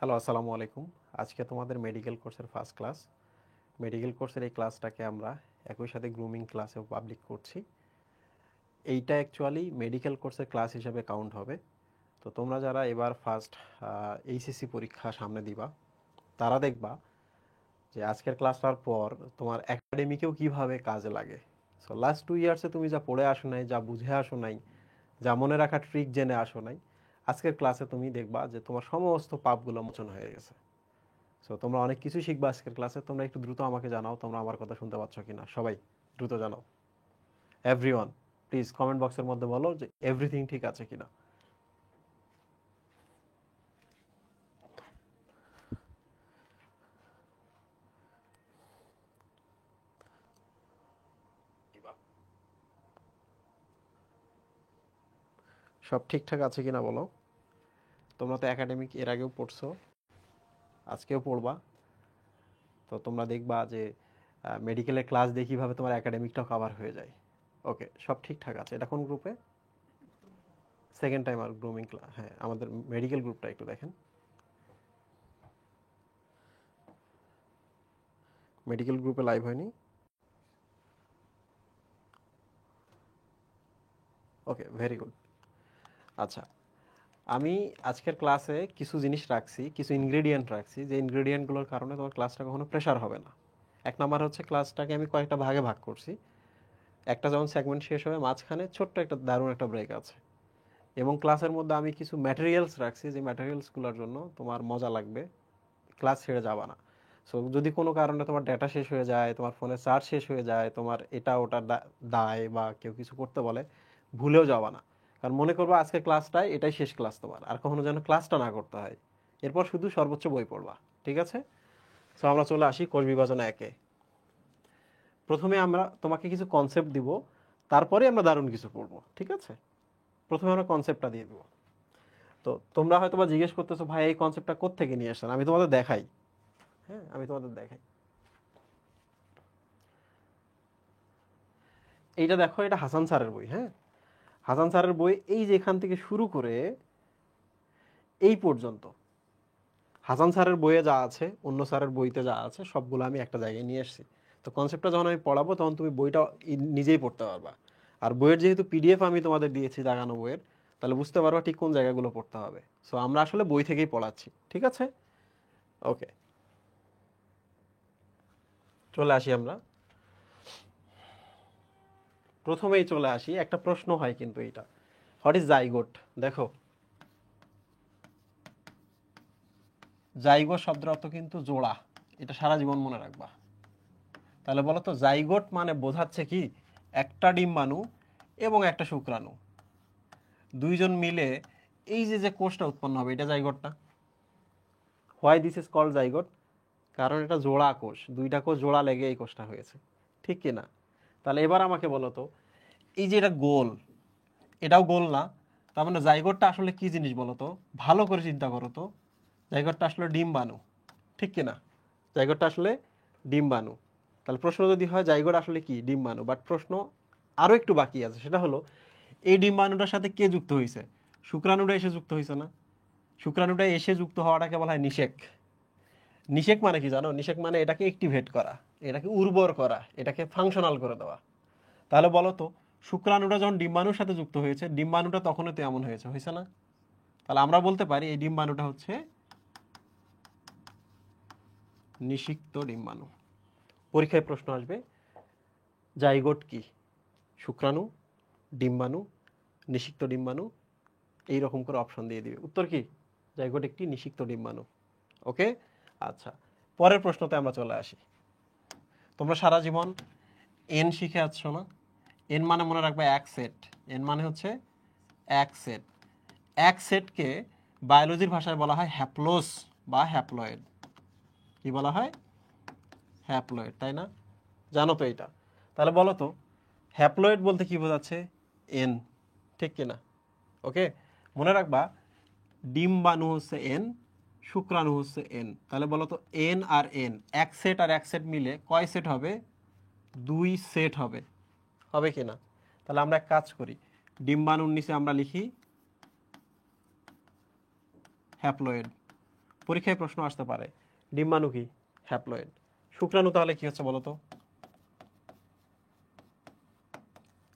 Hello, আসসালামু আলাইকুম। আজকে তোমাদের মেডিকেল কোর্সের ফার্স্ট ক্লাস। মেডিকেল কোর্সের এই ক্লাসটাকে আমরা একই সাথে গ্রুমিং ক্লাসেও পাবলিক করছি। এইটা অ্যাকচুয়ালি মেডিকেল কোর্সের ক্লাস হিসেবে কাউন্ট হবে। তো তোমরা যারা এবার ফার্স্ট এইচএসসি পরীক্ষা সামনে দিবা, তারা দেখবা যে আজকের ক্লাসটার পর তোমার একাডেমিকেও কিভাবে কাজে লাগে। সো লাস্ট 2 ইয়ার্সে তুমি যা পড়ে আসো নাই, যা বুঝে আসো নাই, যা মনে রাখা ট্রিক জেনে আসো নাই, আজকের ক্লাসে তুমি দেখবা যে তোমার সমস্ত পাপগুলো মোচন হয়ে গেছে। সো তোমরা অনেক কিছু শিখবা আজকের ক্লাসে। তোমরা একটু দ্রুত আমাকে জানাও তোমরা আমার কথা শুনতে পাচ্ছ কিনা। সবাই দ্রুত জানাও। এভরিওয়ান প্লিজ কমেন্ট বক্সের মধ্যে বলো যে এভরিথিং ঠিক আছে কিনা। সব ঠিকঠাক আছে কিনা বলো। তোমরা তো একাডেমিক এর আগেও পড়ছো, আজকেও পড়বা। তো তোমরা দেখবা যে মেডিকেলের ক্লাস দিয়ে কীভাবে তোমার একাডেমিকটাও কভার হয়ে যায়। ওকে, সব ঠিকঠাক আছে। এটা কোন গ্রুপে? সেকেন্ড টাইম আর গ্রুমিং ক্লাস। হ্যাঁ, আমাদের মেডিকেল গ্রুপটা একটু দেখেন। মেডিকেল গ্রুপে লাইভ হয়নি। ওকে, ভেরি গুড। আচ্ছা, আমি আজকের ক্লাসে কিছু জিনিস রাখছি, কিছু ইনগ্রেডিয়েন্ট রাখছি, যে ইনগ্রেডিয়েন্টগুলোর কারণে তোমার ক্লাসটা কখনো প্রেশার হবে না। এক নাম্বার হচ্ছে, ক্লাসটাকে আমি কয়েকটা ভাগে ভাগ করছি। একটা যেমন সেগমেন্ট শেষ হয়ে মাঝখানে ছোট্ট একটা দারুণ একটা ব্রেক আছে, এবং ক্লাসের মধ্যে আমি কিছু ম্যাটেরিয়ালস রাখছি, যে ম্যাটেরিয়ালসগুলোর জন্য তোমার মজা লাগবে, ক্লাস ছেড়ে যাবা না। সো যদি কোনো কারণে তোমার ডেটা শেষ হয়ে যায়, তোমার ফোনে চার্জ শেষ হয়ে যায়, তোমার এটা ওটা দায় বা কেউ কিছু করতে বলে, ভুলেও যাবা না। কারণ মনে করবো আজকে ক্লাসটাই এটাই শেষ ক্লাস তোমার, আর কখনো যেন ক্লাসটা না করতে হয়। এরপর শুধু সর্বোচ্চ বই পড়বা। ঠিক আছে? সো আমরা চলে আসি কোষ বিভাজন একে। প্রথমে আমরা তোমাকে কিছু কনসেপ্ট দিব, তারপরে আমরা দারুণ কিছু পড়বো। ঠিক আছে? প্রথমে আমরা কনসেপ্টটা দিয়ে দেবো। তো তোমরা হয়তো বা জিজ্ঞেস করতেছো, ভাই এই কনসেপ্টটা কোত্থেকে নিয়ে আসছেন? আমি তোমাদের দেখাই। হ্যাঁ, আমি তোমাদের দেখাই। এইটা দেখো, এটা হাসান স্যারের বই। হ্যাঁ, হাসান স্যারের বই। এই যে এখান থেকে শুরু করে এই পর্যন্ত হাসান স্যারের বইয়ে যা আছে, অন্য স্যারের বইতে যা আছে, সবগুলো আমি একটা জায়গায় নিয়ে এসেছি। তো কনসেপ্টটা যখন আমি পড়াবো তখন তুমি বইটা নিজেই পড়তে পারবা। আর বইয়ের যেহেতু পিডিএফ আমি তোমাদের দিয়েছি দাগানো বইয়ের, তাহলে বুঝতে পারবা ঠিক কোন জায়গাগুলো পড়তে হবে। সো আমরা আসলে বই থেকেই পড়াচ্ছি। ঠিক আছে? ওকে, চলে আসি আমরা। প্রথমেই চলে আসি, একটা প্রশ্ন হয় কিন্তু এইটা, হোয়াট ইজ জাইগোট? দেখো, জাইগোট শব্দের অর্থ কিন্তু জোড়া। এটা সারা জীবন মনে রাখবা। তাহলে বলো তো, জাইগোট মানে বোঝাচ্ছে কি, একটা ডিম্বাণু এবং একটা শুক্রাণু দুইজন মিলে এই যে যে কোষটা উৎপন্ন হবে, এটা জাইগোট না? Why this is called zygote? কারণ এটা জোড়া কোষ, দুইটা কোষ জোড়া লেগে এই কোষটা হয়েছে। ঠিক কি না? তাহলে এবার আমাকে বলো তো, এই যে এটা গোল, এটাও গোল না, তার মানে জাইগোটটা আসলে কি জিনিস বলো তো? ভালো করে চিন্তা করো তো। জাইগোটটা আসলে ডিম্বাণু। ঠিক কি না? জাইগোটটা আসলে ডিম্বাণু। তাহলে প্রশ্ন যদি হয় জাইগোট আসলে কি, ডিম্বাণু, বাট প্রশ্ন আরো একটু বাকি আছে। সেটা হলো, এই ডিম্বাণুটার সাথে কে যুক্ত হয়েছে? শুক্রাণুটা এসে যুক্ত হয়েছে না? শুক্রাণুটা এসে যুক্ত হওয়াটাকে বলা হয় নিষেক। নিষেক মানে কি জানো? নিষেক মানে এটাকে অ্যাক্টিভেট করা, এটাকে উর্বর করা, এটাকে ফাংশনাল করে দেওয়া। তাহলে বলো তো, শুক্রাণুটা যখন ডিম্বাণুর সাথে যুক্ত হয়েছে, ডিম্বাণুটা তখনই তো এমন হয়েছে, হয়েছে না? তাহলে আমরা বলতে পারি এই ডিম্বাণুটা হচ্ছে নিষিক্ত ডিম্বাণু। পরীক্ষায় প্রশ্ন আসবে, জাইগোট কি? শুক্রাণু, ডিম্বাণু, নিষিক্ত ডিম্বাণু, এইরকম করে অপশন দিয়ে দিবে। উত্তর কি? জাইগোট একটি নিষিক্ত ডিম্বাণু। ওকে, আচ্ছা, পরের প্রশ্নতে আমরা চলে আসি। তোমরা সারা জীবন এন শিখে আসছো না? এন মানে মনে রাখবে এক সেট। এন মানে হচ্ছে এক সেট। এক সেটকে বায়োলজির ভাষায় বলা হয় হ্যাপ্লোস বা হ্যাপ্লয়েড। কি বলা হয়? হ্যাপ্লয়েড, তাই না? জানো তো এটা? তাহলে বলো তো, হ্যাপ্লয়েড বলতে কি বোঝাচ্ছে? এন। ঠিক কিনা? ওকে, মনে রাখবা, ডিম্বাণু হচ্ছে এন, শুক্রাণু হচ্ছে এন। তাহলে বলো তো, এন আর এন, এক সেট আর এক সেট মিলে কয় সেট হবে? 2 সেট হবে। হবে কি না? তাহলে আমরা এক কাজ করি, ডিম্বাণুর নিচে আমরা লিখি হ্যাপ্লয়েড, পরীক্ষায় প্রশ্ন আসতে পারে ডিম্বাণু কি? হ্যাপ্লয়েড। শুক্রাণু তাহলে কি হচ্ছে বলো তো?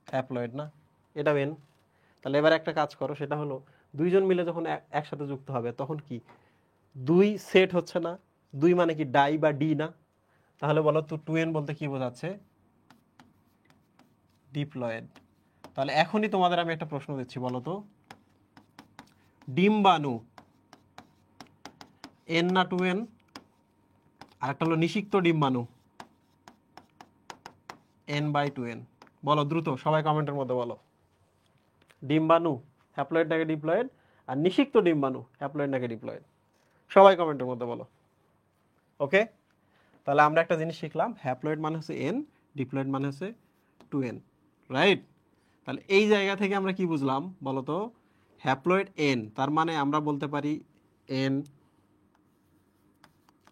হ্যাপ্লয়েড না? এটা মেন। তাহলে এবার একটা কাজ করো, সেটা হলো দুইজন মিলে যখন একসাথে যুক্ত হবে তখন কি দুই সেট হচ্ছে না? দুই মানে কি ডাই বা ডি না? তাহলে বলো তো 2n বলতে কি বোঝাচ্ছে? ডিপ্লয়েড। তাহলে এখনই তোমাদের আমি একটা প্রশ্ন দিচ্ছি, বলো তো ডিম্বাণু n না 2n? আর একটা হলো নিষিক্ত ডিম্বাণু n/2n। বলো দ্রুত, সবাই কমেন্টের মধ্যে বলো। ডিম্বাণু হ্যাপ্লয়েড নাকি ডিপ্লয়েড? আর নিষিক্ত ডিম্বাণু হ্যাপ্লয়েড নাকি ডিপ্লয়েড? সবাই কমেন্টের মধ্যে বলো। ওকে, তাহলে আমরা একটা জিনিস শিখলাম, হ্যাপ্লয়েড মানে হচ্ছে n, ডিপ্লয়েড মানে হচ্ছে 2n, রাইট? তাহলে এই জায়গা থেকে আমরা কি বুঝলাম বলো তো? হ্যাপ্লয়েড n, তার মানে আমরা বলতে পারি n,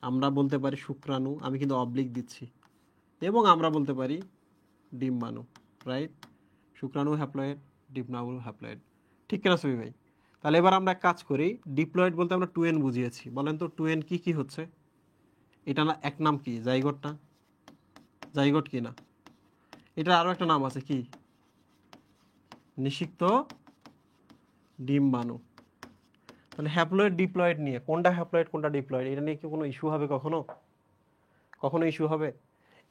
আমরা বলতে পারি শুক্রাণু, আমি কিন্তু অবলিক দিচ্ছি, এবং আমরা বলতে পারি ডিম্বাণু, রাইট? শুক্রাণু হ্যাপ্লয়েড, ডিম্বাণু হ্যাপ্লয়েড, ঠিক কিনা সবি ভাই? তাহলে এবার আমরা এক কাজ করি, ডিপ্লয়েড বলতে আমরা 2n বুঝিয়েছি, বলেন তো 2n কি কি হচ্ছে? এটা না এক নাম কি? জাইগোট না? জাইগোট কি না? এটার আরো একটা নাম আছে কি? নিষিক্ত ডিম্বাণু। তাহলে হ্যাপ্লয়েড ডিপ্লয়েড নিয়ে কোনটা হ্যাপ্লয়েড কোনটা ডিপ্লয়েড, এটা নিয়ে কি কোনো ইস্যু হবে কখনো? কখনো ইস্যু হবে?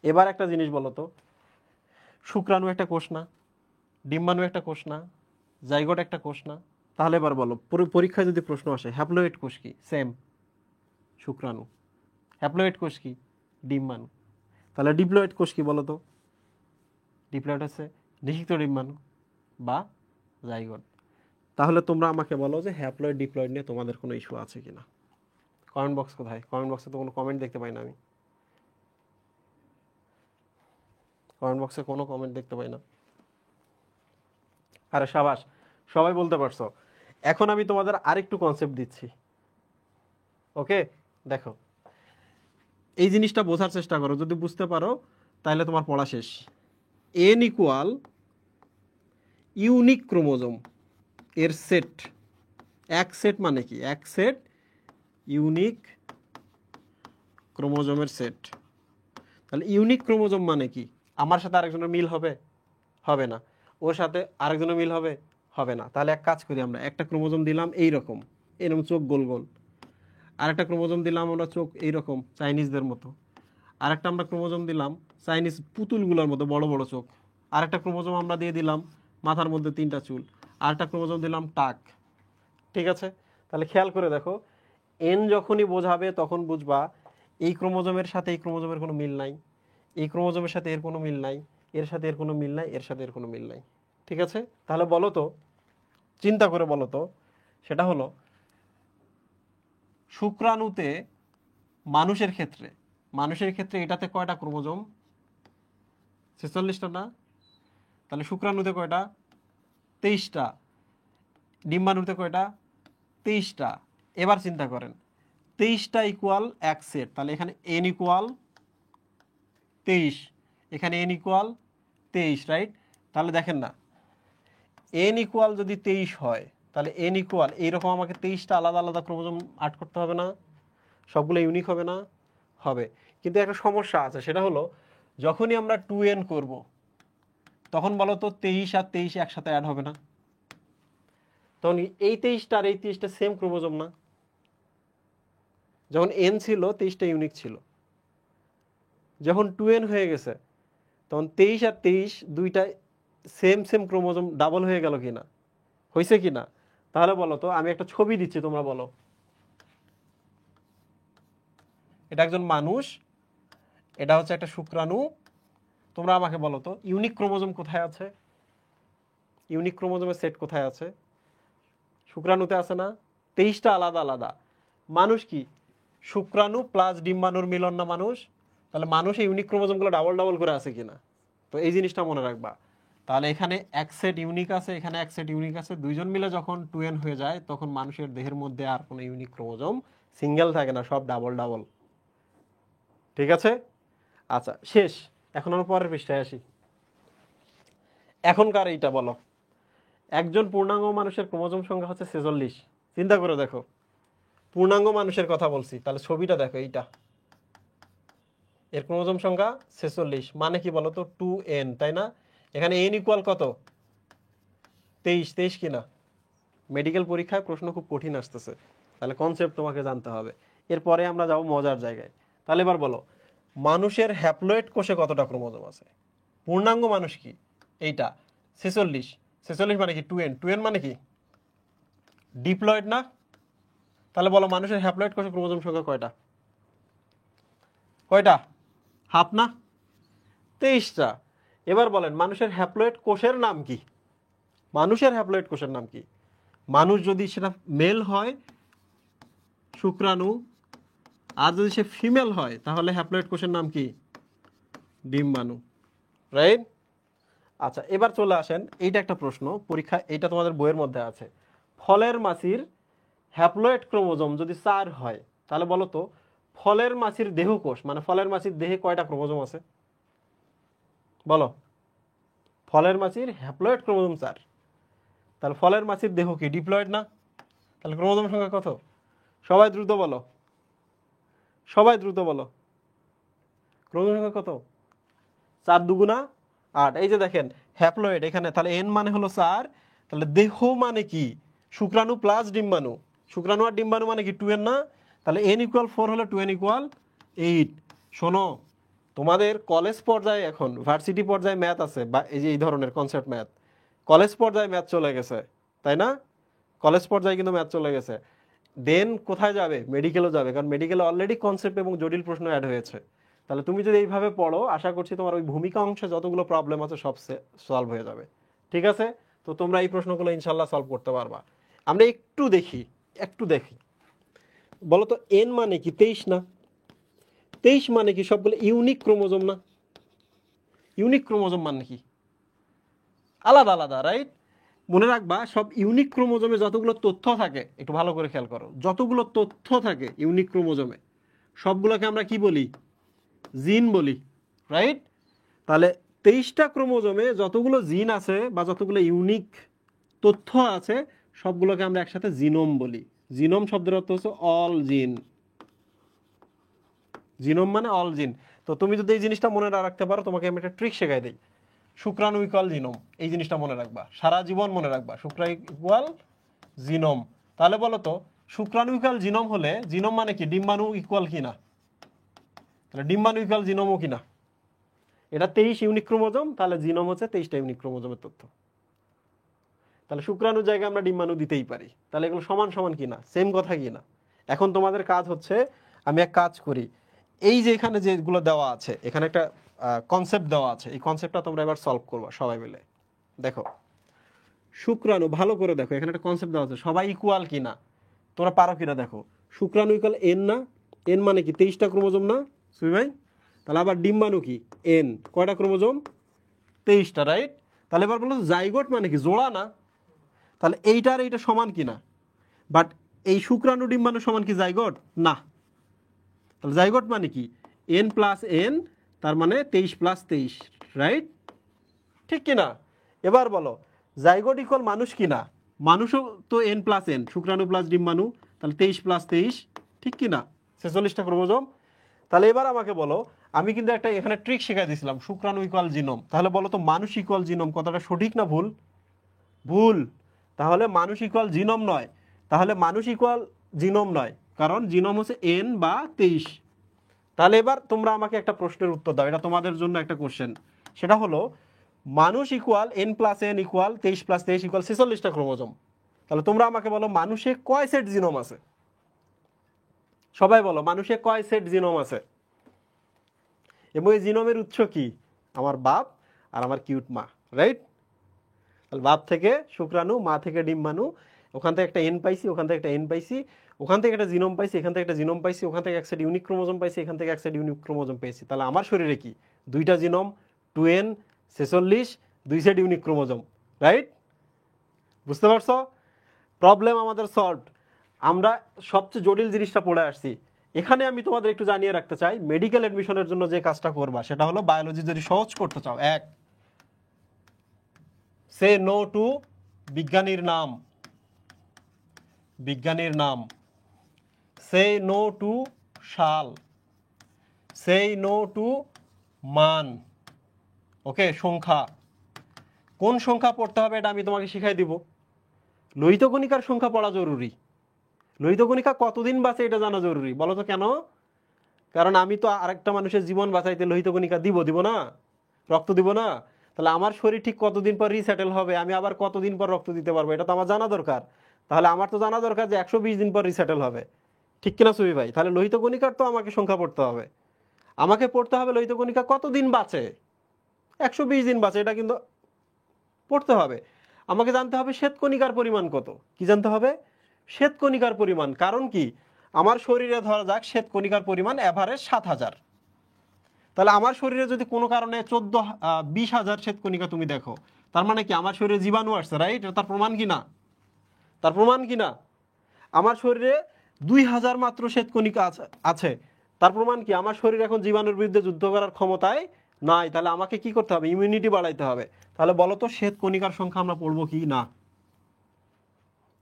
এবার একটা জিনিস বলো তো, শুক্রাণু একটা কোষ না? ডিম্বাণু একটা কোষ না? জাইগোট একটা কোষ না? তাহলে এবার বলো, পরীক্ষায় যদি প্রশ্ন আসে হ্যাপ্লয়েড কোষ কি? সেম, শুক্রাণু। হ্যাপ্লয়েড কোষ কি? ডিম্বাণু। তাহলে ডিপ্লয়েড কোষ কি বলো তো? ডিপ্লয়েড হচ্ছে নিষিক্ত ডিম্বাণু বা জাইগোট। তাহলে তোমরা আমাকে বলো যে হ্যাপ্লয়েড ডিপ্লয়েড নিয়ে তোমাদের কোনো ইস্যু আছে কিনা? কমেন্ট বক্স কোথায়? কমেন্ট বক্সে তো কোনো কমেন্ট দেখতে পাই না আমি। কমেন্ট বক্সে কোনো কমেন্ট দেখতে পাই না। আরে সাবাস, সবাই বলতে পারছো। এখন আমি তোমাদের আরেকটু কনসেপ্ট দিচ্ছি। ওকে, দেখো এই জিনিসটা বোঝার চেষ্টা করো, যদি বুঝতে পারো তাহলে তোমার পড়া শেষ। n ইকুয়াল ইউনিক ক্রোমোজোম এর সেট। এক সেট মানে কি? এক সেট ইউনিক ক্রোমোজোমের সেট। তাহলে ইউনিক ক্রোমোজোম মানে কি? আমার সাথে আরেকজনের মিল হবে? হবে না। ওর সাথে আরেকজনের মিল হবে? হবে না। তাহলে এক কাজ করি, আমরা একটা ক্রোমোজোম দিলাম এইরকম, এরকম চোখ গোল গোল। আরেকটা ক্রোমোজোম দিলাম আমরা চোখ এইরকম চাইনিজদের মতো। আরেকটা আমরা ক্রোমোজোম দিলাম চাইনিজ পুতুলগুলোর মতো বড় বড় চোখ। আরেকটা ক্রোমোজোম আমরা দিয়ে দিলাম মাথার মধ্যে 3টা চুল। আরেকটা ক্রোমোজোম দিলাম টাক। ঠিক আছে? তাহলে খেয়াল করে দেখো, এন যখনই বোঝাবে তখন বুঝবা এই ক্রোমোজোমের সাথে এই ক্রোমোজোমের কোনো মিল নাই, এই ক্রোমোজোমের সাথে এর কোনো মিল নাই, এর সাথে এর কোনো মিল নাই, এর সাথে এর কোনো মিল নাই। ঠিক আছে? তাহলে বলো তো, চিন্তা করে বলো তো, সেটা হলো শুক্রাণুতে মানুষের ক্ষেত্রে, মানুষের ক্ষেত্রে এটাতে কয়টা ক্রোমোজোম? 46টা না? তাহলে শুক্রাণুতে কয়টা? 23টা। ডিম্বাণুতে কয়টা? 23টা। এবার চিন্তা করেন, 23টা ইকুয়াল এক সেট, তাহলে এখানে n ইকুয়াল 23, এখানে n ইকুয়াল 23, রাইট? তাহলে দেখেন না, n ইকুয়াল যদি 23 হয় তাহলে n ইকুয়াল এইরকম আমাকে 23টা আলাদা আলাদা ক্রোমোজোম আর্ট করতে হবে না? সবগুলো ইউনিক হবে না? হবে। কিন্তু একটা সমস্যা আছে, সেটা হলো যখনই আমরা 2n করব তখন বলো তো 23 আর 23 একসাথে অ্যাড হবে না? তখন এই 23টা আর এই 23টা সেম ক্রোমোজোম না? যখন n ছিল 23টা ইউনিক ছিল, যখন 2n হয়ে গেছে তখন 23 আর 23 দুইটা সেম সেম ক্রোমোজোম ডাবল হয়ে গেল কিনা? হয়েছে কিনা? তাহলে বলো তো, আমি একটা ছবি দিচ্ছি, তোমরা বলো। এটা একজন মানুষ, এটা হচ্ছে একটা শুক্রাণু। তোমরা আমাকে বলো তো ইউনিক ক্রোমোজোম কোথায় আছে? ইউনিক ক্রোমোজোমের সেট কোথায় আছে? শুক্রাণুতে আছে না? 23টা আলাদা আলাদা। মানুষ কি শুক্রাণু প্লাস ডিম্বাণুর মিলন না মানুষ? তাহলে মানুষ এই ইউনিক ক্রোমোজোমগুলো ডাবল ডাবল করে আছে কিনা? তো এই জিনিসটা মনে রাখবা। তাহলে এখানে এক সেট ইউনিক আছে, এখানে এক সেট ইউনিক আছে, দুইজন মিলে যখন 2n হয়ে যায় তখন মানুষের দেহের মধ্যে আর কোনো ইউনিক ক্রোমোজোম সিঙ্গেল থাকে না, সব ডাবল ডাবল। ঠিক আছে? আচ্ছা, শেষ। এখন আমরা পরের পৃষ্ঠায় আসি। এখনকার এইটা বলো, একজন পূর্ণাঙ্গ মানুষের ক্রোমোজোম সংখ্যা হচ্ছে 46। চিন্তা করে দেখো, পূর্ণাঙ্গ মানুষের কথা বলছি। তাহলে ছবিটা দেখো, এইটা এর ক্রোমোজোম সংখ্যা 46, মানে কি বলতো 2n, তাই না? এখানে n ইকুয়াল কত? 23 কিনা? মেডিকেল পরীক্ষায় প্রশ্ন খুব কঠিন আসতেছে, তাহলে কনসেপ্ট তোমাকে জানতে হবে। এরপরে আমরা যাব মজার জায়গায়। তাহলে এবার বলো, মানুষের হ্যাপ্লয়েড কোষে কতটা ক্রোমোজোম আছে? পূর্ণাঙ্গ মানুষ কি এইটা 46, 46 মানে কি 2n, 2n মানে কি ডিপ্লয়েড না? তাহলে বলো মানুষের হ্যাপ্লয়েড কোষে ক্রোমোজোম সংখ্যা কয়টা? কয়টা? হাফ না? 23টা। এবার বলেন মানুষের হ্যাপ্লয়েড কোষের নাম কি? মানুষের হ্যাপ্লয়েড কোষের নাম কি? মানুষ যদি সেটা মেল হয় শুক্রাণু, আর যদি সে ফিমেল হয় তাহলে হ্যাপ্লয়েড কোষের নাম কি? ডিম্বাণু, রাইট? আচ্ছা, এবার চলে আসেন, এইটা একটা প্রশ্ন পরীক্ষা, এইটা তোমাদের বইয়ের মধ্যে আছে। ফলের মাছির হ্যাপ্লয়েড ক্রোমোজোম যদি 4 হয় তাহলে বলো তো ফলের মাছির দেহকোষ, মানে ফলের মাছির দেহে কয়টা ক্রোমোজোম আছে? বলো। ফলের মাছির হ্যাপ্লয়েড ক্রোমোজোম 4, তাহলে ফলের মাছির দেহ কি ডিপ্লয়েড না? তাহলে ক্রোমোজোম সংখ্যা কত? সবাই দ্রুত বলো, সবাই দ্রুত বলো, ক্রোমোজোম সংখ্যা কত? 4 দুগুণা 8। এই যে দেখেন হ্যাপ্লয়েড এখানে, তাহলে এন মানে হলো 4, তাহলে দেহ মানে কি শুক্রাণু প্লাস ডিম্বাণু, শুক্রাণু আর ডিম্বাণু মানে কি 2n না? তাহলে n ইকুয়াল 4 হলে 2n ইকুয়াল 8। শোনো, তোমাদের কলেজ পর্যায়ে এখন ভার্সিটি পর্যায়ে ম্যাথ আছে, বা এই যে এই ধরনের কনসেপ্ট ম্যাথ, কলেজ পর্যায়ে ম্যাথ চলে গেছে, তাই না? কলেজ পর্যায়ে কিন্তু ম্যাথ চলে গেছে। দেন কোথায় যাবে? মেডিকেলও যাবে, কারণ মেডিকেলে অলরেডি কনসেপ্ট এবং জটিল প্রশ্ন অ্যাড হয়েছে। তাহলে তুমি যদি এইভাবে পড়ো, আশা করছি তোমার ওই ভূমিকা অংশে যতগুলো প্রবলেম আছে সব সলভ হয়ে যাবে। ঠিক আছে? তো তোমরা এই প্রশ্নগুলো ইনশাল্লাহ সলভ করতে পারবা। আমরা একটু দেখি, একটু দেখি। বলো তো এন মানে কি 23 না? 23 মানে কি সবগুলো ইউনিক ক্রোমোজোম না? ইউনিক ক্রোমোজোম মানে কি আলাদা আলাদা, রাইট? মনে রাখবা সব ইউনিক ক্রোমোজোমে যতগুলো তথ্য থাকে, একটু ভালো করে খেয়াল করো, যতগুলো তথ্য থাকে ইউনিক ক্রোমোজোমে সবগুলোকে আমরা কি বলি? জিন বলি, রাইট? তাহলে 23টা ক্রোমোজোমে যতগুলো জিন আছে বা যতগুলো ইউনিক তথ্য আছে সবগুলোকে আমরা একসাথে জিনোম বলি। জিনোম শব্দের অর্থ হচ্ছে অল জিন। জিনোম মানে অল জিন। তো তুমি যদি এই জিনিসটা মনে না রাখতে পারো, তোমাকে আমি একটা ট্রিক শেখাই দিই। শুক্রাণু ইকুয়াল জিনোম, এই জিনিসটা মনে রাখবা, সারা জীবন মনে রাখবা, শুক্রাণু ইকুয়াল জিনোম। তাহলে বলো তো শুক্রাণু ইকুয়াল জিনোম হলে জিনোম মানে কি ডিম্বাণু ইকুয়াল কিনা? তাহলে ডিম্বাণু ইকুয়াল জিনোমও কিনা? এটা 23 ইউনিক ক্রোমোজোম, তাহলে জিনোম হচ্ছে 23টা ইউনিক ক্রোমোজোমের তথ্য। তাহলে শুক্রাণুর জায়গায় আমরা ডিম্বাণু দিতেই পারি। তাহলে এগুলো সমান সমান কিনা? সেম কথা কিনা? এখন তোমাদের কাজ হচ্ছে, আমি এক কাজ করি, এই যে এখানে যেগুলো দেওয়া আছে, এখানে একটা কনসেপ্ট দেওয়া আছে, এই কনসেপ্টটা তোমরা এবার সলভ করবা সবাই মিলে। দেখো শুক্রাণু, ভালো করে দেখো, এখানে একটা কনসেপ্ট দেওয়া আছে, সবাই ইকুয়াল কিনা, তোমরা পারো কিনা দেখো। শুক্রাণু ইকুয়াল এন না? এন মানে কি 23টা ক্রোমোজোম না সুই ভাই? তাহলে আবার ডিম্বাণু কি এন, কয়টা ক্রোমোজোম? 23টা, রাইট? তাহলে এবার বলো জাইগোট মানে কি জোড়া না? তাহলে এইটা আর এইটা সমান কিনা? বাট এই শুক্রাণু ডিম্বাণু সমান কি জাইগোট? না। তাহলে জাইগোট মানে কি এন প্লাস এন, তার মানে 23 প্লাস 23, রাইট? ঠিক কিনা? এবার বলো জাইগোট ইকুয়াল মানুষ কিনা? মানুষও তো এন প্লাস এন, শুক্রাণু প্লাস ডিম্বাণু, তাহলে 23 প্লাস 23, ঠিক কিনা? 46টা ক্রোমোজোম। তাহলে এবার আমাকে বলো, আমি কিন্তু একটা এখানে ট্রিক শেখাই দিয়েছিলাম, শুক্রাণু ইকুয়াল জিনোম। তাহলে বলো তো মানুষ ইকুয়াল জিনোম কথাটা সঠিক না ভুল? ভুল। তাহলে মানুষ ইকুয়াল জিনোম নয়, তাহলে মানুষ ইকুয়াল জিনোম নয়, কারণ জিনোম হচ্ছে এন বা 23। তাহলে এবার তোমরা আমাকে একটা প্রশ্নের উত্তর দাও, এটা তোমাদের জন্য একটা কোশ্চেন। সেটা হলো মানুষ equal n plus n equal 23 plus 23 equal 46টা ক্রোমোজোম। তাহলে তোমরা আমাকে বলো মানুষে কয় সেট জিনোম আছে? সবাই বলো মানুষে কয় সেট জিনোম আছে? এবং এই জিনোমের উৎস কি? আমার বাপ আর আমার কিউট মা, রাইট? তাহলে বাপ থেকে শুক্রাণু, মা থেকে ডিম্বাণু, ওখান থেকে একটা এন পাইছি, ওখান থেকে একটা এন পাইছি, ওখান থেকে একটা জিনোম পাইছি, এখান থেকে একটা জিনোম পাইছি, ওখান থেকে এক সেট ইউনিক ক্রোমোজোম পাইছি, এখান থেকে এক সেট ইউনিক ক্রোমোজোম পেয়েছি। তাহলে আমার শরীরে কি 2টা genome, 2n, 46, 2 set unique chromosome, right? বুঝতে পারছো? প্রবলেম আমাদের সলভড। আমরা সবচেয়ে জটিল জিনিসটা পড়ে আসছি। এখানে আমি তোমাদের একটু জানিয়ে রাখতে চাই, মেডিকেল এডমিশনের জন্য যে কাজটা করবা সেটা হলো বায়োলজি যদি সহজ করতে চাও, এক, সে নো টু বিজ্ঞানীর নাম, বিজ্ঞানীর নাম। সেই নো টু শাল, সেই নো টু মান। ওকে, সংখ্যা। কোন সংখ্যা পড়তে হবে এটা আমি তোমাকে শিখাই দিব। লোহিত কণিকার সংখ্যা পড়া জরুরি। লোহিত কণিকা কতদিন বাঁচে এটা জানা জরুরি। বলো তো কেন? কারণ আমি তো আরেকটা মানুষের জীবন বাঁচাইতে লোহিত কণিকা দিব না? রক্ত দিব না? তাহলে আমার শরীর ঠিক কতদিন পর রিসেটেল হবে, আমি আবার কতদিন পর রক্ত দিতে পারবো, এটা তো আমার জানা দরকার। তাহলে আমার তো জানা দরকার যে 120 দিন পর রিসেটেল হবে, ঠিক কিনা সুবি ভাই? তাহলে লোহিত কণিকার তো আমাকে সংখ্যা পড়তে হবে। আমাকে পড়তে হবে লোহিত কণিকা কতদিন বাঁচে, 120 দিন বাঁচে, এটা কিন্তু পড়তে হবে। আমাকে জানতে হবে শ্বেতকণিকার পরিমাণ কত। কি জানতে হবে? শ্বেতকণিকার পরিমাণ। কারণ কি, আমার শরীরে ধরা যাক শ্বেতকণিকার পরিমাণ এভারেজ 7000। তাহলে আমার শরীরে যদি কোনো কারণে 20,000 শ্বেতকণিকা তুমি দেখো, তার মানে কি আমার শরীরে জীবাণু আসছে, রাইট? তার প্রমাণ কি না? তার প্রমাণ কি না? আমার শরীরে 2000 মাত্র শ্বেতকণিকা আছে, তার প্রমাণ কি আমার শরীর এখন জীবাণুর বিরুদ্ধে যুদ্ধ করার ক্ষমতায় নাই। তাহলে আমাকে কি করতে হবে? ইমিউনিটি বাড়াইতে হবে। তাহলে বলো তো শ্বেতকণিকার সংখ্যা আমরা পড়বো কি না?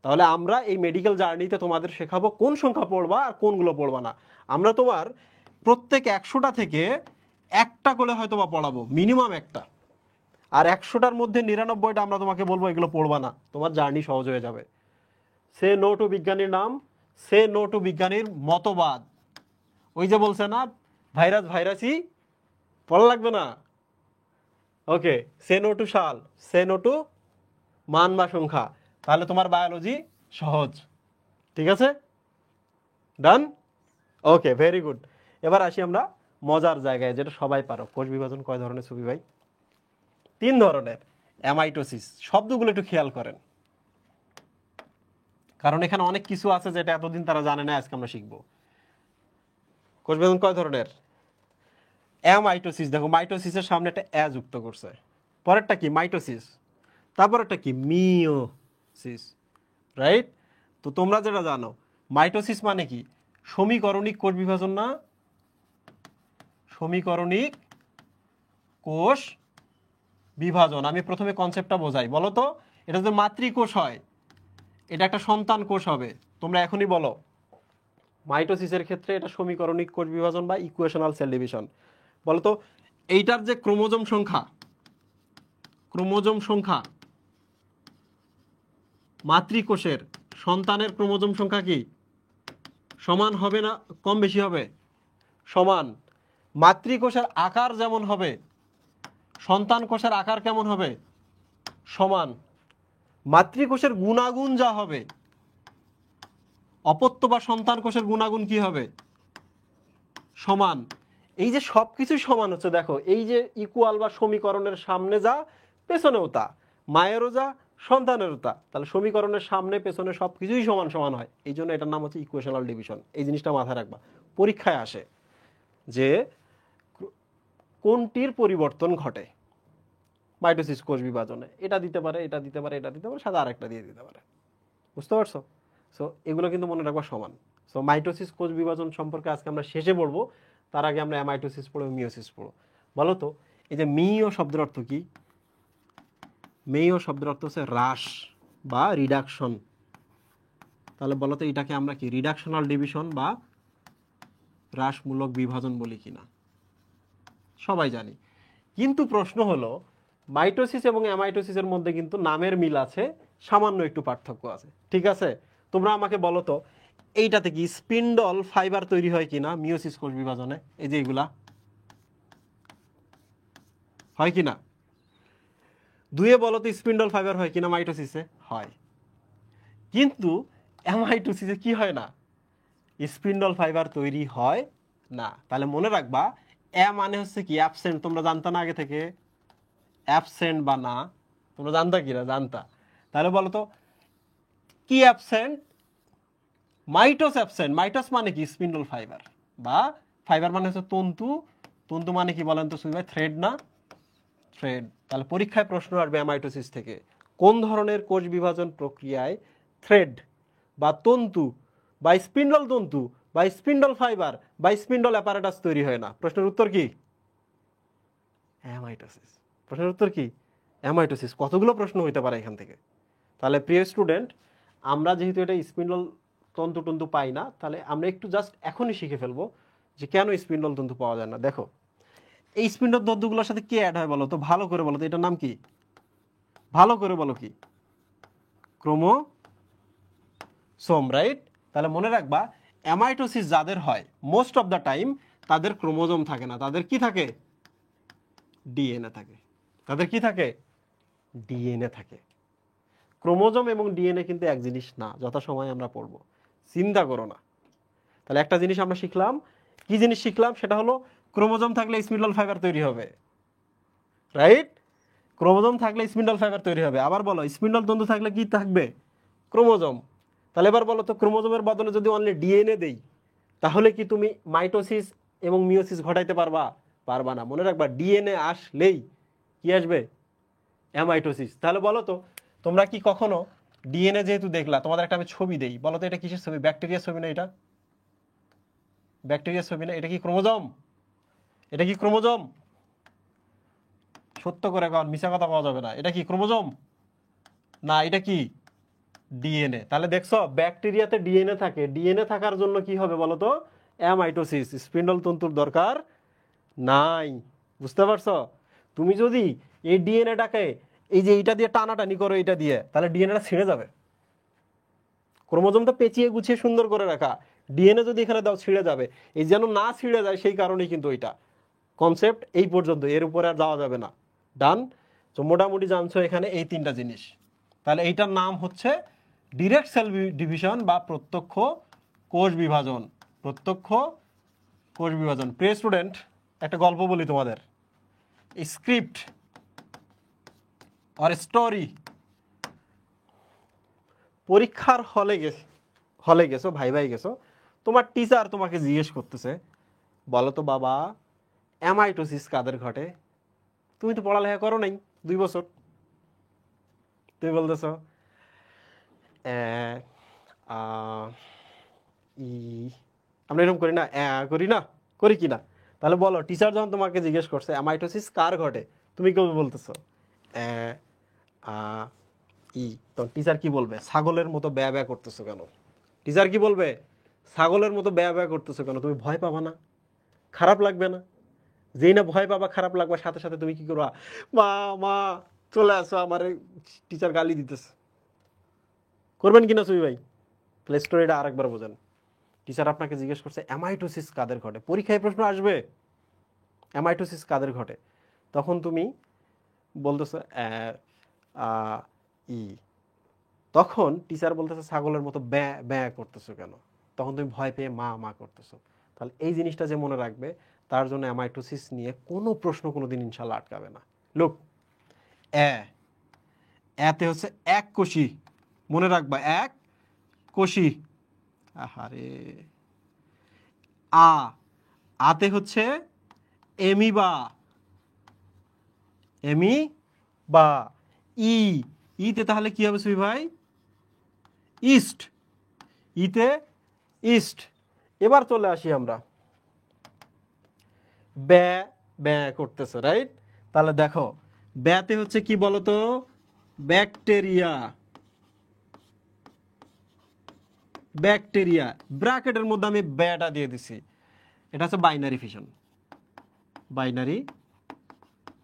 তাহলে আমরা এই মেডিকেল জার্নিতে তোমাদের শেখাবো কোন সংখ্যা পড়বা আর কোনগুলো পড়বা না। আমরা তোমার প্রত্যেক 100টা থেকে একটা করে হয়তো বা পড়াবো, মিনিমাম একটা। আর 100টার মধ্যে 99টা আমরা তোমাকে বলবো এগুলো পড়বা না, তোমার জার্নি সহজ হয়ে যাবে। সে নো টু বিজ্ঞানীর নাম, সে নো টু বিজ্ঞানীর মতবাদ। ওই যে বলছে না ভাইরাস ভাইরাসই, পড়া লাগবে না। ওকে, সে নো টু সাল, সে নো টু মান বা সংখ্যা। তাহলে তোমার বায়োলজি সহজ। ঠিক আছে, ডান। ওকে, ভেরি গুড। এবার আসি আমরা মজার জায়গায়, যেটা সবাই পারো। কোষ বিভাজন কয় ধরনের সুবি ভাই? 3 ধরনের। অ্যামাইটোসিস। শব্দগুলো একটু খেয়াল করেন, কারণ এখানে অনেক কিছু আছে যেটা এতদিন তারা জানে না, আজকে আমরা শিখবো। কোষ বিভাজন কয় ধরনের? অ্যামাইটোসিস। দেখো মাইটোসিসের সামনে একটা অ্যা যুক্ত করছে। পরেরটা কি? মাইটোসিস। তারপরেরটা কি? Meiosis, right? তো তোমরা যেটা জানো, মাইটোসিস মানে কি? সমীকরণিক কোষ বিভাজন না? সমীকরণিক কোষ বিভাজন। আমি প্রথমে কনসেপ্টটা বোঝাই। বলো তো, এটা যদি মাতৃকোষ হয়, এটা একটা সন্তান কোষ হবে। তোমরা এখনই বলো। মাইটোসিসের ক্ষেত্রে এটা সমীকরণিক কোষ বিভাজন বা ইকুয়েশনাল সেল ডিভিশন। বলো তো, এইটার যে ক্রোমোজোম সংখ্যা, ক্রোমোজোম সংখ্যা মাতৃকোষের সন্তানের ক্রোমোজোম সংখ্যা কি সমান হবে না কম বেশি হবে? সমান। মাতৃকোষের আকার যেমন হবে, সন্তান কোষের আকার কেমন হবে? সমান। মাতৃকোষের গুণাগুণ যা হবে, অপত্য বা সন্তান কোষের গুণাগুণ কি হবে? সমান। এই যে সবকিছু সমান হচ্ছে, দেখো এই যে ইকুয়াল বা সমীকরণের সামনে যা পেছনেও তা, মায়েরও যা সন্তানেরও তা। তাহলে সমীকরণের সামনে পেছনে সবকিছুই সমান সমান হয়, এই জন্য এটার নাম হচ্ছে ইকুয়েশনাল ডিভিশন। এই জিনিসটা মাথায় রাখবা, পরীক্ষায় আসে যে কোনটির পরিবর্তন ঘটে মাইটোসিস কোষ বিভাজনে। এটা দিতে পারে, এটা দিতে পারে, এটা দিতে পারে, সাথে আরেকটা দিয়ে দিতে পারে। বুঝতে পারছো? সো এগুলো কিন্তু মনে রাখবা সমান। সো মাইটোসিস কোষ বিভাজন সম্পর্কে আজকে আমরা শেষে পড়বো, তার আগে আমরা অ্যামাইটোসিস পড়বো, মিওসিস পড়বো। বলো তো, এই যে মিও শব্দের অর্থ কি? মেইও শব্দের অর্থ হচ্ছে হ্রাস বা রিডাকশন। তাহলে বলো তো, এটাকে আমরা কি রিডাকশনাল ডিভিশন বা হ্রাসমূলক বিভাজন বলি কিনা? সবাই জানি। কিন্তু প্রশ্ন হলো, মাইটোসিস এবং অ্যামাইটোসিসের মধ্যে কিন্তু নামের মিল আছে, সামান্য একটু পার্থক্য আছে। ঠিক আছে, তোমরা আমাকে বলো তো, এইটাতে কি স্পিন্ডল ফাইবার তৈরি হয় কিনা মিওসিস কোষ বিভাজনে? এই যে এগুলা হয় কিনা? দুয়ে বলো তো স্পিন্ডল ফাইবার হয় কিনা মাইটোসিসে? হয়। কিন্তু অ্যামাইটোসিসে কি হয় না? স্পিন্ডল ফাইবার তৈরি হয় না। তাহলে মনে রাখবা, মানে হচ্ছে কি অ্যাবসেন্ট। তোমরা জানতা না আগে থেকে? অ্যাবসেন্ট বা না, তোমরা জানতা কি না? জানতা। তাহলে বলো তো কি অ্যাবসেন্ট? মাইটোস অ্যাবসেন্ট। মাইটোস মানে কি? স্পিন্ডল ফাইবার, বা ফাইবার মানে হচ্ছে তন্তু। তন্তু মানে কি বলেন তো সুইভাই? থ্রেড না? থ্রেড। তাহলে পরীক্ষায় প্রশ্ন আসবে অ্যামাইটোসিস থেকে, কোন ধরনের কোষ বিভাজন প্রক্রিয়ায় থ্রেড বা তন্তু বা স্পিন্ডল তন্তু বা স্পিন্ডল ফাইবার বা স্পিন্ডল অ্যাপারেটাস তৈরি হয় না? প্রশ্নের উত্তর কি? অ্যামাইটোসিস। প্রশ্নের উত্তর কি? অ্যামাইটোসিস। কতগুলো প্রশ্ন হইতে পারে এখান থেকে। তাহলে প্রিয় স্টুডেন্ট, আমরা যেহেতু এটা স্পিন্ডল তন্তু টন্তু পাই না, তাহলে আমরা একটু জাস্ট এখনই শিখে ফেলবো যে কেন স্পিন্ডল তন্তু পাওয়া যায় না। দেখো এই স্পিন্ডল তন্তুগুলোর সাথে কে অ্যাড হয় বলো তো, ভালো করে বলো তো, এটার নাম কি, ভালো করে বলো কি, ক্রোমোসোম, রাইট? তাহলে মনে রাখবা অ্যামাইটোসিস যাদের হয় মোস্ট অফ দ্য টাইম তাদের ক্রোমোজোম থাকে না, তাদের কি থাকে, ডিএনএ থাকে। তাদের কি থাকে, ডিএনএ থাকে। ক্রোমোজোম এবং ডিএনএ কিন্তু এক জিনিস না, যথাসময়ে আমরা পড়বো, চিন্তা করো না। তাহলে একটা জিনিস আমরা শিখলাম, কি জিনিস শিখলাম, সেটা হলো ক্রোমোজোম থাকলে স্পিন্ডল ফাইবার তৈরি হবে, রাইট? ক্রোমোজোম থাকলে স্পিন্ডল ফাইবার তৈরি হবে। আবার বলো স্পিন্ডল তন্তু থাকলে কি থাকবে, ক্রোমোজোম। তাহলে এবার বলো তো ক্রোমোজোমের বদলে যদি অনলি ডিএনএ দেই তাহলে কি তুমি মাইটোসিস এবং মিওসিস ঘটাইতে পারবা? পারবা না। মনে রাখবা ডিএনএ আসলেই কি আসবে, অ্যামাইটোসিস। তাহলে বলো তো তোমরা কি কখনো ডিএনএ যেহেতু দেখলা, তোমাদের একটা আমি ছবি দেই, বলো তো এটা কিসের ছবি, ব্যাকটেরিয়ার ছবি না? এটা ব্যাকটেরিয়ার ছবি না? এটা কি ক্রোমোজোম? এটা কি ক্রোমোজোম? সত্য করে কন, মিছা কথা পাওয়া যাবে না। এটা কি ক্রোমোজোম না, এটা কি ডিএনএ। তাহলে দেখছো ব্যাকটেরিয়াতে ডিএনএ থাকে, ডিএনএ থাকার জন্য কি হবে বলো তো, অ্যামাইটোসিস, স্পিন্ডল তন্তুর দরকার নাই। বুঝতে পারছো? তুমি যদি এই ডিএনএটাকে এই যে এইটা দিয়ে টানাটানি করো, এইটা দিয়ে, তাহলে ডিএনএটা ছিঁড়ে যাবে। ক্রোমোজোমটা পেঁচিয়ে গুছিয়ে সুন্দর করে রাখা, ডিএনএ যদি এখানে দাও ছিঁড়ে যাবে। এই যেন না ছিঁড়ে যায় সেই কারণেই কিন্তু ওইটা কনসেপ্ট এই পর্যন্ত, এর উপরে আর যাওয়া যাবে না। ডান? তো মোটামুটি জানছো এখানে এই তিনটা জিনিস। তাহলে এইটার নাম হচ্ছে ডিরেক্ট সেল ডিভিশন বা প্রত্যক্ষ কোষ বিভাজন। প্রত্যক্ষ কোষ বিভাজন। প্রিয় স্টুডেন্ট, একটা গল্প বলি তোমাদের। স্ক্রিপ্ট আর স্টোরি, পরীক্ষার হলে গেছো, ভাই গেছো, তোমার টিচার তোমাকে জিজ্ঞেস করতেছে, বলো তো বাবা অ্যামাইটোসিস কাদের ঘটে? তুমি তো পড়ালেখা করো নাই 2 বছর, তুমি বলতেছো আমরা এরকম করি না, করি না, করি কি না? তাহলে বলো টিচার যখন তোমাকে জিজ্ঞেস করছে অ্যামাইটোসিস কার ঘটে, তুমি কেউ বলতেছো তখন টিচার কি বলবে, ছাগলের মতো ব্যয় ব্যয় করতেছো কেন? টিচার কি বলবে, ছাগলের মতো ব্যয় ব্যয় করতেছো কেন? তুমি ভয় পাবা না, খারাপ লাগবে না? যেই না ভয় পাবা, খারাপ লাগবে, সাথে সাথে তুমি কি করবা, মা মা চলে আসো, আমার টিচার গালি দিতেছে। করবেন কিনা সুই ভাই? প্লে স্টোরিটা আরেকবার বোঝেন। টিচার আপনাকে জিজ্ঞেস করছে অ্যামাইটোসিস কাদের ঘটে, পরীক্ষায় প্রশ্ন আসবে অ্যামাইটোসিস কাদের ঘটে, তখন তুমি বলতেছো ই তখন টিচার বলতেছে ছাগলের মতো ব্যয় ব্যয় করতেছো কেন? তখন তুমি ভয় পেয়ে মা মা করতেছো। তাহলে এই জিনিসটা যে মনে রাখবে, তার জন্য অ্যামাইটোসিস নিয়ে কোনো প্রশ্ন কোনোদিন ইনশাল্লাহ আটকাবে না। লোক এতে হচ্ছে এক কোষী, মনে রাখবা এক কোষী। আহারে আতে হচ্ছে এমিবা, এমিবা। ইতে তাহলে কি হবে সুই ভাই, ইস্ট, ইতে ইস্ট। এবার চলে আসি আমরা, ব্যয় ব্যয় করতেছে, রাইট? তাহলে দেখো ব্যয়তে হচ্ছে কি বলতো, ব্যাকটেরিয়া, ব্যাকটেরিয়া ব্র্যাকেটের মধ্যে আমি ব্যয়টা দিয়ে দিছি, এটা হচ্ছে বাইনারি ফিশন, বাইনারি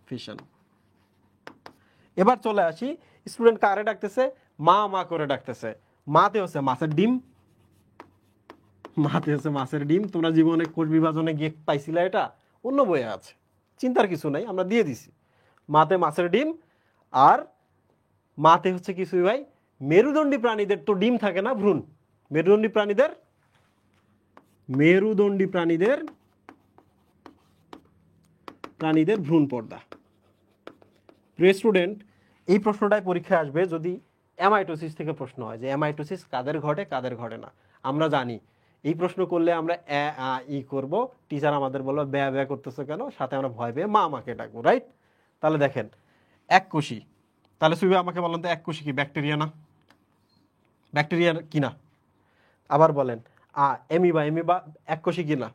ফিশন। এবার চলে আসি, স্টুডেন্ট কারে ডাকতেছে, মা মা করে ডাকতেছে। মাতে হচ্ছে মাছের ডিম, মাতে হচ্ছে মাছের ডিম। তোমরা জীবনে কোষ বিভাজনে গিয়ে পাইছিলে, এটা অন্য বইয়ে আছে, চিন্তার কিছু নাই, আমরা দিয়ে দিছি। মাতে মাছের ডিম, আর মাতে হচ্ছে কিছুই ভাই, মেরুদণ্ডী প্রাণীদের তো ডিম থাকে না, ভ্রূণ। মেরুদণ্ডী প্রাণীদের, মেরুদণ্ডী প্রাণীদের প্রাণীদের ভ্রূণ পর্দা। প্রিয় স্টুডেন্ট, এই প্রশ্নটাই পরীক্ষায় আসবে যদি অ্যামাইটোসিস থেকে প্রশ্ন হয় যে অ্যামাইটোসিস কাদের ঘটে কাদের ঘটে না। আমরা জানি এই প্রশ্ন করলে আমরা করব, টিচার আমাদের বলবো ব্যয় ব্যয় করতেছো কেন, সাথে আমরা ভয় পেয়ে মা আমাকে ডাকবো, রাইট? তাহলে দেখেন এক কোষী, তাহলে সুইবা আমাকে বলেন তো এক কোষী কি ব্যাকটেরিয়া না? ব্যাকটেরিয়া কি না? আবার বলেন এমিবা, এমিবা এক কোষী কি না?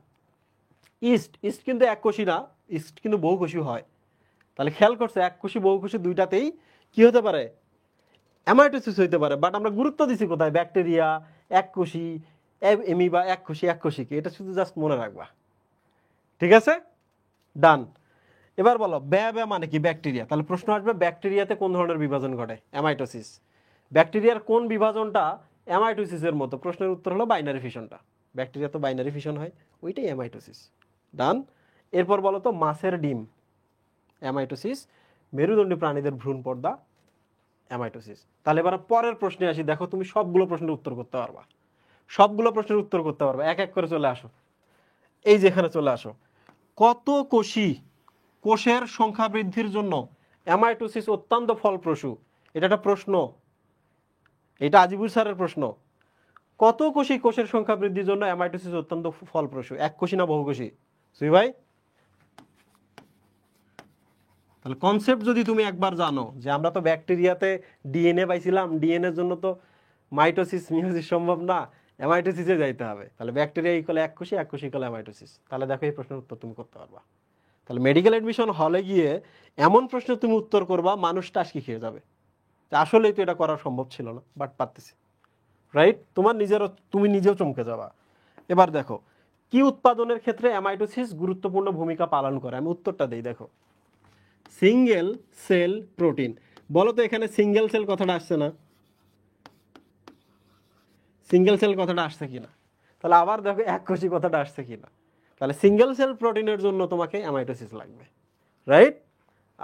ইস্ট, ইস্ট কিন্তু এক কোষী না, ইস্ট কিন্তু বহুকোষী হয়। তাহলে খেয়াল করছে এক কোষী বহুকোষী দুইটাতেই কি হতে পারে, অ্যামাইটোসিস হইতে পারে। বাট আমরা গুরুত্ব দিছি কোথায়, ব্যাকটেরিয়া, এককোষী, এমিবা এককোষী, এককোষীকে, এটা শুধু জাস্ট মনে রাখবা। ঠিক আছে, ডান। এবার বলো ব্যাবে মানে কি? ব্যাকটেরিয়া। তাহলে প্রশ্ন আসবে ব্যাকটেরিয়াতে কোন ধরনের বিভাজন ঘটে? অ্যামাইটোসিস। ব্যাকটেরিয়ার কোন বিভাজনটা অ্যামাইটোসিসের মতো? প্রশ্নের উত্তর হলো বাইনারি ফিশনটা। ব্যাকটেরিয়া তো বাইনারি ফিশন হয়, ওইটাই অ্যামাইটোসিস। ডান। এরপর বলো তো মাছের ডিম অ্যামাইটোসিস, মেরুদণ্ডী প্রাণীদের ভ্রূণ পর্দা অ্যামাইটোসিস। তাহলে এবার পরের প্রশ্নে আসি। দেখো তুমি সবগুলো প্রশ্নের উত্তর করতে পারবা, সবগুলো প্রশ্নের উত্তর করতে পারবা। এক এক করে চলে আসো, এই যে এখানে চলে আসো। কত কোষী কোষের সংখ্যা বৃদ্ধির জন্য অ্যামাইটোসিস অত্যন্ত ফলপ্রসূ? এটা একটা প্রশ্ন, এটা আজিবুর স্যারের প্রশ্ন। কত কোষী কোষের সংখ্যা বৃদ্ধির জন্য অ্যামাইটোসিস অত্যন্ত ফলপ্রসূ? এক কোষী না বহু কোষী? সুই ভাই, তাহলে কনসেপ্ট যদি তুমি একবার জানো যে আমরা তো ব্যাকটেরিয়াতে ডিএনএ পাইছিলাম, ডিএনএর জন্য তো মাইটোসিস মিয়োসিস সম্ভব না, অ্যামাইটোসিসে যাইতে হবে। তাহলে ব্যাকটেরিয়া ইকুয়াল এক কোষী, এক কোষী ইকুয়াল অ্যামাইটোসিস। তাহলে দেখো এই প্রশ্নের উত্তর তুমি করতে পারবা। তাহলে মেডিকেল এডমিশন হলে গিয়ে এমন প্রশ্ন তুমি উত্তর করবা মানুষ টাসকি খেয়ে যাবে, আসলেই তো এটা করা সম্ভব ছিল না, বাট পারতেছি। রাইট, তোমার নিজেরও, তুমি নিজেও চমকে যাবা। এবার দেখো কি উৎপাদনের ক্ষেত্রে অ্যামাইটোসিস গুরুত্বপূর্ণ ভূমিকা পালন করে? আমি উত্তরটা দেই, দেখো সিঙ্গেল সেল প্রোটিন। বলো তো এখানে সিঙ্গেল সেল কথাটা আসছে না? সিঙ্গেল সেল কথাটা আসছে কিনা? তাহলে আবার দেখো এক কোষী কথাটা আসছে কিনা? তাহলে সিঙ্গেল সেল প্রোটিনের জন্য তোমাকে অ্যামাইটোসিস লাগবে। রাইট,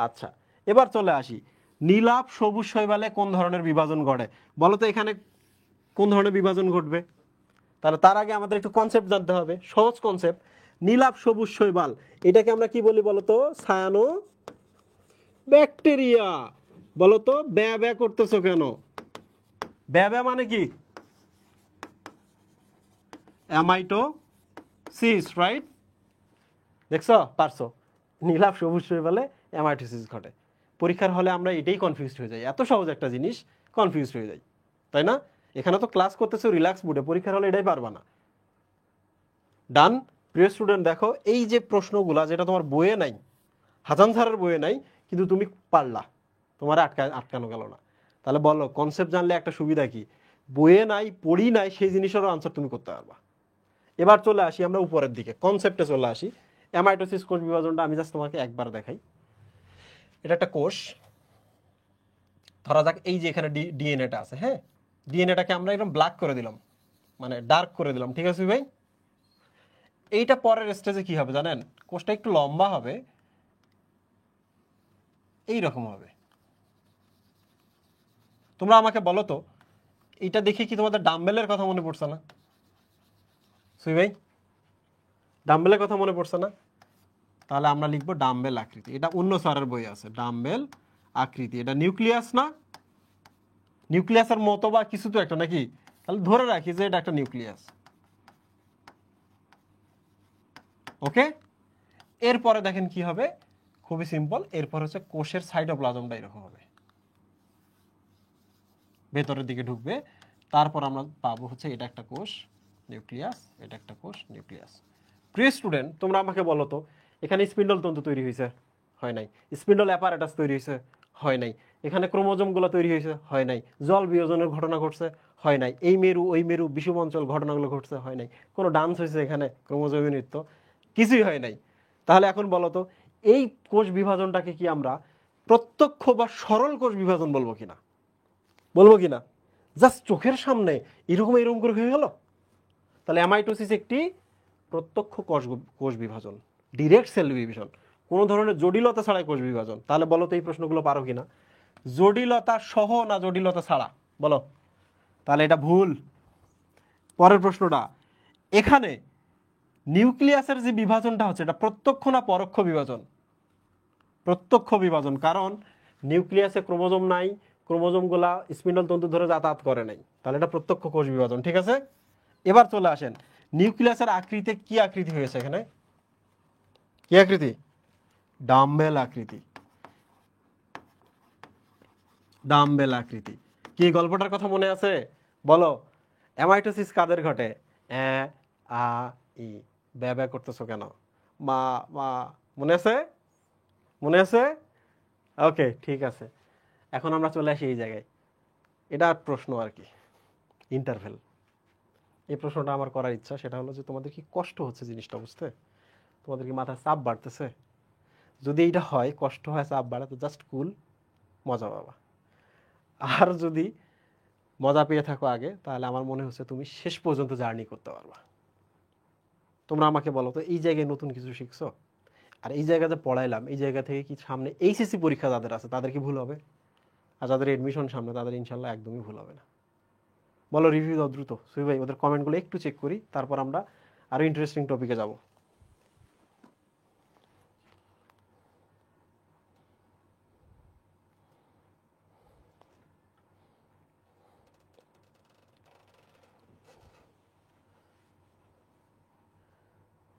আচ্ছা। এবার চলে আসি, নীলাভ সবুজ শৈবালে কোন ধরনের বিভাজন ঘটে? বলো তো এখানে কোন ধরনের বিভাজন ঘটবে? তাহলে তার আগে আমাদের একটু কনসেপ্ট জানতে হবে, সহজ কনসেপ্ট। নীলাভ সবুজ শৈবাল, এটাকে আমরা কি বলি বলো তো? Cyano bacteria. বলো তো ব্যা ব্যা করতেছো কেন? ব্যা ব্যা মানে কি? Amitosis, right? দেখছো, পারছো। নীলাভ সবুজ শৈবালে অ্যামাইটোসিস ঘটে। পরীক্ষার হলে আমরা এটাই কনফিউজড হয়ে যাই, এত সহজ একটা জিনিস কনফিউজড হয়ে যাই, তাই না? এখানে তো ক্লাস করতেছো রিল্যাক্স মুডে, পরীক্ষার হলে এটাই পারবা না। ডান। প্রিয় স্টুডেন্ট, দেখো এই যে প্রশ্নগুলা যেটা তোমার বইয়ে নাই, হাসান স্যারের বইয়ে নাই, কিন্তু তুমি পারলা, তোমার আটকানো গেল না। তাহলে বলো কনসেপ্ট জানলে একটা সুবিধা কি? বইয়ে নাই, পড়ি নাই, সেই জিনিসেরও আনসার তুমি করতে পারবা। এবার চলে আসি আমরা উপরের দিকে, কনসেপ্টে চলে আসি। অ্যামাইটোসিস কোষ বিভাজনটা আমি জাস্ট তোমাকে একবার দেখাই। এটা একটা কোষ, ধরা যাক এই যে এখানে ডিএনএটা আছে, হ্যাঁ, ডিএনএটাকে আমরা একদম ব্ল্যাক করে দিলাম, মানে ডার্ক করে দিলাম, ঠিক আছে ভাই? এইটা পরের স্টেজে কি হবে জানেন? কোষটা একটু লম্বা হবে, এই রকম হবে। তোমরা আমাকে বলো তো, এটা দেখে কি তোমাদের ডাম্বেলের কথা মনে পড়ছে না? সুই ভাই, ডাম্বেলের কথা মনে পড়ছে না? তাহলে আমরা লিখবো ডাম্বেল আকৃতি। এটা অন্য স্যারের বই আছে, ডাম্বেল আকৃতি। এটা নিউক্লিয়াস না? নিউক্লিয়াসের মতো বা কিছু তো একটা নাকি? তাহলে ধরে রাখি যে এটা একটা নিউক্লিয়াস। ওকে, এরপরে দেখেন কি হবে, খুবই সিম্পল। এরপর হচ্ছে কোষের সাইটোপ্লাজমটা এরকম হবে, ভেতরের দিকে ঢুকবে। তারপর আমরা পাবো হচ্ছে এটা একটা কোষ নিউক্লিয়াস, এটা একটা কোষ নিউক্লিয়াস। প্রিয় স্টুডেন্ট, তোমরা আমাকে বলো তো এখানে স্পিন্ডল তন্তু তৈরি হয়েছে? হয় নাই। স্পিন্ডল অ্যাপারেটাস তৈরি হয়েছে? হয় নাই। এখানে ক্রোমোজোমগুলো তৈরি হয়েছে? হয় নাই। জল বিয়োজনের ঘটনা ঘটছে? হয় নাই। এই মেরু ওই মেরু বিষুব অঞ্চল ঘটনাগুলো ঘটছে? হয় নাই। কোনো ডান্স হয়েছে এখানে ক্রোমোজোমী নৃত্য? কিছুই হয় নাই। তাহলে এখন বলো তো এই কোষ বিভাজনটাকে কি আমরা প্রত্যক্ষ বা সরল কোষ বিভাজন বলবো কিনা? বলবো কিনা? জাস্ট চোখের সামনে এরকম এরকম করে হয়ে গেল? তাহলে অ্যামাইটোসিস একটি প্রত্যক্ষ কোষ বিভাজন, ডিরেক্ট সেল ডিভিশন, কোনো ধরনের জটিলতা ছাড়াই কোষ বিভাজন। তাহলে বলো তো এই প্রশ্নগুলো পারো কিনা? জটিলতা সহ না জটিলতা ছাড়া? বলো। তাহলে এটা ভুল। পরের প্রশ্নটা, এখানে নিউক্লিয়াসের যে বিভাজনটা হচ্ছে এটা প্রত্যক্ষ না পরোক্ষ বিভাজন? প্রত্যক্ষ বিভাজন, কারণ নিউক্লিয়াসে ক্রোমোজোম নাই, ক্রোমোজোমগুলা স্পিন্ডল তন্তু ধরে যাতায়াত করে নাই। তাহলে এটা প্রত্যক্ষ কোষ বিভাজন, ঠিক আছে? এবার চলে আসেন, নিউক্লিয়াসের আকৃতি কি আকৃতি হয়েছে এখানে? কি আকৃতি? ডাম্বেল আকৃতি। ডাম্বেল আকৃতি। কি গল্পটার কথা মনে আছে? বলো। অ্যামাইটোসিস কাদের ঘটে? এ আ ই। ব্যা ব্যা করতেছো কেন? মা মা। মনে আছে? মনে আছে? ওকে, ঠিক আছে। এখন আমরা চলে আসি এই জায়গায়, এটা প্রশ্ন আর কি, ইন্টারভেল। এই প্রশ্নটা আমার করার ইচ্ছা, সেটা হলো যে তোমাদের কি কষ্ট হচ্ছে জিনিসটা বুঝতে? তোমাদের কি মাথায় চাপ বাড়তেছে? যদি এইটা হয়, কষ্ট হয়, চাপ বাড়ে, তো জাস্ট কুল, মজা পাবা। আর যদি মজা পেয়ে থাকো আগে, তাহলে আমার মনে হচ্ছে তুমি শেষ পর্যন্ত জার্নি করতে পারবা। তোমরা আমাকে বলো তো, এই জায়গায় নতুন কিছু শিখছো? আর এই জায়গাতে পড়াইলাম, এই জায়গা থেকে কি সামনে এইচএসসি পরীক্ষা যাদের আছে তাদের কি ভুল হবে? আর যাদের এডমিশন সামনে তাদের ইনশাল্লাহ একদমই ভুল হবে না। বলো, রিভিউ দাও দ্রুত। সুই ভাই, ওদের কমেন্টগুলো একটু চেক করি, তারপর আমরা আরো ইন্টারেস্টিং টপিকে যাব।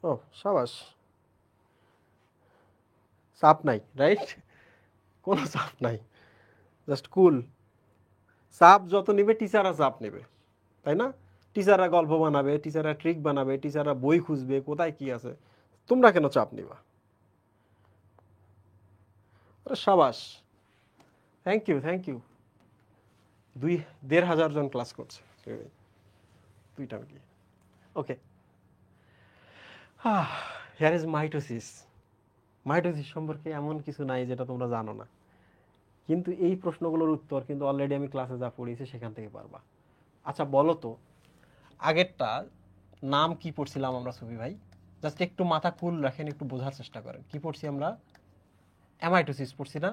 ও সাবাস, চাপ নাই, রাইট? কোনো চাপ নাই, জাস্ট কুল। চাপ যত নিবে টিচাররা চাপ নেবে, তাই না? টিচাররা গল্প বানাবে, টিচাররা ট্রিক বানাবে, টিচাররা বই খুঁজবে কোথায় কি আছে, তোমরা কেন চাপ নিবা? আরে সাবাস, থ্যাংক ইউ, থ্যাংক ইউ। 1,500 জন ক্লাস করছে, দুইটা মিলিয়ে। Okay, here is mitosis. Mitosis সম্পর্কে এমন কিছু নাই যেটা তোমরা জানো না, কিন্তু এই প্রশ্নগুলোর উত্তর কিন্তু অলরেডি আমি ক্লাসে যা পড়িয়েছি সেখান থেকে পারবা। আচ্ছা বলো তো, আগেরটা নাম কি পড়ছিলাম আমরা সুবি ভাই? জাস্ট একটু মাথা কুল রাখেন, একটু বোঝার চেষ্টা করেন। কি পড়ছি আমরা? অ্যামাইটোসিস পড়ছি না?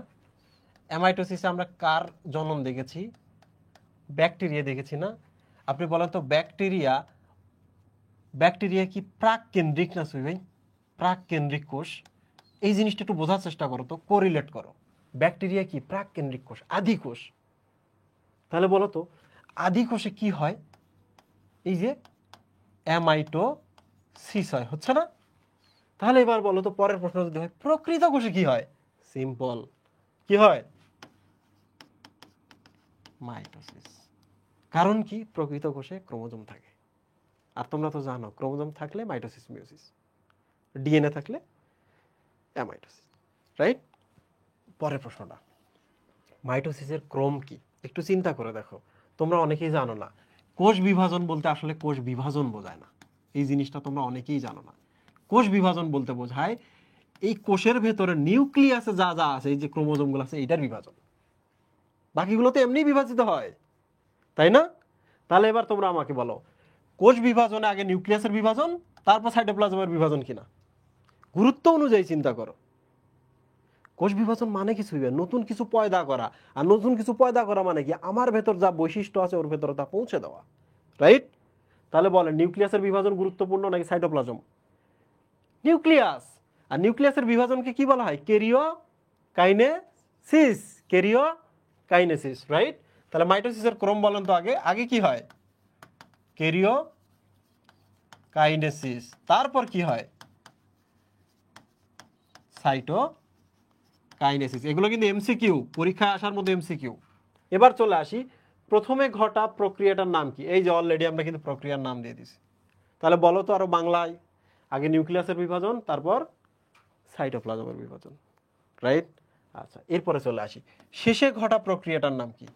অ্যামাইটোসিসে আমরা কার জন্ম দেখেছি? ব্যাকটেরিয়া দেখেছি না? আপনি বলেন তো, ব্যাকটেরিয়া কি প্রাক কেন্দ্রিক না সুবি ভাই? প্রাক কেন্দ্রিক কোষ। এই জিনিসটা একটু বোঝার চেষ্টা করো তো, কোরিলেট করো। ব্যাকটেরিয়া কি প্রাক কেন্দ্রিক কোষ, আদি কোষ। তাহলে বলো তো, আদি কোষে কি হয়? এই যে অ্যামাইটোসিস হয়, হচ্ছে না? তাহলে এবার বলো তো, পরের প্রশ্ন যদি হয় প্রকৃত কোষে কি হয়? সিম্পল, কি হয়? মাইটোসিস। কারণ কি? প্রকৃত কোষে ক্রোমোজোম থাকে, আর তোমরা তো জানো ক্রোমোজোম থাকলে মাইটোসিস মিওসিস, ডিএনএ থাকলে অ্যামাইটোসিস, রাইট? পরের প্রশ্নটা, মাইটোসিসের ক্রম কি? একটু চিন্তা করে দেখো। তোমরা অনেকেই জানো না, কোষ বিভাজন বলতে আসলে কোষ বিভাজন বোঝায় না। এই জিনিসটা তোমরা অনেকেই জানো না। কোষ বিভাজন বলতে বোঝায় এই কোষের ভেতরে নিউক্লিয়াসে যা যা আছে, এই যে ক্রোমোজোমগুলো আছে, এইটার বিভাজন। বাকিগুলো তো এমনি বিভাজিত হয়, তাই না? তাহলে এবার তোমরা আমাকে বলো, কোষ বিভাজনে আগে নিউক্লিয়াসের বিভাজন, তারপর সাইটোপ্লাজমের বিভাজন কিনা? গুরুত্ব অনুযায়ী চিন্তা করো। কোষ বিভাজন মানে কিছুই না, নতুন কিছু পয়দা করা। আর নতুন কিছু পয়দা করা মানে কি? আমার ভেতর যা বৈশিষ্ট্য আছে ওর ভেতরে তা পৌঁছে দেওয়া, রাইট? তাহলে বলেন, নিউক্লিয়াসের বিভাজন গুরুত্বপূর্ণ নাকি সাইটোপ্লাজম? নিউক্লিয়াস। আর নিউক্লিয়াসের বিভাজনকে কি বলা হয়? Karyokinesis. Karyokinesis, right? তাহলে মাইটোসিসের ক্রম বলেন তো, আগে আগে কি হয়? Karyokinesis. তারপর কি হয়? Cytokinesis. এগুলো কিন্তু এমসিকিউ, পরীক্ষায় আসার মধ্যে এমসিকিউ। এবার চলে আসি, প্রথমে ঘটা প্রক্রিয়াটার নাম কি? এই যে অলরেডি আমরা কিন্তু প্রক্রিয়ার নাম দিয়ে দিছি। তাহলে বলো তো আরো বাংলায়, আগে নিউক্লিয়াসের বিভাজন, তারপর সাইটোপ্লাজমের বিভাজন, রাইট? আচ্ছা, এরপরে চলে আসি, শেষে ঘটা প্রক্রিয়াটার নাম কি?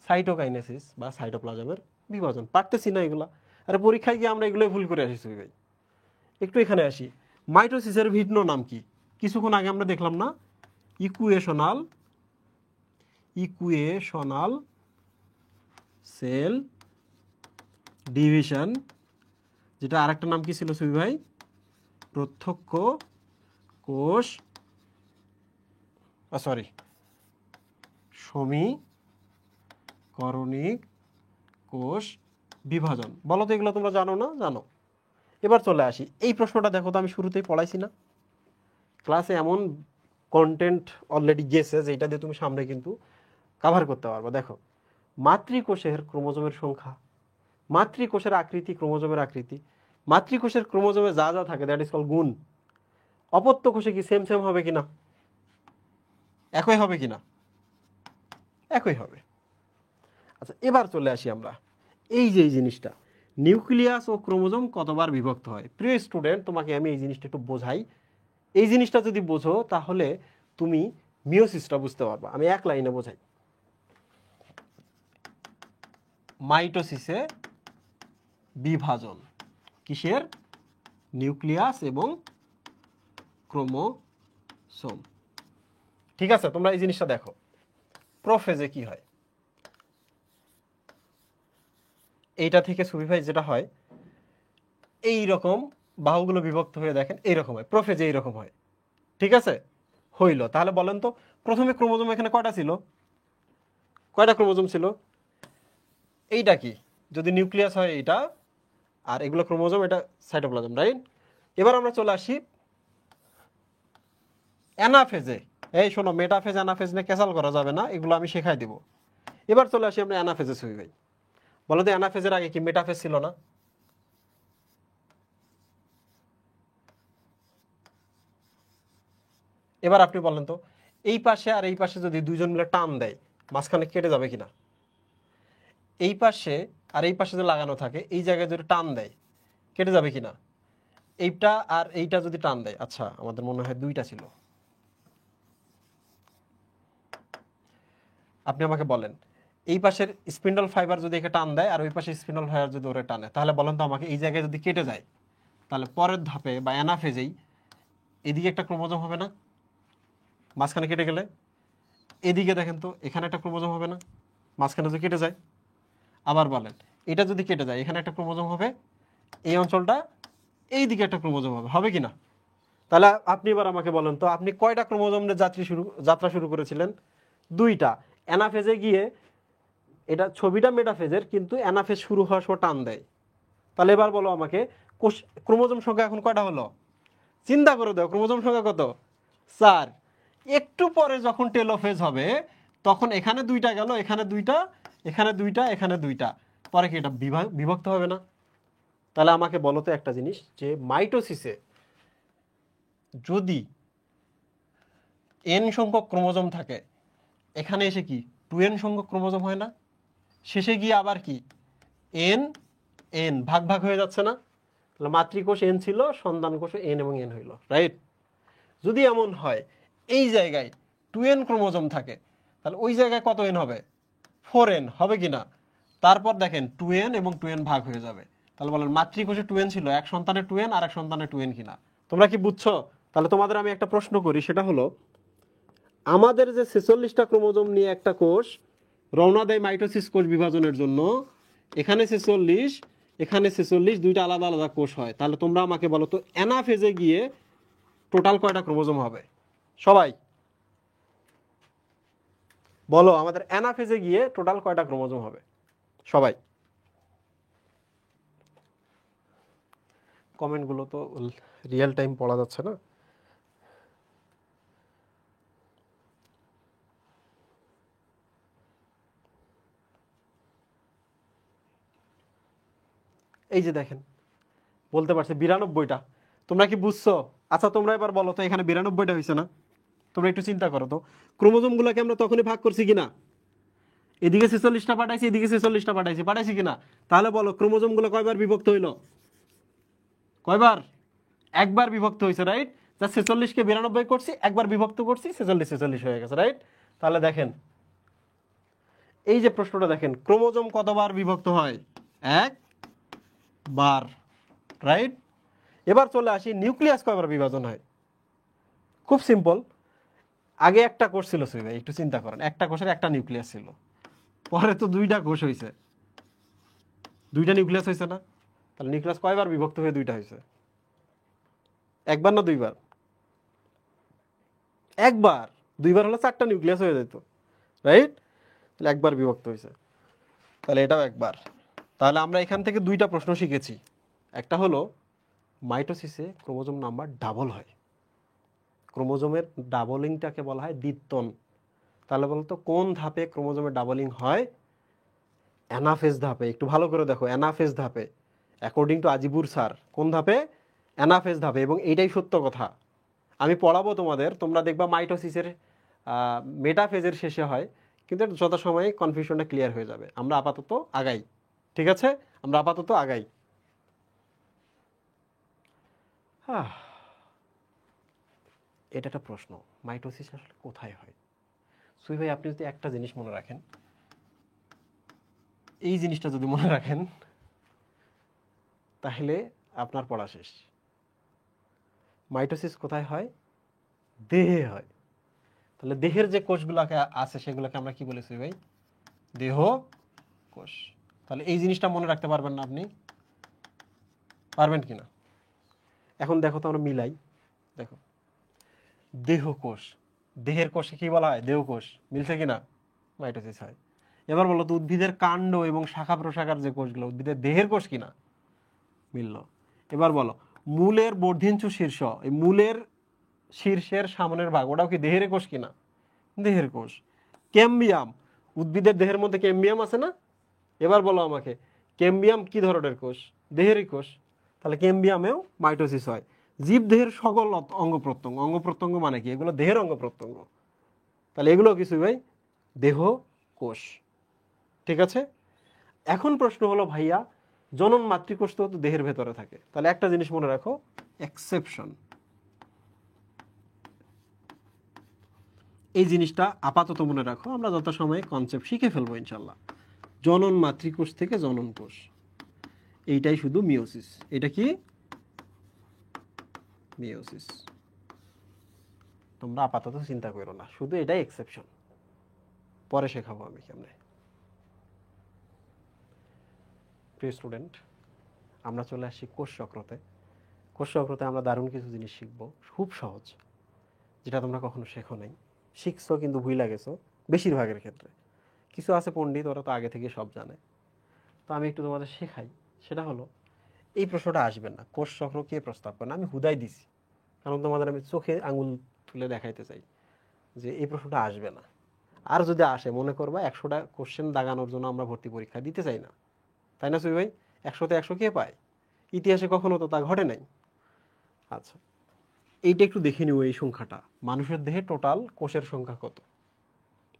সাইটোকাইনেসিস বা সাইটোপ্লাজমের বিভাজন। পারতেছি না এগুলা? আরে পরীক্ষায় গিয়ে আমরা এগুলোই ভুল করে আসি ভাই। একটু এখানে আসি, মাইটোসিসের ভিন্ন নাম কি? কিছুক্ষণ আগে আমরা দেখলাম না, ইকুয়েশনাল সেল ডিভিশন, যেটা আরেকটা নাম কি ছিল সুবি ভাই? প্রত্যক্ষ কোষ, সরি, সমীকরণিক কোষ বিভাজন। বলো তো, এগুলো তোমরা জানো না? জানো। এবার চলে আসি, এই প্রশ্নটা দেখো তো, আমি শুরুতেই পড়াইছি না? ক্লাসে এমন কন্টেন্ট অলরেডি গেছে যেটা দিয়ে তুমি সামনে কিন্তু কভার করতে পারবে। দেখো, মাতৃকোষের ক্রোমোজোমের সংখ্যা, মাতৃকোষের আকৃতি, ক্রোমোজোমের আকৃতি, মাতৃকোষের ক্রোমোজোমে যা যা থাকে দ্যাট ইজ কল গুণ। অপত্য কোষে কি সেম সেম হবে কিনা? একই হবে কিনা? একই হবে। আচ্ছা, এবার চলে আসি আমরা, এই যে এই জিনিসটা, নিউক্লিয়াস ও ক্রোমোজোম কতবার বিভক্ত হয়? প্রিয় স্টুডেন্ট, তোমাকে আমি এই জিনিসটা একটু বোঝাই। এই জিনিসটা যদি বোঝো তাহলে তুমি মিওসিসটা বুঝতে পারবা। আমি এক লাইনে বোঝাই। মাইটোসিসে বিভাজন কিসের? নিউক্লিয়াস এবং ক্রোমোসোম। ঠিক আছে, তোমরা এই জিনিসটা দেখো প্রোফেজে কি হয়। এইটা থেকে সুবি ভাই যেটা হয় এই রকম বাহুগুলো বিভক্ত হয়ে দেখেন এইরকম হয়, প্রোফেজে এইরকম হয়। ঠিক আছে, হইল। তাহলে বলেন তো প্রথমে ক্রোমোজোম এখানে কয়টা ছিল? কয়টা ক্রোমোজোম ছিল? এইটা কি? যদি নিউক্লিয়াস হয় এইটা, আর এগুলো ক্রোমোজোম, এটা সাইটোপ্লাজম, রাইট? এবার আমরা চলে আসি অ্যানাফেজে। এই শোনো, মেটাফেজ অ্যানাফেজ নিয়ে ক্যাসাল করা যাবে না, এগুলো আমি শেখাই দিব। এবার চলে আসি আমরা অ্যানাফেজে। সুই ভাই বলো তো অ্যানাফেজের আগে কি মেটাফেজ ছিল না? এবার আপনি বলেন তো এই পাশে আর এই পাশে যদি দুইজন মিলে টান দেয় মাঝখানে কেটে যাবে কিনা? এই পাশে আর এই পাশে যদি লাগানো থাকে এই জায়গায় যদি টান দেয় কেটে যাবে কিনা? এইটা আর এইটা যদি টান দেয়, আচ্ছা আমাদের মনে হয় দুইটা ছিল। আপনি আমাকে বলেন এই পাশের স্পিন্ডল ফাইবার যদি একে টান দেয় আর ওই পাশে স্পিন্ডল ফাইবার যদি ওরে টানে, তাহলে বলেন তো আমাকে এই জায়গায় যদি কেটে যায় তাহলে পরের ধাপে বা অ্যানাফেজেই এদিকে একটা ক্রোমোজোম হবে না? মাঝখানে কেটে গেলে এদিকে দেখেন তো এখানে একটা ক্রোমোজোম হবে না? মাঝখানে যদি কেটে যায়। আবার বলেন এটা যদি কেটে যায় এখানে একটা ক্রোমোজোম হবে, এই অঞ্চলটা এই দিকে একটা ক্রোমোজোম হবে, হবে কিনা? তাহলে আপনি এবার আমাকে বলেন তো আপনি কয়টা ক্রোমোজোমের যাত্রা শুরু করেছিলেন? দুইটা। অ্যানাফেজে গিয়ে এটা ছবিটা মেটাফেজের, কিন্তু অ্যানাফেজ শুরু হওয়ার সময় টান দেয়। তাহলে এবার বলো আমাকে ক্রোমোজোম সংখ্যা এখন কয়টা হলো? চিন্তা করে দাও, ক্রোমোজোম সংখ্যা কত? 4। একটু পরে যখন টেলোফেজ হবে তখন এখানে দুইটা গেল, এখানে দুইটা, এখানে দুইটা, এখানে দুইটা, পরে কি এটা বিভক্ত হবে না? তাহলে আমাকে বলো তো একটা জিনিস, যে মাইটোসিসে যদি এন সংখ্যক ক্রোমোজোম থাকে এখানে এসে কি 2n সংখ্যক ক্রোমোজোম হয় না? শেষে গিয়ে আবার কি এন এন ভাগ ভাগ হয়ে যাচ্ছে না? তাহলে মাতৃকোষ এন ছিল, সন্তান কোষে এন এবং এন হইল, রাইট? যদি এমন হয় এই জায়গায় 2n ক্রোমোজোম থাকে তাহলে ওই জায়গায় কত এন হবে? 4n হবে কিনা? তারপর দেখেন 2n এবং 2n ভাগ হয়ে যাবে। তাহলে বলেন মাতৃকোষে 2n ছিল, এক সন্তানে 2n আর এক সন্তানে 2n কিনা? তোমরা কি বুঝছো? তাহলে তোমাদের আমি একটা প্রশ্ন করি, সেটা হলো আমাদের যে 46টা ক্রোমোজোম নিয়ে একটা কোষ রওনা দেয় মাইটোসিস কোষ বিভাজনের জন্য, এখানে 46, এখানে 46, দুইটা আলাদা আলাদা কোষ হয়। তাহলে তোমরা আমাকে বলো তো অ্যানাফেজে গিয়ে টোটাল কয়টা ক্রোমোজোম হবে? সবাই বলো আমাদের অ্যানাফেজে গিয়ে টোটাল কয়টা ক্রোমোজোম হবে? সবাই কমেন্টগুলো তো রিয়েল টাইম পড়া যাচ্ছে না। এই যে দেখেন বলতে পারছে 92টা। তোমরা কি বুঝছো? আচ্ছা তোমরা এবার বলো তো এখানে 92টা হয়েছে না? তোমরা একটু চিন্তা করো তো ক্রোমোজোমগুলোকে আমরা তখনই ভাগ করছি কিনা? এদিকে 46টা পাঠাইছি, এদিকে 46টা পাঠাইছি, পাঠাইছি কিনা? তাহলে বলো ক্রোমোজোমগুলো কয়বার বিভক্ত হইলো? কয়বার? একবার বিভক্ত হয়েছে, রাইট? যা 46কে 92 করছি, একবার বিভক্ত করছি, 46 46 হয়ে গেছে, রাইট? তাহলে দেখেন এই যে প্রশ্নটা দেখেন ক্রোমোজোম কতবার বিভক্ত হয়? একবার, রাইট? এবার চলে আসি নিউক্লিয়াস কয়বার বিভাজন হয়? খুব সিম্পল। আগে একটা কোষ ছিল সুই ভাই, একটু চিন্তা করেন, একটা কোষের একটা নিউক্লিয়াস ছিল, পরে তো দুইটা কোষ হয়েছে, দুইটা নিউক্লিয়াস হয়েছে না? তাহলে নিউক্লিয়াস কয়বার বিভক্ত হয়ে দুইটা হয়েছে? একবার না দুইবার? একবার। দুইবার হলে 4টা নিউক্লিয়াস হয়ে যেত, রাইট? তাহলে একবার বিভক্ত হয়েছে, তাহলে এটাও একবার। তাহলে আমরা এখান থেকে দুইটা প্রশ্ন শিখেছি। একটা হলো মাইটোসিসে ক্রোমোজোম নাম্বার ডাবল হয়, ক্রোমোজোমের ডাবলিংটাকে বলা হয় দ্বিত্বন। তাহলে বলতো কোন ধাপে ক্রোমোজোমের ডাবলিং হয়? অ্যানাফেজ ধাপে। একটু ভালো করে দেখো, অ্যানাফেজ ধাপে, অ্যাকর্ডিং টু আজিবুর স্যার। কোন ধাপে? অ্যানাফেজ ধাপে। এবং এইটাই সত্য কথা, আমি পড়াবো তোমাদের, তোমরা দেখবা মাইটোসিসের মেটাফেজের শেষে হয়, কিন্তু যথাসময়ে কনফিউশনটা ক্লিয়ার হয়ে যাবে। আমরা আপাতত আগাই, ঠিক আছে? আমরা আপাতত আগাই। এটা একটা প্রশ্ন, মাইটোসিস আসলে কোথায় হয়? সুই ভাই আপনি যদি একটা জিনিস মনে রাখেন, এই জিনিসটা যদি মনে রাখেন, তাহলে আপনার পড়া শেষ। মাইটোসিস কোথায় হয়? দেহে হয়। তাহলে দেহের যে কোষগুলোকে আছে সেগুলোকে আমরা কি বলেছি ভাই? দেহ কোষ। তাহলে এই জিনিসটা মনে রাখতে পারবেন না আপনি? পারবেন কিনা? এখন দেখো তো আমরা মিলাই। দেখো, দেহ কোষ, দেহের কোষে কি বলা হয়? দেহ কোষ। মিলছে কিনা? মাইটোসিস হয়। এবার বলো তো, উদ্ভিদের কাণ্ড এবং শাখা প্রশাখার যে কোষগুলো, উদ্ভিদের দেহের কোষ কিনা? মিলল। এবার বলো, মূলের বর্ধিষ্ণু শীর্ষ, এই মূলের শীর্ষের সামনের ভাগ, ওটাও কি দেহের কোষ কিনা? দেহের কোষ। ক্যাম্বিয়াম, উদ্ভিদের দেহের মধ্যে ক্যাম্বিয়াম আছে না? এবার বলো আমাকে, ক্যাম্বিয়াম কি ধরনের কোষ? দেহেরই কোষ। তাহলে ক্যাম্বিয়ামেও মাইটোসিস হয়। জীব দেহের সকল অঙ্গ প্রত্যঙ্গ, অঙ্গ প্রত্যঙ্গ মানে কি? এগুলো দেহের অঙ্গ প্রত্যঙ্গ। তাহলে এগুলো কিছু ভাই দেহ কোষ। ঠিক আছে? এখন প্রশ্ন হলো ভাইয়া, জনন মাতৃকোষ তো দেহের ভেতরে থাকে, তাহলে একটা জিনিস মনে রাখো, এক্সেপশন। এই জিনিসটা আপাতত মনে রাখো, আমরা যত সময় কনসেপ্ট শিখে ফেলবো ইনশাল্লাহ। জনন মাতৃকোষ থেকে জনন কোষ, এইটাই শুধু মিওসিস। এটা কি? মিওসিস। তোমরা আপাতত চিন্তা করো না, শুধু এটাই এক্সেপশন, পরে শেখাবো আমি কেমনে। প্রিয় স্টুডেন্ট, আমরা চলে আসছি কোষ চক্রতে। কোষ চক্রতে আমরা দারুণ কিছু জিনিস শিখবো, খুব সহজ, যেটা তোমরা কখনো শেখো নাই। শিখছো কিন্তু ভুইলা গেছো বেশিরভাগের ক্ষেত্রে। কিছু আছে পণ্ডিত, ওরা তো আগে থেকে সব জানে। তো আমি একটু তোমাদের শেখাই। সেটা হলো, এই প্রশ্নটা আসবে না, কোষ চক্র কে প্রস্তাব করে না, আমি হুদাই দিছি, কারণ তোমাদের আমি চোখে আঙুল তুলে দেখাইতে চাই যে এই প্রশ্নটা আসবে না। আর যদি আসে, মনে করবা 100টা কোশ্চেন দাগানোর জন্য আমরা ভর্তি পরীক্ষা দিতে চাই না, তাই না সুই ভাই? 100তে 100 কে পায়? ইতিহাসে কখনো তো তা ঘটে নাই। আচ্ছা, এইটা একটু দেখে নিও, এই সংখ্যাটা মানুষের দেহে টোটাল কোষের সংখ্যা কত,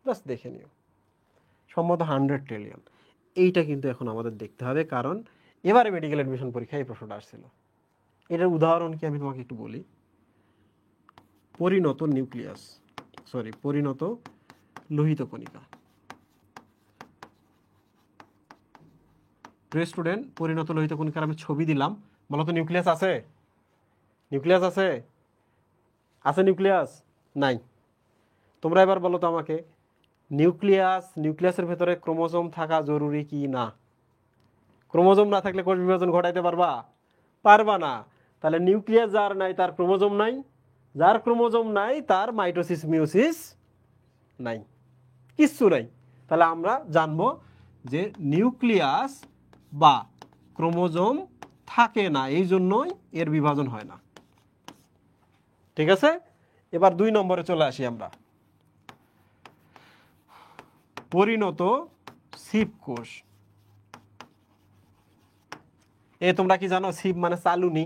জাস্ট দেখে নিও। সম্ভবত 100 ট্রিলিয়ন। এইটা কিন্তু এখন আমাদের দেখতে হবে, কারণ এবারে মেডিকেল অ্যাডমিশন পরীক্ষায় এই প্রশ্নটা আসছিল। এটার উদাহরণ কি আমি তোমাকে একটু বলি। পরিণত নিউক্লিয়াস, পরিণত লোহিত কণিকা। প্রিয় স্টুডেন্ট, পরিণত লোহিত কণিকার আমি ছবি দিলাম। বলো তো, নিউক্লিয়াস আছে? নিউক্লিয়াস আছে? আছে নিউক্লিয়াস? নাই। তোমরা এবার বলো তো আমাকে, নিউক্লিয়াসের ভেতরে ক্রোমোজোম থাকা জরুরি কি না? ক্রোমোজোম না থাকলে কোষ বিভাজন ঘটাইতে পারবা? পারবা না। তাহলে নিউক্লিয়াস যার নাই তার ক্রোমোজোম নাই, যার ক্রোমোজোম নাই তার মাইটোসিস মিওসিস নাই, কিচ্ছু নাই। তাহলে আমরা জানবো যে নিউক্লিয়াস বা ক্রোমোজোম থাকে না, এই জন্যই এর বিভাজন হয় না। ঠিক আছে? এবার 2 নম্বরে চলে আসি আমরা। পরিণত সিপ কোষ। তোমরা কি জানো, সিপ মানে চালুনি?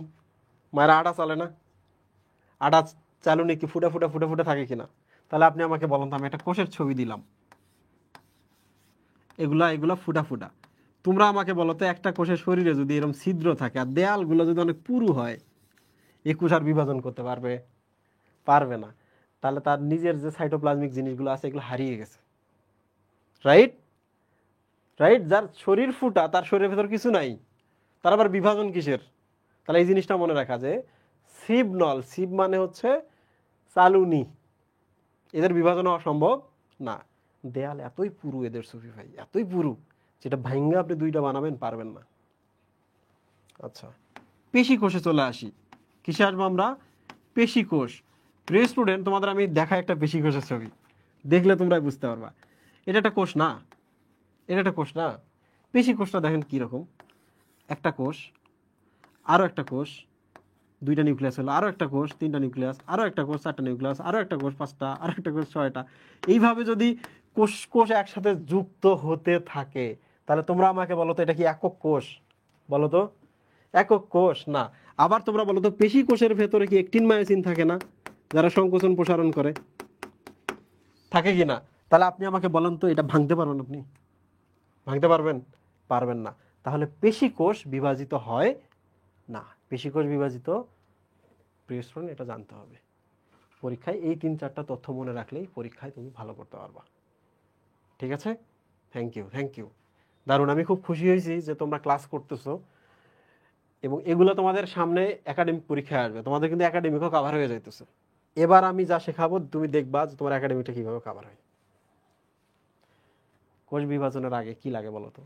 মায়ের আটা চলে না, আটা চালুনি কি ফুটা ফুটা ফুটা ফুটা থাকে কিনা? তাহলে আপনি আমাকে বলুন তো, আমি একটা কোষের ছবি দিলাম, এগুলা ফুটা ফুটা। তোমরা আমাকে বলো তো, একটা কোষের শরীরে যদি এরকম ছিদ্র থাকে আর দেয়ালগুলো যদি অনেক পুরু হয়, এই কোষ আর বিভাজন করতে পারবে? পারবে না। তাহলে তার নিজের যে সাইটোপ্লাজমিক জিনিসগুলো আছে এগুলো হারিয়ে গেছে। রাইট? রাইট? যার শরীর ফুটা, তার শরীরের ভেতর কিছু নাই, তার আবার বিভাজন কিসের? তাহলে এই জিনিসটা মনে রাখা, যে সিব নল, সিব মানে হচ্ছে চালুনি, এদের বিভাজন হওয়া সম্ভব না। দেয়াল এতই পুরু এদের সুফি ভাই, এতই পুরু, যেটা ভাঙ্গা আপনি 2টা বানাবেন, পারবেন না। আচ্ছা, পেশি কোষে চলে আসি। কিসে আসবো আমরা? পেশি কোষ। প্রিয় স্টুডেন্ট, তোমাদের আমি দেখা একটা পেশি কোষের ছবি, দেখলে তোমরা বুঝতে পারবা এটা একটা কোষ না, এটা একটা কোষ না। পেশি কোষটা দেখেন কিরকম, একটা কোষ, আরো একটা কোষ, 2টা নিউক্লিয়াস হলো, আরো একটা কোষ, 3টা নিউক্লিয়াস, আরো একটা কোষ, 4টা নিউক্লিয়াস, আরো একটা কোষ, 5টা, আরো একটা কোষ, 6টা। এইভাবে যদি কোষ কোষ একসাথে যুক্ত হতে থাকে, তাহলে তোমরা আমাকে বলো তো, এটা কি একক কোষ? বলো তো, একক কোষ না। আবার তোমরা বলো তো, পেশি কোষের ভেতরে কি অ্যাক্টিন মায়োসিন থাকে না, যারা সংকোচন প্রসারণ করে? থাকে কি না? তাহলে আপনি আমাকে বলেন তো, এটা ভাঙতে পারবেন আপনি? ভাঙতে পারবেন? পারবেন না। তাহলে পেশি কোষ বিভাজিত হয় না। পেশি কোষ বিভাজিত, প্রিয় স্টুডেন্ট, এটা জানতে হবে। পরীক্ষায় এই 3-4টা তথ্য মনে রাখলেই পরীক্ষায় তুমি ভালো করতে পারবা। ঠিক আছে? Thank you. দারুণ, আমি খুব খুশি হয়েছি যে তোমরা ক্লাস করতেছো। এবং এগুলো তোমাদের সামনে একাডেমিক পরীক্ষায় আসবে, তোমাদের কিন্তু একাডেমিকও কভার হয়ে যাইতেছে। এবার আমি যা শেখাবো তুমি দেখবা যে তোমার একাডেমিকটা কিভাবে কভার হয়। কোষ বিভাজনের আগে কি লাগে বলো তো?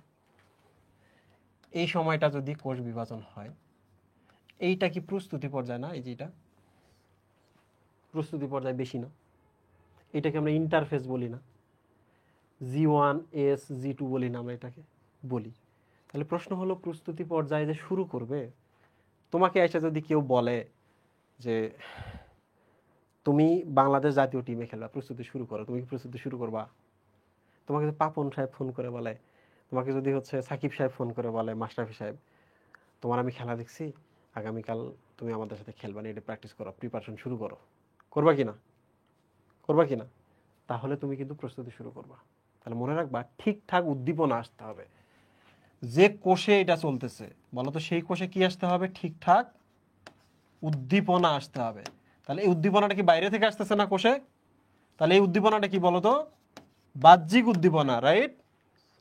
এই সময়টা যদি কোষ বিভাজন হয়, এইটা কি প্রস্তুতি পর্যায়ে না? এই যে এটা প্রস্তুতি পর্যায়ে বেশি না? এটাকে আমরা ইন্টারফেস বলি না? G1S G2 বলি না আমরা এটাকে? বলি। তাহলে প্রশ্ন হলো প্রস্তুতি পর্যায়ে যে শুরু করবে, তোমাকে এসে যদি কেউ বলে যে তুমি বাংলাদেশ জাতীয় টিমে খেলবা, প্রস্তুতি শুরু করো, তুমি কি প্রস্তুতি শুরু করবা? তোমাকে যদি পাপন সাহেব ফোন করে বলে, তোমাকে যদি সাকিব সাহেব ফোন করে বলে, মাশরাফি সাহেব তোমার আমি খেলা দেখছি, আগামীকাল তুমি আমাদের সাথে খেলবা না, এটা প্র্যাকটিস করো, প্রিপারেশন শুরু করো, করবা কি না? করবা কি না? তাহলে তুমি কিন্তু প্রস্তুতি শুরু করবা। তাহলে মনে রাখবা ঠিকঠাক উদ্দীপনা আসতে হবে। যে কোষে এটা চলতেছে বলো তো, সেই কোষে কি আসতে হবে? ঠিকঠাক উদ্দীপনা আসতে হবে। তাহলে এই উদ্দীপনাটা কি বাইরে থেকে আসতেছে না কোষে? তাহলে এই উদ্দীপনাটা কি বলো তো? বাহ্যিক উদ্দীপনা, রাইট?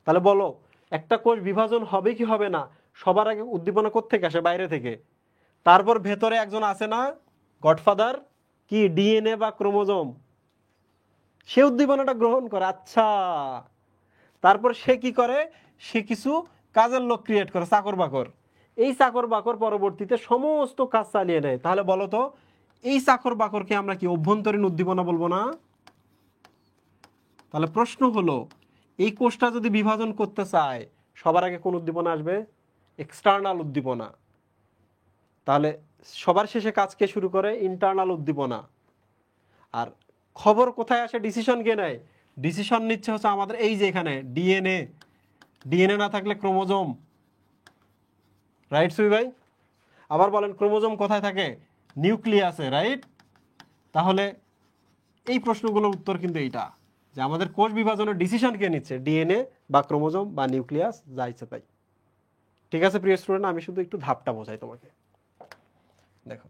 তাহলে বলো একটা কোষ বিভাজন হবে কি হবে না? সবার আগে উদ্দীপনা কোত্থেকে আসে? বাইরে থেকে। তারপর ভেতরে একজন আছে না গডফাদার, কি ডিএনএ বা ক্রোমোজোম, সে উদ্দীপনাটা গ্রহণ করে। আচ্ছা, তারপর সে কি করে? সে কিছু কাজের লোক ক্রিয়েট করে, চাকর বাকর। এই চাকর বাকর পরবর্তীতে সমস্ত কাজ চালিয়ে নেয়। তাহলে বলো তো এই চাকর বাকরকে আমরা কি অভ্যন্তরীণ উদ্দীপনা বলবো না? তাহলে প্রশ্ন হলো এই কোষটা যদি বিভাজন করতে চায়, সবার আগে কোন উদ্দীপনা আসবে? এক্সটার্নাল উদ্দীপনা। তাহলে সবার শেষে কাজ কে শুরু করে? ইন্টারনাল উদ্দীপনা। আর খবর কোথায় আসে? ডিসিশন কে নেয়? ডিসিশন নিচ্ছে আমাদের এই যে এখানে ডিএনএ। ডিএনএ না থাকলে ক্রোমোজোম, রাইট সুই ভাই? আবার বলেন ক্রোমোজোম কোথায় থাকে? নিউক্লিয়াসে, রাইট? তাহলে এই প্রশ্নগুলোর উত্তর কিন্তু এইটা, যে আমাদের কোষ বিভাজনের ডিসিশন কে নিচ্ছে? ডিএনএ বা ক্রোমোজোম বা নিউক্লিয়াস, যা ইচ্ছে তাই। ঠিক আছে প্রিয় স্টুডেন্ট, আমি শুধু একটু ধাপটা বোঝাই তোমাকে। দেখো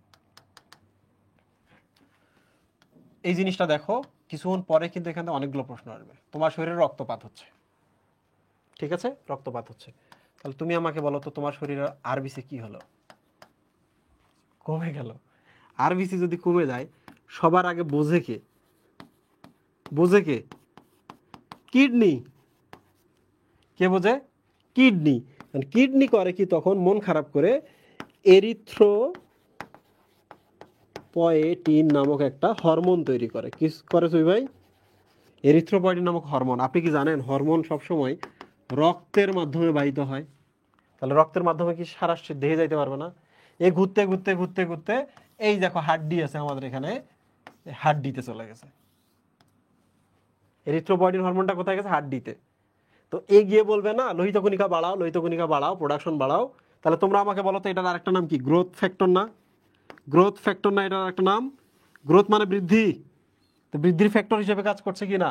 এই জিনিসটা দেখো, কিছুক্ষণ পরে কিন্তু এখানে অনেকগুলো প্রশ্ন আসবে। তোমার শরীরে রক্তপাত হচ্ছে, ঠিক আছে? রক্তপাত হচ্ছে, তাহলে তুমি আমাকে বলো তো তোমার শরীরের আরবিসি কি হলো? কমে গেল। আরবিসি যদি কমে যায়, সবার আগে বোঝে কে? বোঝে কে? কিডনি। কে বোঝে? কিডনি। কিডনি করে কি তখন? মন খারাপ করে এরিথ্রোপয়েটিন নামক একটা হরমোন তৈরি করে। কি করে তুই ভাই? এরিথ্রোপয়েটিন নামক হরমোন। আপনি কি জানেন হরমোন সবসময় রক্তের মাধ্যমে বাহিত হয়? তাহলে রক্তের মাধ্যমে কি সারা দেহে যাইতে পারবে না? এই ঘুরতে ঘুরতে ঘুরতে ঘুরতে এই দেখো হাড্ডি আছে আমাদের এখানে, হাড্ডিতে চলে গেছে। এরিথ্রোপয়েটিন হরমোনটা কোথায় গেছে? হাড্ডিতে। তো এ গিয়ে বলবে না লোহিত কণিকা বাড়াও, লোহিত কণিকা বাড়াও, প্রোডাকশন বাড়াও। তাহলে তোমরা আমাকে বলো তো এটার আরেকটা নাম কি? গ্রোথ ফ্যাক্টর না? গ্রোথ ফ্যাক্টর না এটার একটা নাম? গ্রোথ মানে বৃদ্ধি, তো বৃদ্ধির ফ্যাক্টর হিসেবে কাজ করছে কি না?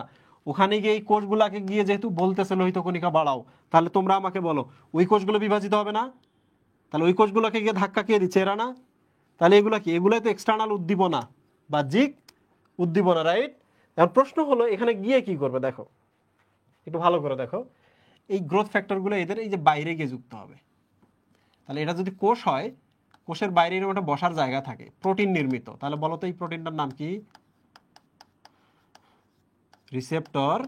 ওখানে গিয়ে এই কোষগুলাকে গিয়ে যেহেতু বলতেছে লোহিত কণিকা বাড়াও, তাহলে তোমরা আমাকে বলো ওই কোষগুলো বিভাজিত হবে না? তাহলে ওই কোষগুলোকে গিয়ে ধাক্কা কে দিচ্ছে? এরা না? তাহলে এগুলা কি? এগুলাই তো এক্সটার্নাল উদ্দীপনা, বাহ্যিক উদ্দীপনা, রাইট? এখন প্রশ্ন হলো এখানে গিয়ে কি করবে? দেখো একটু ভালো করে দেখো, এই গ্রোথ ফ্যাক্টরগুলো এদের এই যে বাইরে গিয়ে যুক্ত হবে। তাহলে এটা যদি কোষ হয়, কোষের বাইরে এরকম একটা বসার জায়গা থাকে, প্রোটিন নির্মিত। তাহলে বলো তো এই প্রোটিনটার নাম কি? রিসেপ্টর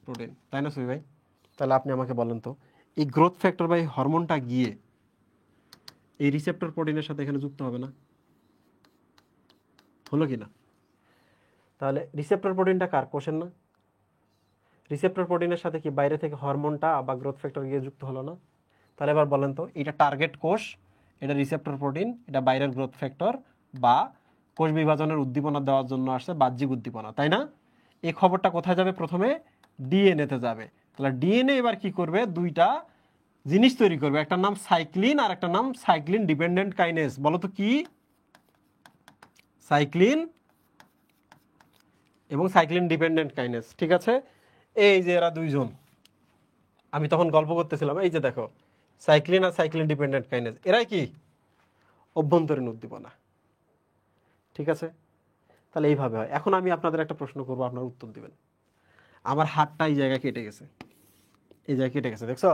প্রোটিন, তাই না সুই ভাই? তাহলে আপনি আমাকে বলেন তো এই গ্রোথ ফ্যাক্টর বা এই হরমোনটা গিয়ে এই রিসেপ্টর প্রোটিনের সাথে এখানে যুক্ত হবে না? হলো কি না? তাহলে রিসেপ্টর প্রোটিনটা কার? কোষের না? রিসেপ্টর প্রোটিনের সাথে কি বাইরে থেকে হরমোনটা বা গ্রোথ ফ্যাক্টর গিয়ে যুক্ত হলো না? তাহলে এবার বলেন তো এটা টার্গেট কোষ, এটা রিসেপ্টর প্রোটিন, এটা বাইরের গ্রোথ ফ্যাক্টর বা কোষ বিভাজনের উদ্দীপনা দেওয়ার জন্য আসছে বাহ্যিক উদ্দীপনা, তাই না? এই খবরটা কোথায় যাবে? প্রথমে ডিএনএতে যাবে। তাহলে ডিএনএ এবার কি করবে? দুইটা জিনিস তৈরি করবে, একটা নাম সাইক্লিন আর একটা নাম সাইক্লিন ডিপেন্ডেন্ট কাইনেজ। বলো তো কি? সাইক্লিন এবং সাইক্লিন ডিপেন্ডেন্ট কাইনেজ, ঠিক আছে? এই যে এরা দুইজন, আমি তখন গল্প করতেছিলাম, এই যে দেখো সাইক্লিন আর সাইক্লিন ডিপেন্ডেন্ট কাইনেজ, এরাই কি? অভ্যন্তরীণ উদ্দীপনা, ঠিক আছে? তাহলে এইভাবে হয়। এখন আমি আপনাদের একটা প্রশ্ন করবো, আপনার উত্তর দিবেন। আমার হাতটা এই জায়গায় কেটে গেছে, এই জায়গায় কেটে গেছে, দেখছো?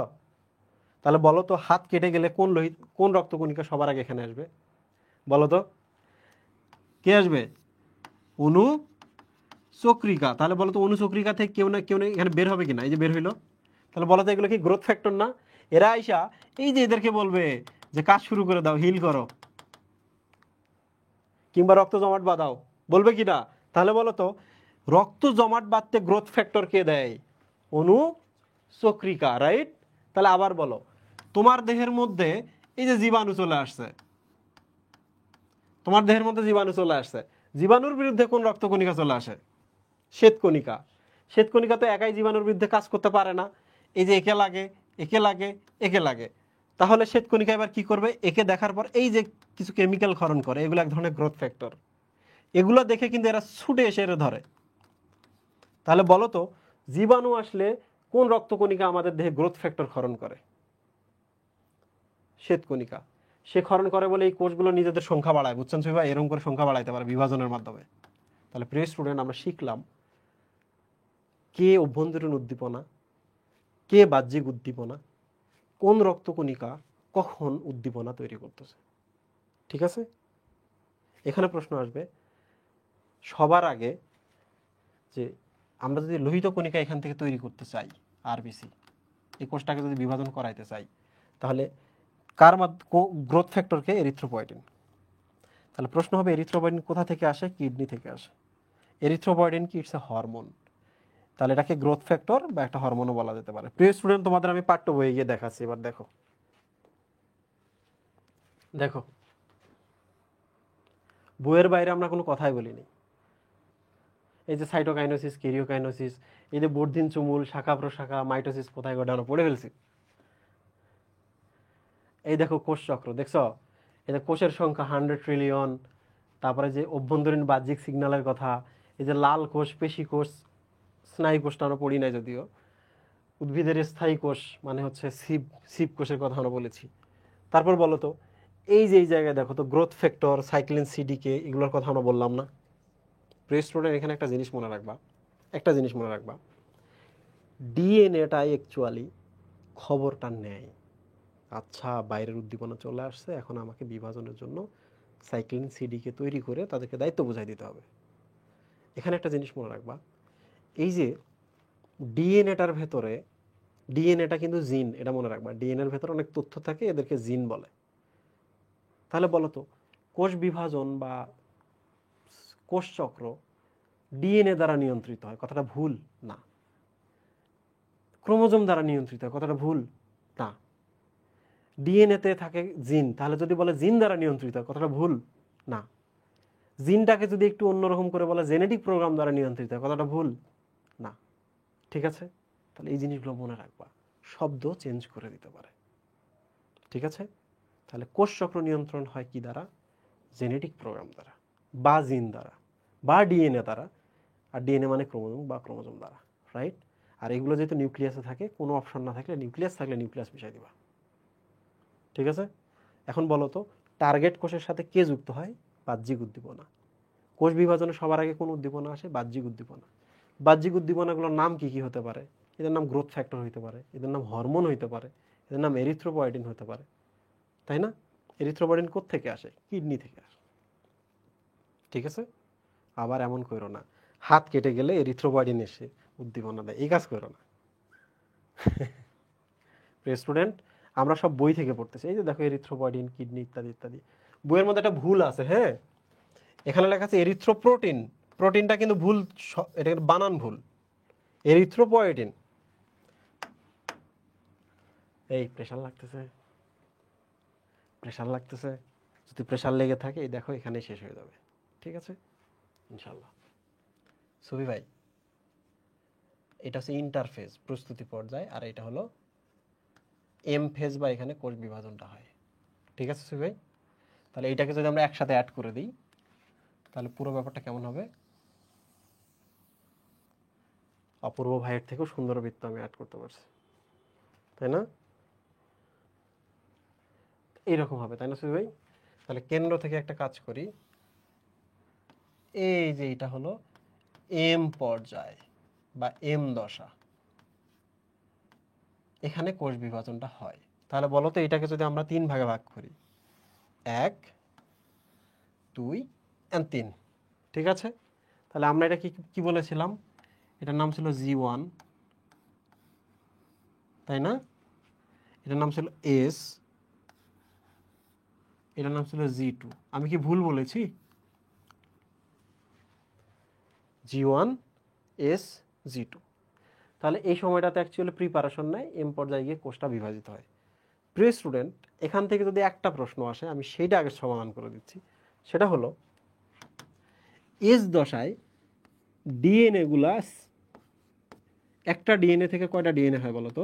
তাহলে বলো তো হাত কেটে গেলে কোন রক্তকণিকা সবার আগে এখানে আসবে? বলো তো কে আসবে? অনুচক্রিকা। তাহলে বলো তো অনুচক্রিকা থেকে কেউ না এখানে বের হবে কিনা? এই যে বের হইলো। তাহলে বলো তো এগুলো কি গ্রোথ ফ্যাক্টর না? এরা আইসা এই যে এদেরকে বলবে যে কাজ শুরু করে দাও, হিল করো, কিংবা রক্ত জমাট বাঁধাও, বলবে কি না? তাহলে বলো তো রক্ত জমাট বাঁধতে গ্রোথ ফ্যাক্টর কে দেয়? অনুচক্রিকা, রাইট? তাহলে আবার বলো, তোমার দেহের মধ্যে এই যে জীবাণু চলে আসছে, তোমার দেহের মধ্যে জীবাণু চলে আসছে, জীবাণুর বিরুদ্ধে কোন রক্তকণিকা চলে আসে? শ্বেতকণিকা। শ্বেতকণিকা তো একাই জীবাণুর বিরুদ্ধে কাজ করতে পারে না, এই যে একে লাগে, একে লাগে, একে লাগে। তাহলে শ্বেতকণিকা এবার কি করবে? একে দেখার পর এই যে কিছু কেমিক্যাল ক্ষরণ করে, এগুলো এক ধরনের গ্রোথ ফ্যাক্টর। এগুলো দেখে কিন্তু এরা ছুটে এসে এরা ধরে। তাহলে বলো তো জীবাণু আসলে কোন রক্তকণিকা আমাদের দেহে গ্রোথ ফ্যাক্টর ক্ষরণ করে? শ্বেতকণিকা। সে ক্ষরণ করে বলে এই কোষগুলো নিজেদের সংখ্যা বাড়ায়, বুঝছেন ভাই? এরকম করে সংখ্যা বাড়াইতে পারে বিভাজনের মাধ্যমে। তাহলে প্রিয় স্টুডেন্ট, আমরা শিখলাম কে অভ্যন্তরীণ উদ্দীপনা, কে বাহ্যিক উদ্দীপনা, কোন রক্তকণিকা কখন উদ্দীপনা তৈরি করতেছে। ঠিক আছে? এখানে প্রশ্ন আসবে সবার আগে যে আমরা যদি লোহিত কণিকা এখান থেকে তৈরি করতে চাই, আরবিসি, এই কোষটাকে যদি বিভাজন করাইতে চাই, তাহলে কার গ্রোথ ফ্যাক্টরকে? এরিথ্রোপয়েটিন। তাহলে প্রশ্ন হবে এরিথ্রোপয়েটিন কোথা থেকে আসে? কিডনি থেকে আসে। এরিথ্রোপয়েটিন কি? It's a hormone. তাহলে এটাকে গ্রোথ ফ্যাক্টর বা একটা হরমোনও বলা যেতে পারে। প্রিয় স্টুডেন্ট, তোমাদের আমি পাঠ্য বইয়ে গিয়ে দেখাচ্ছি। এবার দেখো, দেখো বইয়ের বাইরে আমরা কোনো কথাই বলিনি। এই যে সাইটোকাইনোসিস, কেরিওকাইনোসিস, এই যে বর্ধিন চুমুল, শাখা প্রশাখা, মাইটোসিস কোথায় ঘটে আমরা পড়ে ফেলছি। এই দেখো কোষ চক্র, দেখছো? এই যে কোষের সংখ্যা 100 ট্রিলিয়ন, তারপরে যে অভ্যন্তরীণ বাহ্যিক সিগন্যালের কথা, এই যে লাল কোষ, পেশি কোষ, স্নায়ু কোষটা আমরা পড়ি নাই যদিও, উদ্ভিদের স্থায়ী কোষ মানে হচ্ছে সিপ কোষের কথা আমরা বলেছি। তারপর বলো তো এই যে এই জায়গায় দেখো তো গ্রোথ ফ্যাক্টর, সাইক্লিন, সিডিকে, এগুলোর কথা আমরা বললাম না? প্রিয় স্টুডেন্ট, এখানে একটা জিনিস মনে রাখবা, একটা জিনিস মনে রাখবা, ডিএনএটাই অ্যাকচুয়ালি খবরটা নেয়। আচ্ছা, বাইরের উদ্দীপনা চলে আসছে, এখন আমাকে বিভাজনের জন্য সাইক্লিন, সিডিকে তৈরি করে তাদেরকে দায়িত্ব বোঝাই দিতে হবে। এখানে একটা জিনিস মনে রাখবা, এই যে ডিএনএটার ভেতরে, ডিএনএটা কিন্তু জিন, এটা মনে রাখবা, ডিএনএর ভেতরে অনেক তথ্য থাকে, এদেরকে জিন বলে। তাহলে বলো তো কোষ বিভাজন বা কোষ চক্র ডিএনএ দ্বারা নিয়ন্ত্রিত হয়, কথাটা ভুল না। ক্রোমোজোম দ্বারা নিয়ন্ত্রিত হয়, কথাটা ভুল না। ডিএনএতে থাকে জিন, তাহলে যদি বলে জিন দ্বারা নিয়ন্ত্রিত হয়, কথাটা ভুল না। জিনটাকে যদি একটু অন্যরকম করে বলে জেনেটিক প্রোগ্রাম দ্বারা নিয়ন্ত্রিত হয়, কথাটা ভুল না। ঠিক আছে? তাহলে এই জিনিসগুলো মনে রাখবা, শব্দ চেঞ্জ করে দিতে পারে। ঠিক আছে? তাহলে কোষ চক্র নিয়ন্ত্রণ হয় কি দ্বারা? জেনেটিক প্রোগ্রাম দ্বারা, বা জিন দ্বারা, বা ডিএনএ দ্বারা। আর ডিএনএ মানে ক্রোমোজোম বা ক্রোমোজোম দ্বারা, রাইট? আর এগুলো যেহেতু নিউক্লিয়াসে থাকে, কোনো অপশন না থাকলে নিউক্লিয়াস থাকলে নিউক্লিয়াস মিশাই দিবা। ঠিক আছে? এখন বলো তো টার্গেট কোষের সাথে কে যুক্ত হয়? বাহ্যিক উদ্দীপনা। কোষ বিভাজনে সবার আগে কোন উদ্দীপনা আসে? বাহ্যিক উদ্দীপনা। বাহ্যিক উদ্দীপনাগুলোর নাম কি কি হতে পারে? এদের নাম গ্রোথ ফ্যাক্টর হতে পারে, এদের নাম হরমোন হতে পারে, এদের নাম এরিথ্রোপয়েটিন হতে পারে, তাই না? এরিথ্রোপয়েটিন কোত্থেকে আসে? কিডনি থেকে আসে। ঠিক আছে? আবার এমন করো না হাত কেটে গেলে এরিথ্রোপয়েটিন এসে উদ্দীপনা দেয়, এই কাজ করো না। প্রিয় স্টুডেন্ট, আমরা সব বই থেকে পড়তেছি, এই যে দেখো এরিথ্রোপয়েটিন, কিডনি ইত্যাদি ইত্যাদি। বইয়ের মধ্যে একটা ভুল আছে, হ্যাঁ, এখানে লেখা আছে এরিথ্রোপ্রোটিন, প্রোটিনটা কিন্তু ভুল, এটা বানান ভুল, এরিথ্রোপয়েটিন। এই প্রেশার লাগতেছে, প্রেশার লাগতেছে, যদি প্রেশার লেগে থাকে এই দেখো এখানেই শেষ হয়ে যাবে। ঠিক আছে ইনশাল্লাহ। সুবি ভাই, এটা হচ্ছে ইন্টারফেজ, প্রস্তুতি পর্যায়, আর এটা হলো এম ফেজ বা এখানে কোষ বিভাজনটা হয়। ঠিক আছে সুবি ভাই? তাহলে এইটাকে যদি আমরা একসাথে অ্যাড করে দিই তাহলে পুরো ব্যাপারটা কেমন হবে? অপূর্ব ভাইয়ের থেকেও সুন্দর বৃত্ত আমি অ্যাড করতে পারছি, তাই না? এইরকম হবে, তাই না সুবি ভাই? তাহলে কেন্দ্র থেকে একটা কাজ করি, এই যে এটা হলো এম পর্যায় বা এম দশা, এখানে কোষ বিভাজনটা হয়। তাহলে বলো তো এটাকে যদি আমরা 3 ভাগে ভাগ করি, 1 2 and 3, ঠিক আছে? তাহলে আমরা এটা কি কি বলেছিলাম? এটার নাম ছিল G1, তাই না? এটার নাম ছিল S, এটার নাম ছিল G2। আমি কি ভুল বলেছি? G1 S G2। তাহলে এই সময়টাতে অ্যাকচুয়ালি প্রিপারেশন নেয়, এম পর্যায়ে গিয়ে কোষটা বিভাজিত হয়। প্রিয় স্টুডেন্ট, এখান থেকে যদি একটা প্রশ্ন আসে আমি সেইটা আগে সমাধান করে দিচ্ছি। সেটা হলো এস দশায় ডিএনএ গুলা, একটা ডিএনএ থেকে কয়টা ডিএনএ হয় বলো তো?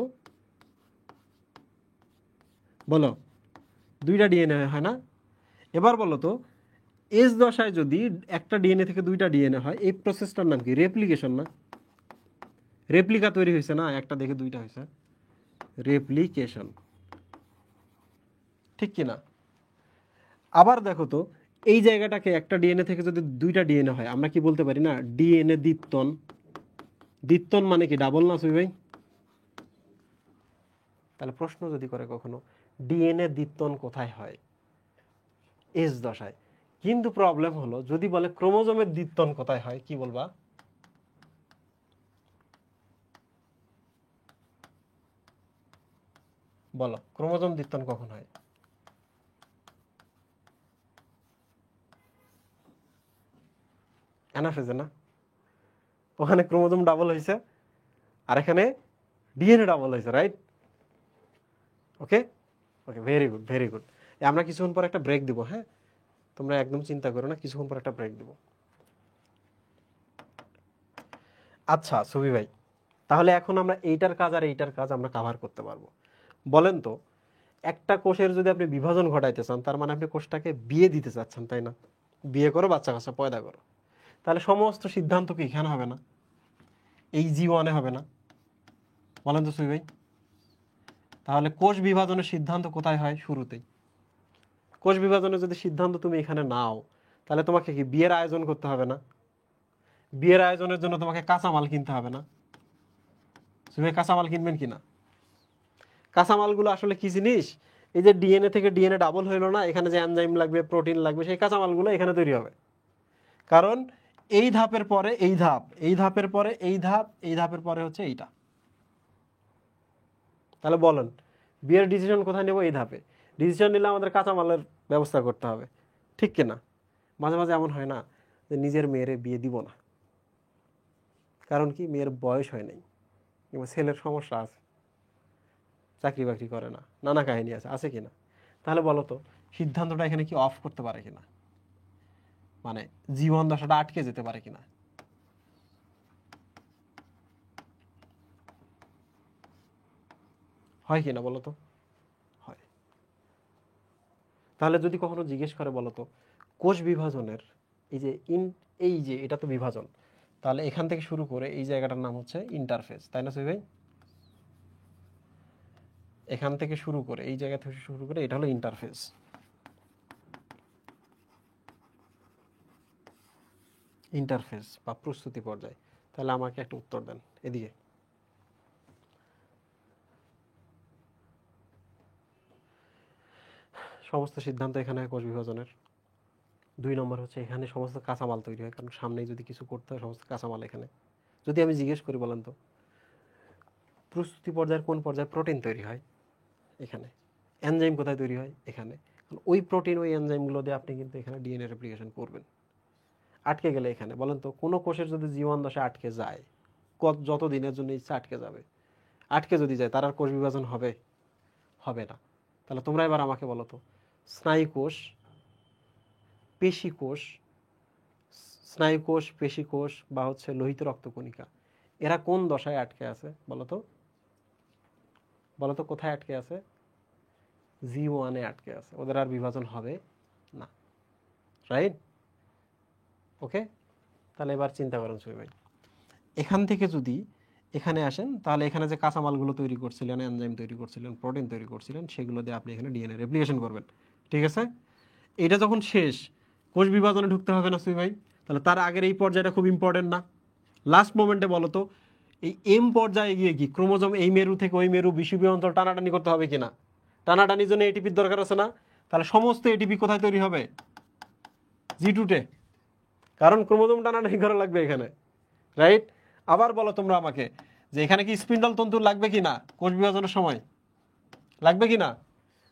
বলো, 2টা ডিএনএ হয় না? এবার বলো তো এস দশায় যদি একটা ডিএনএ থেকে 2টা ডিএনএ হয়, এই প্রসেসটার নাম কি? রেপ্লিকেশন না? রেপ্লিকা তৈরি হয়েছে না, একটা দেখে 2টা হয়েছে, রেপ্লিকেশন, ঠিক কি না? আবার দেখো তো এই জায়গাটাকে, একটা ডিএনএ থেকে যদি 2টা ডিএনএ হয়, আমরা কি বলতে পারি না ডিএনএ দ্বিত্বন? দ্বিত্বন মানে কি ডাবল না সুই ভাই? তাহলে প্রশ্ন যদি করে কখনো ডিএনএ দ্বিত্বন কোথায় হয়? এস দশায়। কিন্তু প্রবলেম হলো যদি বলে ক্রোমোজোমের দ্বিত্বন কোথায় হয়, কি বলবা? বলো, ক্রোমোজোম দ্বিত্বন কখন হয়? অ্যানাফেজে না? ওখানে ক্রোমোজোম ডাবল হয়েছে আর এখানে ডিএনএ ডাবল হয়েছে, রাইট? ওকে ওকে, ভেরি গুড ভেরি গুড। আমরা কিছুক্ষণ পর একটা ব্রেক দিব, হ্যাঁ? তোমরা একদম চিন্তা করো না, কিছুক্ষণ পর একটা ব্রেক দিব। আচ্ছা সুবি ভাই, তাহলে এখন আমরা এইটার কাজ আর এইটার কাজ আমরা কভার করতে পারবো। বলেন তো, একটা কোষের যদি আপনি বিভাজন ঘটাইতে চান, তার মানে আপনি কোষটাকে বিয়ে দিতে চাচ্ছেন, তাই না? বিয়ে করো, বাচ্চা কাচ্চা পয়দা করো। তাহলে সমস্ত সিদ্ধান্ত কি এখানে হবে না? এই G1-এ হবে না? বলেন তো সুবি ভাই। তাহলে কোষ বিভাজনের সিদ্ধান্ত কোথায় হয়? শুরুতেই। কোষ বিভাজনের যদি সিদ্ধান্ত তুমি এখানে নাও, তাহলে তোমাকে কি বিয়ের আয়োজন করতে হবে না? বিয়ের আয়োজনের জন্য তোমাকে কাঁচামাল কিনতে হবে না? তুমি কাঁচামাল কিনবেন কিনা? কাঁচামালগুলো আসলে কি জিনিস? এই যে ডিএনএ থেকে ডিএনএ ডাবল হইলো না, এখানে যে এনজাইম লাগবে, প্রোটিন লাগবে, সেই কাঁচামালগুলো এখানে তৈরি হবে। কারণ এই ধাপের পরে এই ধাপ, এই ধাপের পরে এই ধাপ, এই ধাপের পরে হচ্ছে এইটা। তাহলে বলেন বিয়ের ডিসিশন কোথায় নেব? এই ধাপে। ডিসিশন নিলে আমাদের কাঁচামালের ব্যবস্থা করতে হবে, ঠিক কিনা? মাঝে মাঝে এমন হয় না যে নিজের মেয়েরে বিয়ে দিব না, কারণ কি মেয়ের বয়স হয় নাই, কিংবা ছেলের সমস্যা আছে, চাকরি বাকরি করে না, নানা কাহিনী আছে, আছে কিনা? তাহলে বলো তো সিদ্ধান্তটা এখানে কি অফ করতে পারে কিনা? মানে জীবন দশাটা আটকে যেতে পারে কিনা? হয় কিনা বলো তো? হয়। তাহলে যদি কখনো জিজ্ঞেস করে বলো তো কোষ বিভাজনের এই যে এটা তো বিভাজন, তাহলে এখান থেকে শুরু করে এই জায়গাটার নাম হচ্ছে ইন্টারফেস, তাই না সুই ভাই? এখান থেকে শুরু করে এই জায়গা থেকে শুরু করে এটা হলো ইন্টারফেস। ইন্টারফেস বা প্রস্তুতি পর্যায়। তাহলে আমাকে একটা উত্তর দেন এদিকে। সমস্ত সিদ্ধান্ত এখানে হয় কোষ বিভাজনের। 2 নম্বর হচ্ছে এখানে সমস্ত কাঁচামাল তৈরি হয়, কারণ সামনেই যদি কিছু করতে হয় সমস্ত কাঁচামাল এখানে। যদি আমি জিজ্ঞেস করি বলেন তো প্রস্তুতি পর্যায়ের কোন পর্যায়ে প্রোটিন তৈরি হয়? এখানে। এনজাইম কোথায় তৈরি হয়? এখানে। ওই প্রোটিন ওই এনজাইমগুলো দিয়ে আপনি কিন্তু এখানে ডিএনএ রেপ্লিকেশন করবেন। আটকে গেলে এখানে বলেন তো কোনো কোষের যদি জীবন দশা আটকে যায়, যত দিনের জন্য ইচ্ছা আটকে যাবে, আটকে যদি যায় তার আর কোষ বিভাজন হবে? হবে না। তাহলে তোমরা এবার আমাকে বলো তো স্নায়ু কোষ, পেশি কোষ, স্নায়ু কোষ, পেশি কোষ বা হচ্ছে লোহিত রক্তকণিকা, এরা কোন দশায় আটকে আছে বলো তো? বলো তো কোথায় আটকে আছে? G1-এ আটকে আছে, ওদের আর বিভাজন হবে না, রাইট? ওকে। তাহলে এবার চিন্তা করেন সুই ভাই, এখান থেকে যদি এখানে আসেন, তাহলে এখানে যে কাঁচামালগুলো তৈরি করছিলেন, এনজাইম তৈরি করছিলেন, প্রোটিন তৈরি করছিলেন, সেগুলো দিয়ে আপনি এখানে ডিএনএ রেপ্লিকেশন করবেন, ঠিক আছে? এটা যখন শেষ, কোষ বিভাজনে ঢুকতে হবে না সুই ভাই? তাহলে তার আগের এই পর্যায়টা খুব ইম্পর্টেন্ট না? লাস্ট মোমেন্টে বলো তো এই এম পর্যায়ে গিয়ে কি ক্রোমোজোম এই মেরু থেকে ওই মেরু বিষুবীয় অঞ্চল টানাটানি করতে হবে কিনা? টানাটানির জন্য এটিপির দরকার আছে না? তাহলে সমস্ত এটিপি কোথায় তৈরি হবে? G2-তে, কারণ ক্রোমোজোম টানাটানি করা লাগবে এখানে, রাইট? আবার বলো তোমরা আমাকে যে এখানে কি স্পিন্ডল তন্তু লাগবে কি না কোষ বিভাজনের সময়? লাগবে কি না?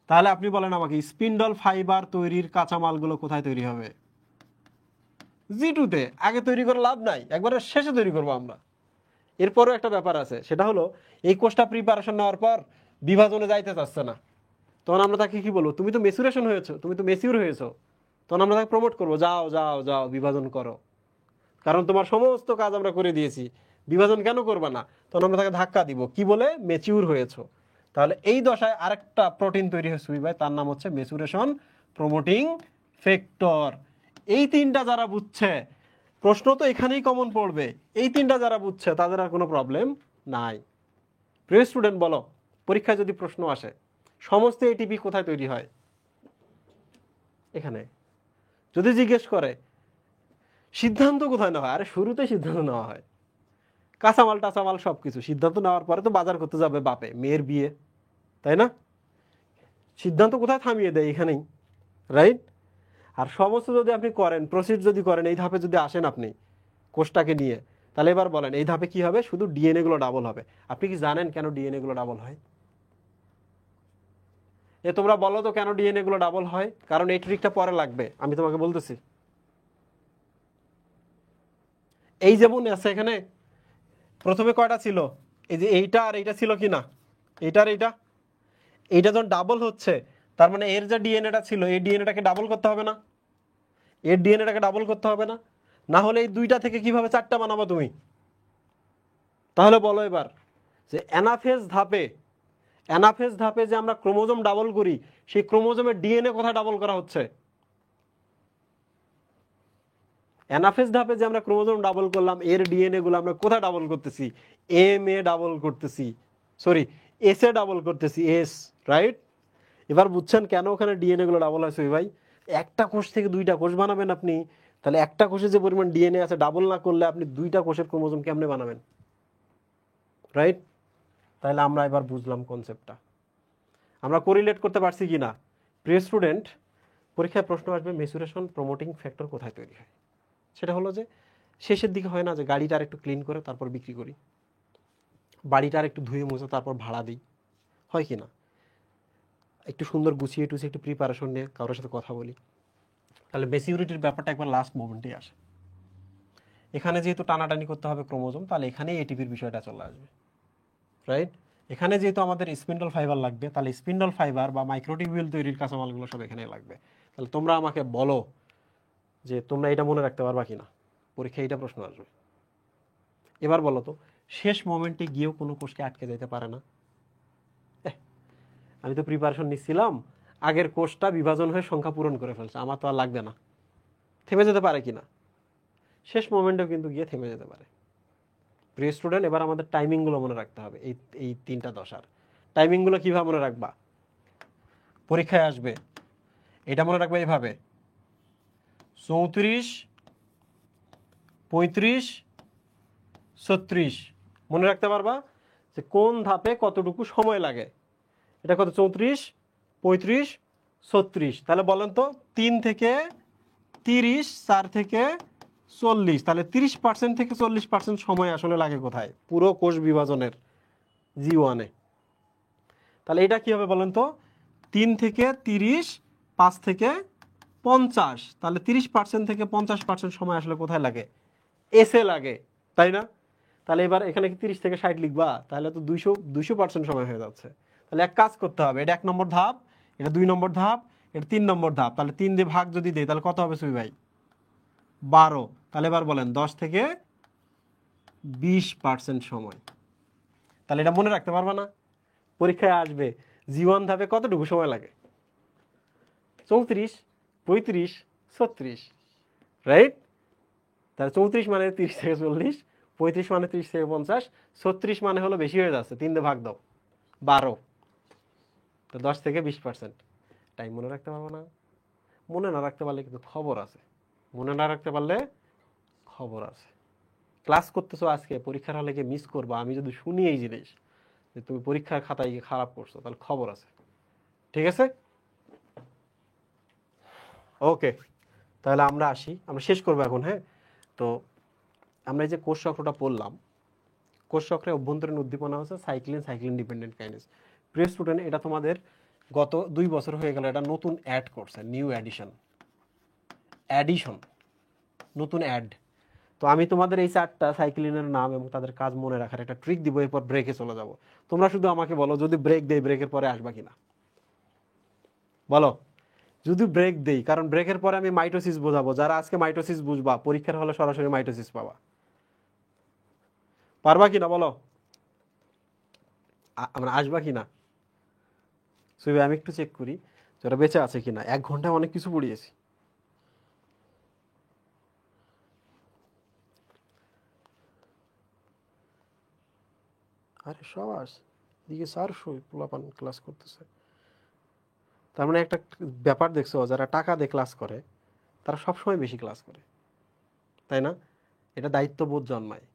তাহলে আপনি বলেন আমাকে স্পিন্ডল ফাইবার তৈরির কাঁচামালগুলো কোথায় তৈরি হবে? G2-তে। আগে তৈরি করে লাভ নাই, একবারে শেষে তৈরি করবো আমরা। এরপরও একটা ব্যাপার আছে, সেটা হলো এই কোষটা প্রিপারেশন নেওয়ার পর বিভাজনে যাইতে চাচ্ছে না, তখন আমরা তাকে কি বলবো? তুমি তো মেচুরেশন হয়েছো, তুমি তো মেচিউর হয়েছো, তখন আমরা তাকে প্রমোট করবো, যাও যাও যাও বিভাজন করো, কারণ তোমার সমস্ত কাজ আমরা করে দিয়েছি, বিভাজন কেন করবা না? তখন আমরা তাকে ধাক্কা দিব, কি বলে? মেচিউর হয়েছো। তাহলে এই দশায় আরেকটা প্রোটিন তৈরি হয়েছে ভাই, তার নাম হচ্ছে মেচুরেশন প্রমোটিং ফ্যাক্টর। এই তিনটা যারা বুঝছে, প্রশ্ন তো এখানেই কমন পড়বে, এই তিনটা যারা বুঝছে তাদের আর কোনো প্রবলেম নাই। প্রিয় স্টুডেন্ট, বলো পরীক্ষায় যদি প্রশ্ন আসে সমস্ত এটিপি কোথায় তৈরি হয়? এখানে। যদি জিজ্ঞেস করে সিদ্ধান্ত কোথায় নেওয়া হয়? আরে শুরুতে সিদ্ধান্ত নেওয়া হয়, কাঁচামাল টাচামাল সবকিছু সিদ্ধান্ত নেওয়ার পরে তো বাজার করতে যাবে বাপে, মেয়ের বিয়ে, তাই না? সিদ্ধান্ত কোথায় থামিয়ে দেয়? এখানেই, রাইট? আর সমস্ত যদি আপনি করেন, প্রসিড যদি করেন, এই ধাপে যদি আসেন আপনি কোষটাকে নিয়ে, তাহলে এবার বলেন এই ধাপে কি হবে? শুধু ডিএনএ গুলো ডাবল হবে। আপনি কি জানেন কেন ডিএনএ গুলো ডাবল হয়? তোমরা বলো তো কেন ডিএনএ গুলো ডাবল হয়? কারণ এই ট্রিকটা পরে লাগবে, আমি তোমাকে বলতেছি। এই যেমন আছে এখানে প্রথমে কয়টা ছিল? এই যে এইটা আর এইটা ছিল কি না? এইটা আর এইটা, এইটা যখন ডাবল হচ্ছে, তার মানে এর যে ডিএনএটা ছিল এই ডিএনএটাকে ডাবল করতে হবে না? এর ডিএনএটাকে ডাবল করতে হবে না? না হলে এই দুইটা থেকে কিভাবে চারটা বানাবো তুমি? তাহলে বলো এবার যে অ্যানাফেজ ধাপে যে আমরা ক্রোমোজোম ডাবল করি, সেই ক্রোমোজোমের ডিএনএ কোথায় ডাবল করা হচ্ছে? অ্যানাফেজ ধাপে যে আমরা ক্রোমোজোম ডাবল করলাম, এর ডিএনএ গুলো আমরা কোথায় ডাবল করতেছি? এম এ ডাবল করতেছি, সরি এস এ ডাবল করতেছি, এস, রাইট? এবার বুঝছেন কেন ওখানে ডিএনএ গুলো ডাবল হয়েছে ভাই? একটা কোষ থেকে দুইটা কোষ বানাবেন আপনি, তাহলে একটা কোষে যে পরিমাণ ডিএনএ আছে ডাবল না করলে আপনি দুইটা কোষের ক্রোমোজোম কেমনে বানাবেন, রাইট? তাহলে আমরা এবার বুঝলাম কনসেপ্টটা, আমরা কোরিলেট করতে পারছি কি না? প্রিয় স্টুডেন্ট, পরীক্ষায় প্রশ্ন আসবে মেচুরেশন প্রমোটিং ফ্যাক্টর কোথায় তৈরি হয়? সেটা হলো যে শেষের দিকে হয় না যে গাড়িটা আর একটু ক্লিন করে তারপর বিক্রি করি, বাড়িটা আর একটু ধুয়ে মুছে তারপর ভাড়া দিই, হয় কি না? একটু সুন্দর গুছিয়ে টুছিয়ে একটু প্রিপারেশন নিয়ে কারোর সাথে কথা বলি, তাহলে মেচিউরিটির ব্যাপারটা একবার লাস্ট মোমেন্টে আসে। এখানে যেহেতু টানাটানি করতে হবে ক্রোমোজোম, তাহলে এখানেই এটিপির বিষয়টা চলে আসবে, রাইট? এখানে যেহেতু আমাদের স্পিন্ডল ফাইবার লাগবে, তাহলে স্পিন্ডল ফাইবার বা মাইক্রোটিবিউল তৈরির কাঁচামালগুলো সব এখানেই লাগবে। তাহলে তোমরা আমাকে বলো যে তোমরা এটা মনে রাখতে পারবা কিনা, পরীক্ষায় এটা প্রশ্ন আসবে। এবার বলো তো, শেষ মোমেন্টে গিয়েও কোনো কোষকে আটকে যেতে পারে না? আমি তো প্রিপারেশন নিচ্ছিলাম, আগের কোষটা বিভাজন হয়ে সংখ্যা পূরণ করে ফেলছে, আমার তো আর লাগবে না, থেমে যেতে পারে কিনা? শেষ মোমেন্টেও কিন্তু গিয়ে থেমে যেতে পারে। প্রিয় স্টুডেন্ট, এবার আমাদের টাইমিংগুলো মনে রাখতে হবে। এই তিনটা দশার টাইমিংগুলো কীভাবে মনে রাখবা? পরীক্ষায় আসবে, এটা মনে রাখবে এইভাবে: 34, 35, 36। মনে রাখতে পারবা যে কোন ধাপে কতটুকু সময় লাগে। এটা কত? 34, 35, 36। তাহলে বলেন তো 3 থেকে 30, 4 থেকে 40, তাহলে 30% থেকে 40% সময় আসলে লাগে কোথায়? পুরো কোষ বিভাজনের G1-এ। তাহলে এটা কি হবে বলেন তো? 3 থেকে 30, 5 থেকে 50, তাহলে 30% থেকে 50% সময় আসলে কোথায় লাগে? এসে লাগে, তাই না? তাহলে এবার এখানে কি 30 থেকে 60 লিখবা? তাহলে তো 200% সময় হয়ে যাচ্ছে। তাহলে এক কাজ করতে হবে, এটা 1 নম্বর ধাপ, এটা 2 নম্বর ধাপ, এটা 3 নম্বর ধাপ। তাহলে 3 দিয়ে ভাগ যদি দেই তাহলে কত হবে সুই ভাই? 12। তাহলে এবার বলেন 10 থেকে 20% সময়। তাহলে এটা মনে রাখতে পারবা না? পরীক্ষায় আসবে G1 ধাপে কতটুকু সময় লাগে? 34, 35, 36, রাইট? তাহলে 34 মানে 30 থেকে 40, 35 মানে 30 থেকে 50, 36 মানে হলো বেশি হয়ে যাচ্ছে, 3 দিয়ে ভাগ দাও, 12। তো 10 থেকে 20%। টাইম মনে রাখতে পারবো না? মনে না রাখতে পারলে কিন্তু খবর আছে, মনে না রাখতে পারলে খবর আছে। ক্লাস করতেছো আজকে, পরীক্ষার হলে গিয়ে মিস করবা, আমি যদি শুনি এই জিনিস যে তুমি পরীক্ষার খাতায় গিয়ে খারাপ করছো, তাহলে খবর আছে। ঠিক আছে, ওকে। তাহলে আমরা আসি, আমরা শেষ করবো এখন। হ্যাঁ, তো আমরা এই যে কোষ চক্রটা পড়লাম, কোষ চক্রে অভ্যন্তরীণ উদ্দীপনা হচ্ছে সাইক্লিন, সাইক্লিন ডিপেন্ডেন্ট কাইনেজ। প্রিয় স্টুডেন্ট, এটা তোমাদের গত 2 বছর হয়ে গেল, এটা নতুন অ্যাড করছে, নিউ অ্যাডিশন, নতুন অ্যাড। তো আমি তোমাদের এই 4টা সাইক্লিনের নাম এবং তাদের কাজ মনে রাখার একটা ট্রিক দিব, এরপর ব্রেকে চলে যাব। তোমরা শুধু আমাকে বলো, যদি ব্রেক দেই ব্রেকের পরে আসবা কিনা, বলো। যদি ব্রেক দেই, কারণ ব্রেকের পরে আমি মাইটোসিস বোঝাবো, যারা আজকে মাইটোসিস বুঝবা পরীক্ষার হলে সরাসরি মাইটোসিস পাবা, পারবা কিনা বলো, আমরা আসবা কিনা? সুইবে আমি একটু চেক করি যারা বেঁচে আছে কিনা, 1 ঘন্টায় অনেক কিছু পড়িয়েছি। আরে সবাস দিকে 400 পোলাপান ক্লাস করতেছে। তার মানে একটা ব্যাপার দেখছো, যারা টাকা দিয়ে ক্লাস করে তারা সবসময় বেশি ক্লাস করে, তাই না? এটা দায়িত্ববোধ জন্মায়।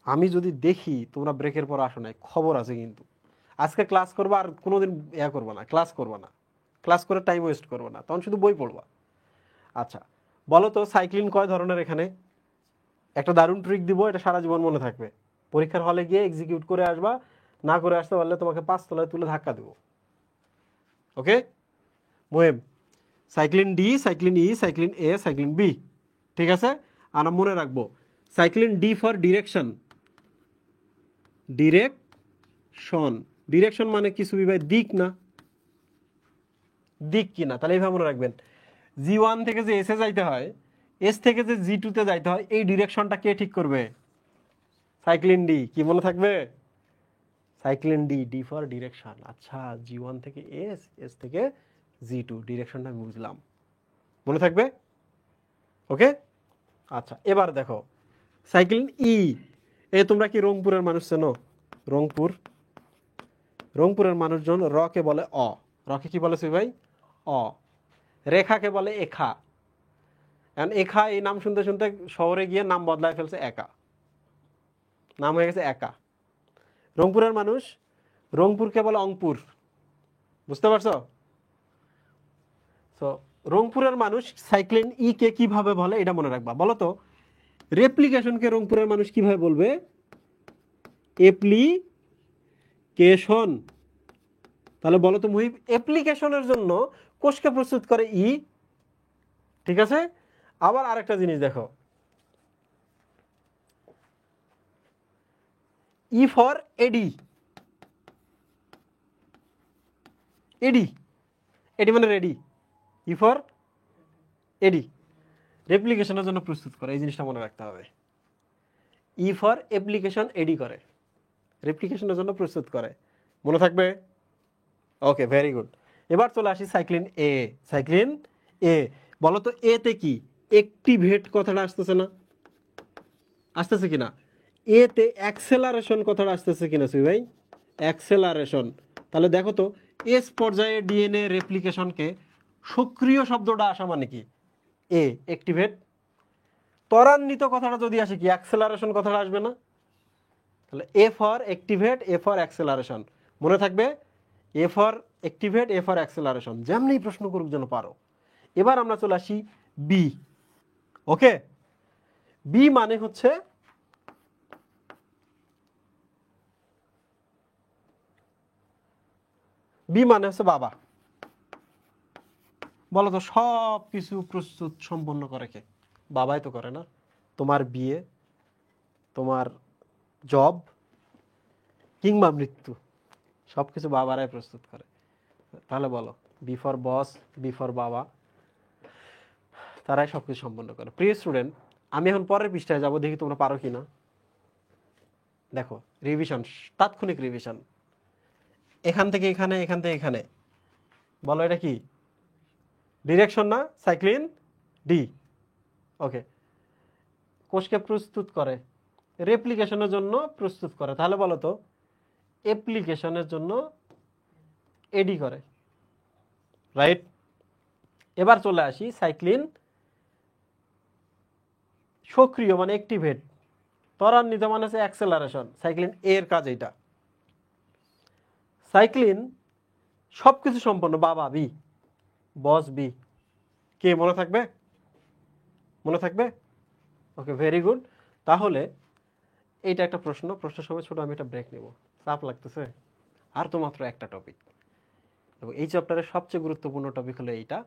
আমি যদি দেখি তোমরা ব্রেকের পর আসো নাই, খবর আছে কিন্তু। আজকে ক্লাস করবা আর কোনোদিন করবা না, ক্লাস করবা না, ক্লাস করে টাইম ওয়েস্ট করবা না, তখন শুধু বই পড়বা। আচ্ছা, বলো তো সাইক্লিন কয় ধরনের? এখানে একটা দারুণ ট্রিক দিব, এটা সারা জীবন মনে থাকবে। পরীক্ষার হলে গিয়ে এক্সিকিউট করে আসবা, না করে আসতে পারলে তোমাকে 5 তলায় তুলে ধাক্কা দেবো। ওকে মোয়েব, সাইক্লিন ডি, সাইক্লিন ই, সাইক্লিন এ, সাইক্লিন বি। ঠিক আছে, আমরা মনে রাখবো cyclin D for direction, direction, direction মানে কিছু ভাই দিক না, দিক কি না, তাহলে এইভাবে মনে রাখবেন। G1 থেকে যে এসে যাইতে হয়, এস থেকে যে G2 তে যাইতে হয়, এই ডিরেকশনটা কে ঠিক করবে? Cyclin D. কি মনে থাকবে? Cyclin D, D for direction. আচ্ছা, G1 থেকে এস, এস থেকে G2, ডিরেকশনটা আমি বুঝলাম, মনে থাকবে। ওকে, আচ্ছা এবার দেখো সাইক্লিন ই। তোমরা কি রংপুরের মানুষ চেনো? রংপুর, রংপুরের মানুষজন র কে বলে অ, রকে কি বলে ভাই? অ। রেখাকে বলে এখা। এখন এখা এই নাম শুনতে শুনতে শহরে গিয়ে নাম বদলায় ফেলছে একা, নাম হয়ে গেছে একা। রংপুরের মানুষ রংপুরকে বলে অংপুর, বুঝতে পারছো? তো রংপুরের মানুষ সাইক্লিন ই কে কিভাবে বলে এটা মনে রাখবা। বলো তো রেপ্লিকেশনকে রংপুরের মানুষ কিভাবে বলবে? অ্যাপ্লিকেশন। তাহলে বলো তো মুহিব, অ্যাপ্লিকেশনের জন্য কোষকে প্রস্তুত করে ই। ঠিক আছে, আবার আরেকটা জিনিস দেখো, ই ফর এডি, এডি, এডি মানে রেডি, ই ফর এডি, রেপ্লিকেশনের জন্য প্রস্তুত করে, এই জিনিসটা মনে রাখতে হবে। ই ফর অ্যাপ্লিকেশন, এডি করে, রেপ্লিকেশনের জন্য প্রস্তুত করে, মনে থাকবে। ওকে, ভেরি গুড। এবার চলে আসি সাইক্লিন এ। সাইক্লিন এ, বলো তো এ তে কি অ্যাক্টিভেট কথাটা আসতেছে না? আসতেছে কিনা? এ তে অ্যাক্সেলারেশন কথাটা আসতেছে কিনা সুই ভাই? অ্যাক্সেলারেশন। তাহলে দেখো তো এস পর্যায়ে ডিএনএ রেপ্লিকেশনকে সক্রিয় শব্দটা আসা মানে কি? এ, অ্যাক্টিভেট। ত্বরান্বিত কথাটা যদি আসে কি অ্যাক্সেলারেশন কথাটা আসবে না? তাহলে A for activate, A for acceleration, মনে থাকবে। A for activate, A for acceleration, যেমনি প্রশ্ন করুক যেন পারো। এবার আমরা চলে আসি বি। ওকে, বি মানে হচ্ছে বি মানে হচ্ছে বাবা। বলো তো সব কিছু প্রস্তুত সম্পন্ন করে কে? বাবাই তো করে না? তোমার বিয়ে, তোমার জব কিংবা মৃত্যু, সবকিছু বাবারাই প্রস্তুত করে। তাহলে বলো B for boss, B for baba, তারাই সবকিছু সম্পন্ন করে। প্রিয় স্টুডেন্ট, আমি এখন পরের পৃষ্ঠায় যাব, দেখি তোমরা পারো কিনা। দেখো রিভিশন, তাৎক্ষণিক রিভিশন, এখান থেকে এখানে, এখান থেকে এখানে, বলো এটা কি? ডিরেকশন না? Cyclin D. ওকে, কোষকে প্রস্তুত করে, রেপ্লিকেশনের জন্য প্রস্তুত করে, তাহলে বলো তো অ্যাপ্লিকেশনের জন্য এডি করে, রাইট? এবার চলে আসি সাইক্লিন সক্রিয় মানে অ্যাক্টিভেট, ত্বরান্বিত মানে হচ্ছে অ্যাক্সেলারেশন, সাইক্লিন এর কাজ এটা। সাইক্লিন সবকিছু সম্পন্ন, বাবা বি, বস বি। কে মনে থাকবে? মনে থাকবে? ওকে, ভেরি গুড। তাহলে এইটা একটা প্রশ্নের সময় ছোট আমি একটা ব্রেক নেব, চাপ লাগতেছে। আর তো মাত্র একটা টপিক, এবং এই চ্যাপ্টারের সবচেয়ে গুরুত্বপূর্ণ টপিক হলো এইটা,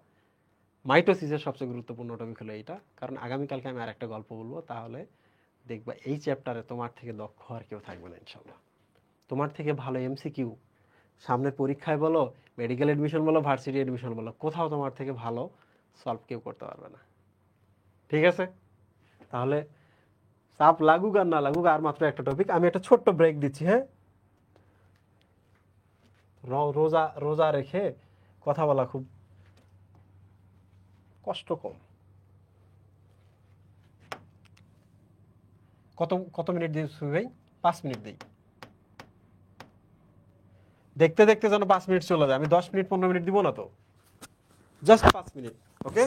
মাইটোসিসের সবচেয়ে গুরুত্বপূর্ণ টপিক হলো এইটা। কারণ আগামীকালকে আমি আর একটা গল্প বলবো, তাহলে দেখবা এই চ্যাপ্টারে তোমার থেকে দক্ষ আর কেউ থাকবে না ইনশাল্লাহ। তোমার থেকে ভালো এমসিকিউ সামনের পরীক্ষায় বলো, মেডিকেল এডমিশন বলো, ভার্সিটি এডমিশন বলো, কোথাও তোমার থেকে ভালো সলভ কেউ করতে পারবে না। ঠিক আছে? তাহলে চাপ লাগুক আর না লাগুক, আর মাত্র একটা টপিক, আমি একটা ছোট্ট ব্রেক দিচ্ছি। হ্যাঁ, রোজা রোজা রেখে কথা বলা খুব কষ্ট কম। কত কত মিনিট দিই ভাই? 5 মিনিট দিই। দেখতে দেখতে যেন 5 মিনিট চলে যায়, আমি 10 মিনিট 15 মিনিট দিব না তো, জাস্ট 5 মিনিট। ওকে।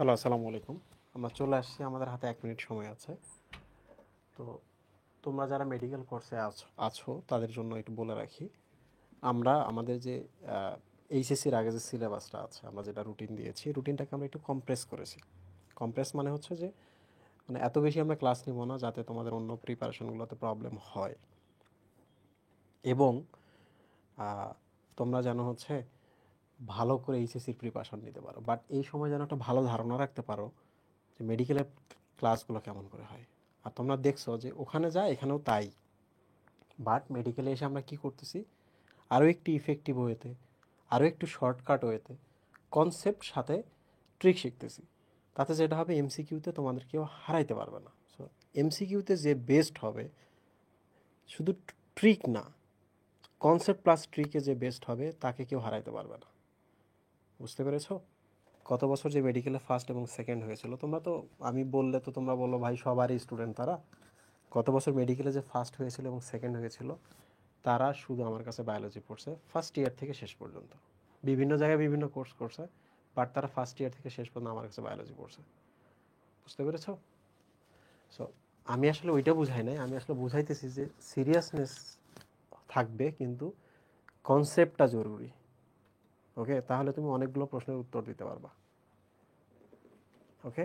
হ্যালো, আসসালামু আলাইকুম। আমরা চলে আসছি, আমাদের হাতে 1 মিনিট সময় আছে। তো তোমরা যারা মেডিকেল কোর্সে আছো তাদের জন্য একটু বলে রাখি, আমরা আমাদের যে এইচএসসির আগে যে সিলেবাসটা আছে, আমরা যেটা রুটিন দিয়েছি, রুটিনটাকে আমরা একটু কম্প্রেস করেছি। কম্প্রেস মানে হচ্ছে যে মানে এত বেশি আমরা ক্লাস নিব না যাতে তোমাদের অন্য প্রিপারেশনগুলোতে প্রবলেম হয়, এবং তোমরা যেন হচ্ছে ভালো করে এইচএসসির প্রিপারেশন নিতে পারো। বাট এই সময় যেন একটা ভালো ধারণা রাখতে পারো যে মেডিকেলের ক্লাসগুলো কেমন করে হয়। আর তোমরা দেখছো যে ওখানে যায় এখানেও তাই, বাট মেডিকেলে এসে আমরা কি করতেছি, আরও একটু ইফেক্টিভ ওয়েতে, আরও একটু শর্টকাট ওয়েতে কনসেপ্ট সাথে ট্রিক শিখতেছি। তাতে যেটা হবে, এমসিকিউতে তোমাদের কেউ হারাইতে পারবে না। সো এমসিকিউতে যে বেস্ট হবে, শুধু ট্রিক না, কনসেপ্ট প্লাস ট্রিকে যে বেস্ট হবে তাকে কেউ হারাইতে পারবে না। বুঝতে পেরেছো? গত বছর যে মেডিকেলে ফার্স্ট এবং সেকেন্ড হয়েছিল, তোমরা তো, আমি বললে তো তোমরা বললো ভাই সবারই স্টুডেন্ট তারা। গত বছর মেডিকেলে যে ফার্স্ট হয়েছিল এবং সেকেন্ড হয়েছিল, তারা শুধু আমার কাছে বায়োলজি পড়ছে ফার্স্ট ইয়ার থেকে শেষ পর্যন্ত। বিভিন্ন জায়গায় বিভিন্ন কোর্স করছে, বাট তারা ফার্স্ট ইয়ার থেকে শেষ পর্যন্ত আমার কাছে বায়োলজি পড়ছে। বুঝতে পেরেছো? সো আমি আসলে ওইটা বুঝাই নাই, আমি আসলে বুঝাইতেছি যে সিরিয়াসনেস থাকবে, কিন্তু কনসেপ্টটা জরুরি। ওকে, তাহলে তুমি অনেকগুলো প্রশ্নের উত্তর দিতে পারবা। ওকে,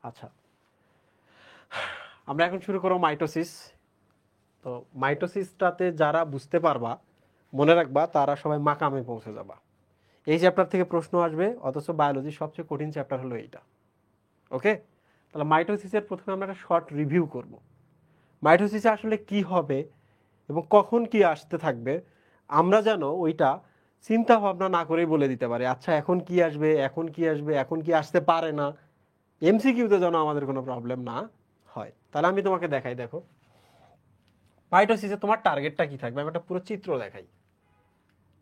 আচ্ছা, আমরা এখন শুরু করব মাইটোসিস। তো মাইটোসিসটাতে যারা বুঝতে পারবা, মনে রাখবা, তারা সবাই মাকামে পৌঁছে যাবা। এই চ্যাপ্টার থেকে প্রশ্ন আসবে, অথচ বায়োলজির সবচেয়ে কঠিন চ্যাপ্টার হলো এইটা। ওকে, তাহলে মাইটোসিসের প্রথমে আমরা একটা শর্ট রিভিউ করব। মাইটোসিসে আসলে কি হবে এবং কখন কি আসতে থাকবে, আমরা যেন ওইটা চিন্তা ভাবনা না করেই বলে দিতে পারি, আচ্ছা এখন কি আসবে, এখন কি আসবে, এখন কি আসতে পারে না। এমসিকিউতে যেন আমাদের কোনো প্রবলেম না হয়। তাহলে আমি তোমাকে দেখাই, দেখো মাইটোসিসে তোমার টার্গেটটা কি থাকবে। আমি একটা পুরো চিত্র দেখাই,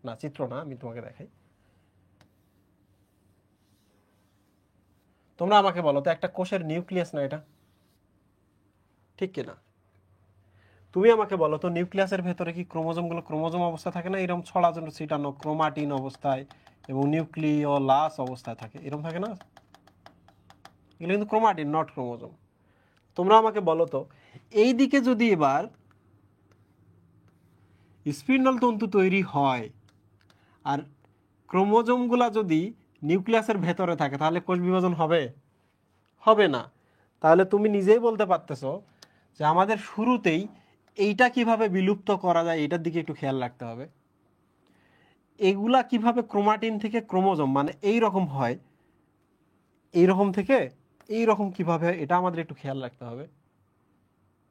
না চিত্র না, আমি তোমাকে দেখাই। তোমরা আমাকে বলো তো, একটা কোষের নিউক্লিয়াস না এটা, ঠিক কিনা? তুমি আমাকে বলো তো, নিউক্লিয়াসের ভেতরে কি ক্রোমোজোমগুলো ক্রোমোজোম অবস্থা থাকে না, এরকম ছড়ানো ছিটানো ক্রোমাটিন অবস্থায় এবং নিউক্লিওলাস অবস্থায় থাকে, এরকম থাকে না? এগুলো কিন্তু ক্রোমাটিন, নট ক্রোমোজোম। তোমরা আমাকে বলো তো, এই দিকে যদি এবার স্পিন্ডল তন্তু তৈরি হয় আর ক্রোমোজোমগুলা যদি নিউক্লিয়াসের ভেতরে থাকে, তাহলে কোষ বিভাজন হবে? হবে না। তাহলে তুমি নিজেই বলতে পারতেছো যে আমাদের শুরুতেই এইটা কিভাবে বিলুপ্ত করা যায় এটার দিকে একটু খেয়াল রাখতে হবে। এগুলা কিভাবে ক্রোমাটিন থেকে ক্রোমোজোম মানে এই রকম হয়, এই রকম থেকে এই রকম কিভাবে হয়, এটা আমাদের একটু খেয়াল রাখতে হবে,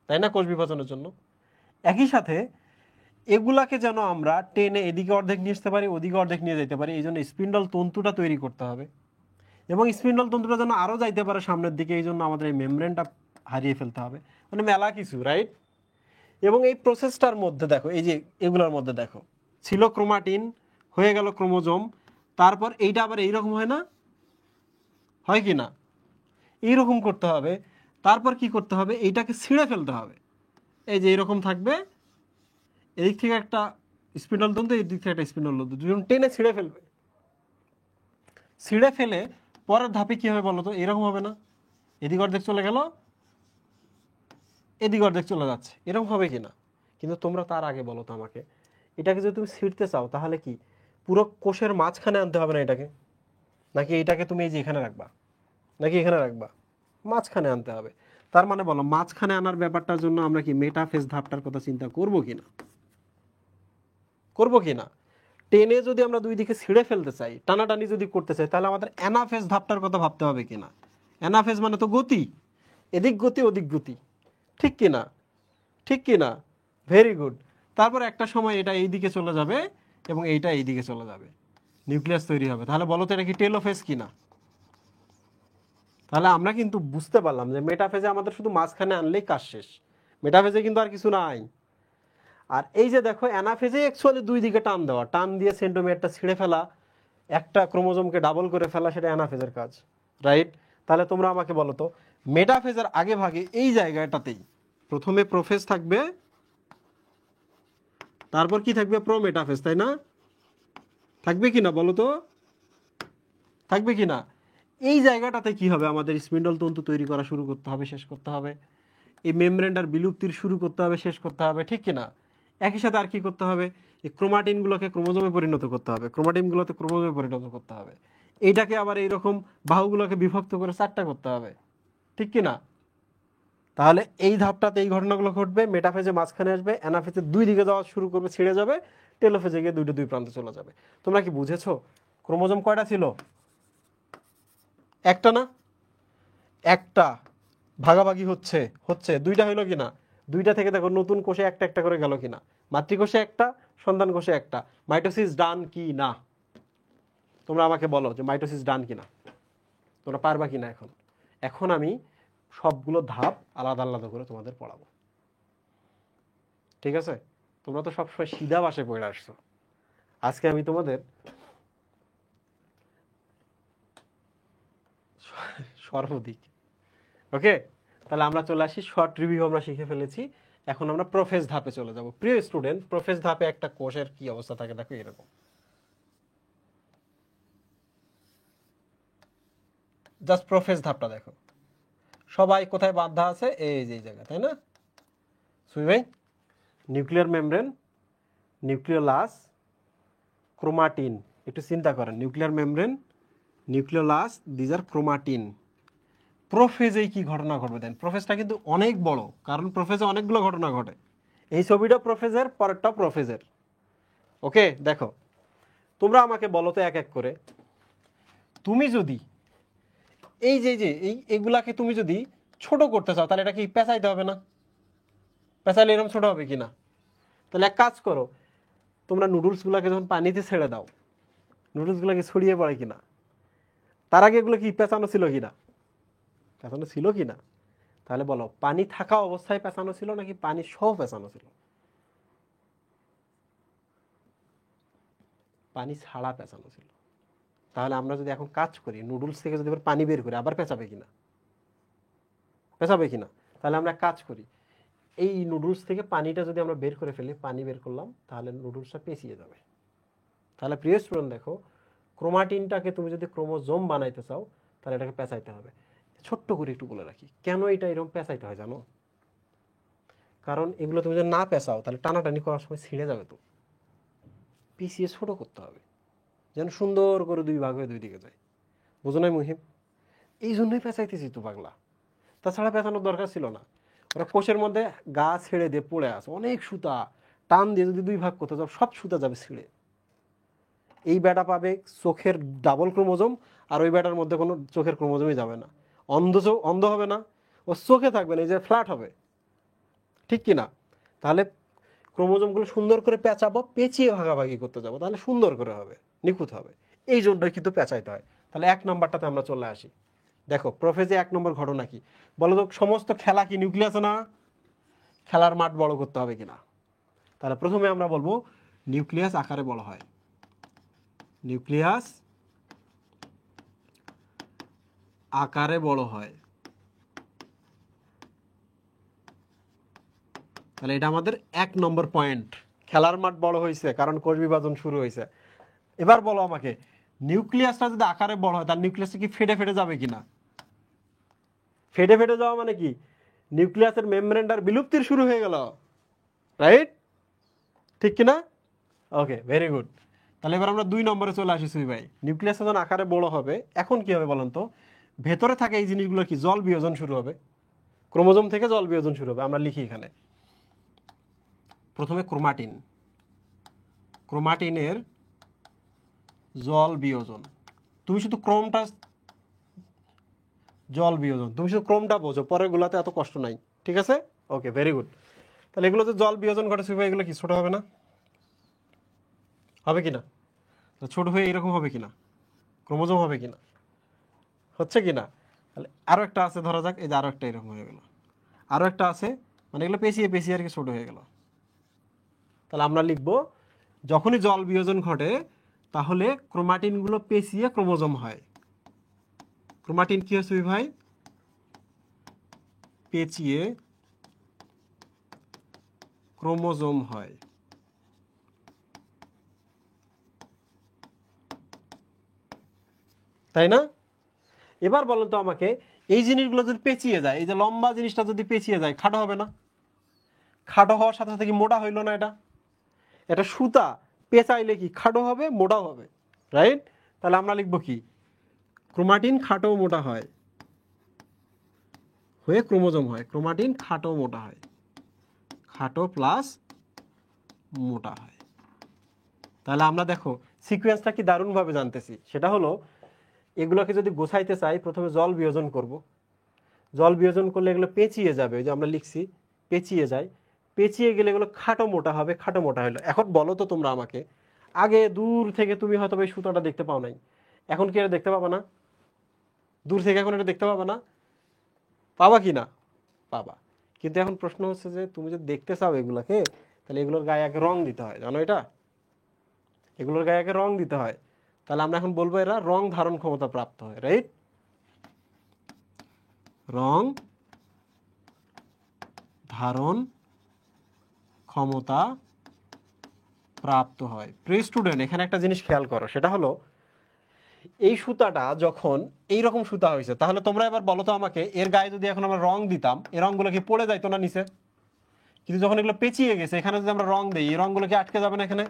তাই না, কোষ বিভাজনের জন্য। একই সাথে এগুলাকে যেন আমরা টেনে এদিকে অর্ধেক নিয়ে আসতে পারি, ওদিকে অর্ধেক নিয়ে যেতে পারি, এই জন্য স্পিন্ডল তন্তুটা তৈরি করতে হবে। এবং স্পিন্ডল তন্তুটা যেন আরও যাইতে পারে সামনের দিকে, এই জন্য আমাদের এই মেমব্রেনটা হারিয়ে ফেলতে হবে, মানে মেলা কিছু, রাইট? এবং এই প্রসেসটার মধ্যে দেখো, এই যে এগুলোর মধ্যে দেখো, ছিল ক্রোমাটিন, হয়ে গেল ক্রোমোজোম, তারপর এইটা আবার এইরকম হয় না, হয় কি না? এইরকম করতে হবে। তারপর কি করতে হবে, এইটাকে ছিঁড়ে ফেলতে হবে। এই যে এরকম থাকবে, এদিক থেকে একটা স্পিন্ডল তন্তু, এই দিক থেকে একটা স্পিন্ডল তন্তু, দুজন টেনে ছিঁড়ে ফেলবে। ছিঁড়ে ফেলে পরের ধাপে কি হবে বলো তো? এরকম হবে না, এদিক অর্ধেক চলে গেল, এদিক অর্ধেক চলে যাচ্ছে, এরকম হবে কি না? কিন্তু তোমরা তার আগে বলো তো আমাকে, এটাকে যদি তুমি ছিঁড়তে চাও তাহলে কি পুরো কোষের মাঝখানে আনতে হবে না এটাকে, নাকি এটাকে তুমি এই যে এখানে রাখবা, নাকি এখানে রাখবা? মাঝখানে আনতে হবে। তার মানে বলো, মাঝখানে আনার ব্যাপারটার জন্য আমরা কি মেটাফেজ ধাপটার কথা চিন্তা করব কিনা? করব কিনা? টেনে যদি আমরা দুই দিকে ছিঁড়ে ফেলতে চাই, টানাটানি যদি করতে চাই, তাহলে আমাদের অ্যানাফেজ ধাপটার কথা ভাবতে হবে কিনা? অ্যানাফেজ মানে তো গতি, এদিক গতি ওদিক গতি, ঠিক কিনা? ঠিক কিনা? Very good. তারপর একটা সময় এটা এই দিকে চলে যাবে এবং এইটা এই দিকে চলে যাবে, নিউক্লিয়াস তৈরি হবে। তাহলে বলো তো এটা কি টেলোফেজ কিনা? তাহলে আমরা কিন্তু বুঝতে পারলাম যে মেটাফেজে আমাদের শুধু মাঝখানে আনলেই কাজ শেষ, মেটাফেজে কিন্তু আর কিছু নাই। আর এই যে দেখো, অ্যানাফেজে অ্যাকচুয়ালি দুই দিকে টান দেওয়া, টান দিয়ে সেন্টোমিয়ারটা ছিঁড়ে ফেলা, একটা ক্রোমোজোমকে ডাবল করে ফেলা, সেটা অ্যানাফেজের কাজ, রাইট? তাহলে তোমরা আমাকে বলো তো, মেটাফেজের আগে ভাগে এই জায়গাটাতেই প্রথমে প্রোফেজ থাকবে, তারপর কি থাকবে? প্রোমেটাফেজ, তাই না? থাকবে কি না বলো তো, থাকবে কি না? এই জায়গাটাতে কি হবে, আমাদের স্পিন্ডল তন্তু তৈরি করা শুরু করতে হবে, শেষ করতে হবে। এই মেমব্রেনটার বিলুপ্তির শুরু করতে হবে, শেষ করতে হবে, ঠিক কি না? একই সাথে আর কি করতে হবে, এই ক্রোমাটিনগুলোকে ক্রোমোজোমে পরিণত করতে হবে, ক্রোমাটিনগুলোতে ক্রোমোজোমে পরিণত করতে হবে। এইটাকে আবার এইরকম বাহুগুলোকে বিভক্ত করে 4টা করতে হবে, ঠিক কি না? তাহলে এই ধাপটাতে এই ঘটনাগুলো ঘটবে, মেটাফেজে মাঝখানে আসবে, অ্যানাফেজে দুই দিকে যাওয়া শুরু করবে, ছিঁড়ে যাবে, টেলোফেজে গিয়ে দুইটা দুই প্রান্তে চলে যাবে। তোমরা কি বুঝেছো ক্রোমোজোম কয়টা ছিল? একটা না? একটা ভাগাভাগি হচ্ছে হচ্ছে দুইটা হইলো কিনা? দুইটা থেকে দেখো নতুন কোষে একটা একটা করে গেল কিনা? মাতৃকোষে একটা, সন্তান কোষে একটা। মাইটোসিস ডান কি না? তোমরা আমাকে বলো যে মাইটোসিস ডান কিনা, তোমরা পারবা কিনা? এখন এখন আমি সবগুলো ধাপ আলাদা আলাদা করে তোমাদের পড়াবো, ঠিক আছে? তোমরা তো সবসময় সিধা বাসে পড়ে আসছো, আজকে আমি তোমাদের সর্বদিক। ওকে, তাহলে আমরা চলে আসি, শর্ট রিভিউ আমরা শিখে ফেলেছি। এখন আমরা প্রোফেজ ধাপে চলে যাব। প্রিয় স্টুডেন্ট, প্রোফেজ ধাপে একটা কোষের কি অবস্থা থাকে দেখো এরকম। জাস্ট প্রোফেজ ধাপটা দেখো, সবাই কোথায় বাঁধা আছে? এই যে এই জায়গা, তাই না? সুই ভাই, নিউক্লিয়ার মেমব্রেন, নিউক্লিওলাস, ক্রোমাটিন। একটু চিন্তা করেন, nuclear membrane, nucleolus, these are chromatin. প্রোফেজে কি ঘটনা ঘটবে দেন? প্রোফেজটা কিন্তু অনেক বড়, কারণ প্রোফেজে অনেকগুলো ঘটনা ঘটে। এই ছবিটা প্রোফেজের, পরেরটা প্রোফেজের। ওকে, দেখো তোমরা আমাকে বলো তো এক এক করে, তুমি যদি এই যে যে এইগুলাকে তুমি যদি ছোট করতে চাও, তাহলে এটা কি পেঁচাইতে হবে না? পেঁচাইলে এরকম ছোট হবে কি না? তাহলে এক কাজ করো, তোমরা নুডলসগুলোকে যখন পানিতে ছেড়ে দাও, নুডলসগুলোকে ছড়িয়ে পড়ে কিনা? তার আগে এগুলো কি পেঁচানো ছিল কিনা? পেঁচানো ছিল কিনা? তাহলে বলো, পানি থাকা অবস্থায় পেঁচানো ছিল নাকি পানি সহ পেঁচানো ছিল? পানি ছাড়া পেঁচানো ছিল। তাহলে আমরা যদি এখন কাজ করি, নুডলস থেকে যদি এবার পানি বের করি, আবার পেঁচাবে কিনা? পেঁচাবে কিনা? তাহলে আমরা কাজ করি, এই নুডলস থেকে পানিটা যদি আমরা বের করে ফেলি, পানি বের করলাম, তাহলে নুডলসটা পেঁচিয়ে যাবে। তাহলে প্রিয় স্টুডেন্ট দেখো, ক্রোমাটিনটাকে তুমি যদি ক্রোমোজোম বানাইতে চাও, তাহলে এটাকে পেঁচাইতে হবে। ছোট্ট করে একটু বলে রাখি, কেন এটা এরকম পেঁচাইতে হয় জানো? কারণ এগুলো তুমি যদি না পেঁচাও, তাহলে টানাটানি করার সময় ছিঁড়ে যাবে, তো পিছিয়ে ছোট করতে হবে, যেন সুন্দর করে দুই ভাগ হয়ে দুই দিকে যায়। বুঝো নাই মুহিম? এই জন্যই পেঁচাইতেছি তো পাগলা, তাছাড়া পেঁচানোর দরকার ছিল না। ওরা কোষের মধ্যে গা ছেড়ে দিয়ে পড়ে আছে, অনেক সুতা, টান দিয়ে যদি দুই ভাগ করতে যাও, সব সুতা যাবে ছিঁড়ে। এই ব্যাটা পাবে চোখের ডাবল ক্রোমোজোম, আর ওই ব্যাটার মধ্যে কোনো চোখের ক্রোমোজোমই যাবে না। অন্ধ হবে না, ও চোখে থাকবে না, এই যে ফ্ল্যাট হবে, ঠিক কি না? তাহলে ক্রোমোজোমগুলো সুন্দর করে পেঁচাবো, পেঁচিয়ে ভাগাভাগি করতে যাবো, তাহলে সুন্দর করে হবে, নিখুঁত হবে। এই জন্যই কিন্তু পেঁচাইতে হয়। তাহলে 1 নম্বরটাতে আমরা চলে আসি। দেখো প্রোফেজে 1 নম্বর ঘটনা কি বলো তো? সমস্ত খেলা কি নিউক্লিয়াসে না? খেলার মাঠ বড় করতে হবে কিনা? তাহলে প্রথমে আমরা বলবো নিউক্লিয়াস আকারে বড় হয়। নিউক্লিয়াস আকারে বড় হয়। তাহলে এটা আমাদের 1 নম্বর পয়েন্ট। খেলার মাঠ বড় হয়েছে কারণ কোষ বিভাজন শুরু হয়েছে। এবার বলো আমাকে, নিউক্লিয়াসটা যদি আকারে বড় হয়, তাহলে নিউক্লিয়াসটা কি ফেটে ফেটে যাবে কিনা? ফেটে ফেটে যাওয়া মানে কি? নিউক্লিয়াসের মেমব্রেনটার বিলুপ্তির শুরু হয়ে গেল, রাইট? ঠিক কিনা? ওকে, ভেরি গুড। তাহলে এবার আমরা 2 নম্বরে চলে আসি সুই ভাই। নিউক্লিয়াস যখন আকারে বড় হবে, এখন কি হবে বলেন তো? ভেতরে থাকা এই জিনিসগুলো কি জল বিয়োজন শুরু হবে, ক্রোমোজোম থেকে জল বিয়োজন শুরু হবে। আমরা লিখি এখানে প্রথমে ক্রোমাটিন, ক্রোমাটিনের জল বিয়োজন। তুমি শুধু ক্রোমটা, জল বিয়োজন তুমি শুধু ক্রোমটা বোঝো, পরের গুলাতে এত কষ্ট নাই, ঠিক আছে? ওকে, ভেরি গুড। তাহলে এগুলো যে জল বিয়োজন ঘটে সুই ভাই, এগুলো কি ছোট হবে না? হবে কিনা? ছোট হয়ে এরকম হবে কিনা? ক্রোমোজোম হবে কিনা? হচ্ছে কিনা? তাহলে আরো একটা আছে, ধরা যাক এই যে আরো একটা এরকম হয়ে গেল, আরো একটা আছে, মানে এগুলো পেঁচিয়ে পেঁচিয়ে আর কি ছোট হয়ে গেল। তাহলে আমরা লিখব, যখনই জল বিয়োজন ঘটে, তাহলে ক্রোমাটিনগুলো পেঁচিয়ে ক্রোমোজোম হয়। ক্রোমাটিন কি হচ্ছে ভাই? পেঁচিয়ে ক্রোমোজোম হয়। তাই না? এবার বলেন তো আমাকে, এই জিনিসগুলো যদি পেঁচিয়ে যায়, এই যে লম্বা জিনিসটা যদি পেঁচিয়ে যায়, খাটো হবে না? খাটো হওয়ার সাথে সাথে কি মোটা হইল না? এটা সুতা পেঁচাইলে কি খাটো হবে, মোটাও হবে, রাইট? তাহলে আমরা লিখবো কি, ক্রোমাটিন খাটো মোটা হয়, হয়ে ক্রোমোজোম হয়। ক্রোমাটিন খাটো মোটা হয়, খাটো প্লাস মোটা হয়। তাহলে আমরা দেখো সিকোয়েন্সটা কি দারুণভাবে জানতেছি। সেটা হলো, এগুলোকে যদি গোছাইতে চাই, প্রথমে জল বিয়োজন করব। জল বিয়োজন করলে এগুলো পেঁচিয়ে যাবে, ওই যে আমরা লিখছি পেঁচিয়ে যায়। পেঁচিয়ে গেলে এগুলো খাটো মোটা হবে, খাটো মোটা হলো। এখন বলো তো তোমরা আমাকে, আগে দূর থেকে তুমি হয়তো এই সুতাটা দেখতে পাও নাই, এখন কি এটা দেখতে পাবা না? দূর থেকে এখন এটা দেখতে পাবা না? পাবা কি না? পাবা। কিন্তু এখন প্রশ্ন হচ্ছে যে তুমি যদি দেখতে চাও এগুলাকে, তাহলে এগুলোর গায়ে আগে রং দিতে হয়, জানো এটা? এগুলোর গায়ে আগে রং দিতে হয়। তাহলে আমরা এখন বলবো এরা রং ধারণ ক্ষমতা প্রাপ্ত হয়, রাইট? রং ধারণ ক্ষমতা প্রাপ্ত হয়। প্রিয় স্টুডেন্ট, এখানে একটা জিনিস খেয়াল করো, সেটা হলো এই সুতাটা যখন এইরকম সুতা হয়েছে, তাহলে তোমরা এবার বলো তো আমাকে, এর গায়ে যদি এখন আমরা রং দিতাম, এই রংগুলো কি পড়ে যাইতো না নিচে? কিন্তু যখন এগুলো পেঁচিয়ে গেছে, এখানে যদি আমরা রং দিই, এই রংগুলো কি আটকে যাবে না এখানে?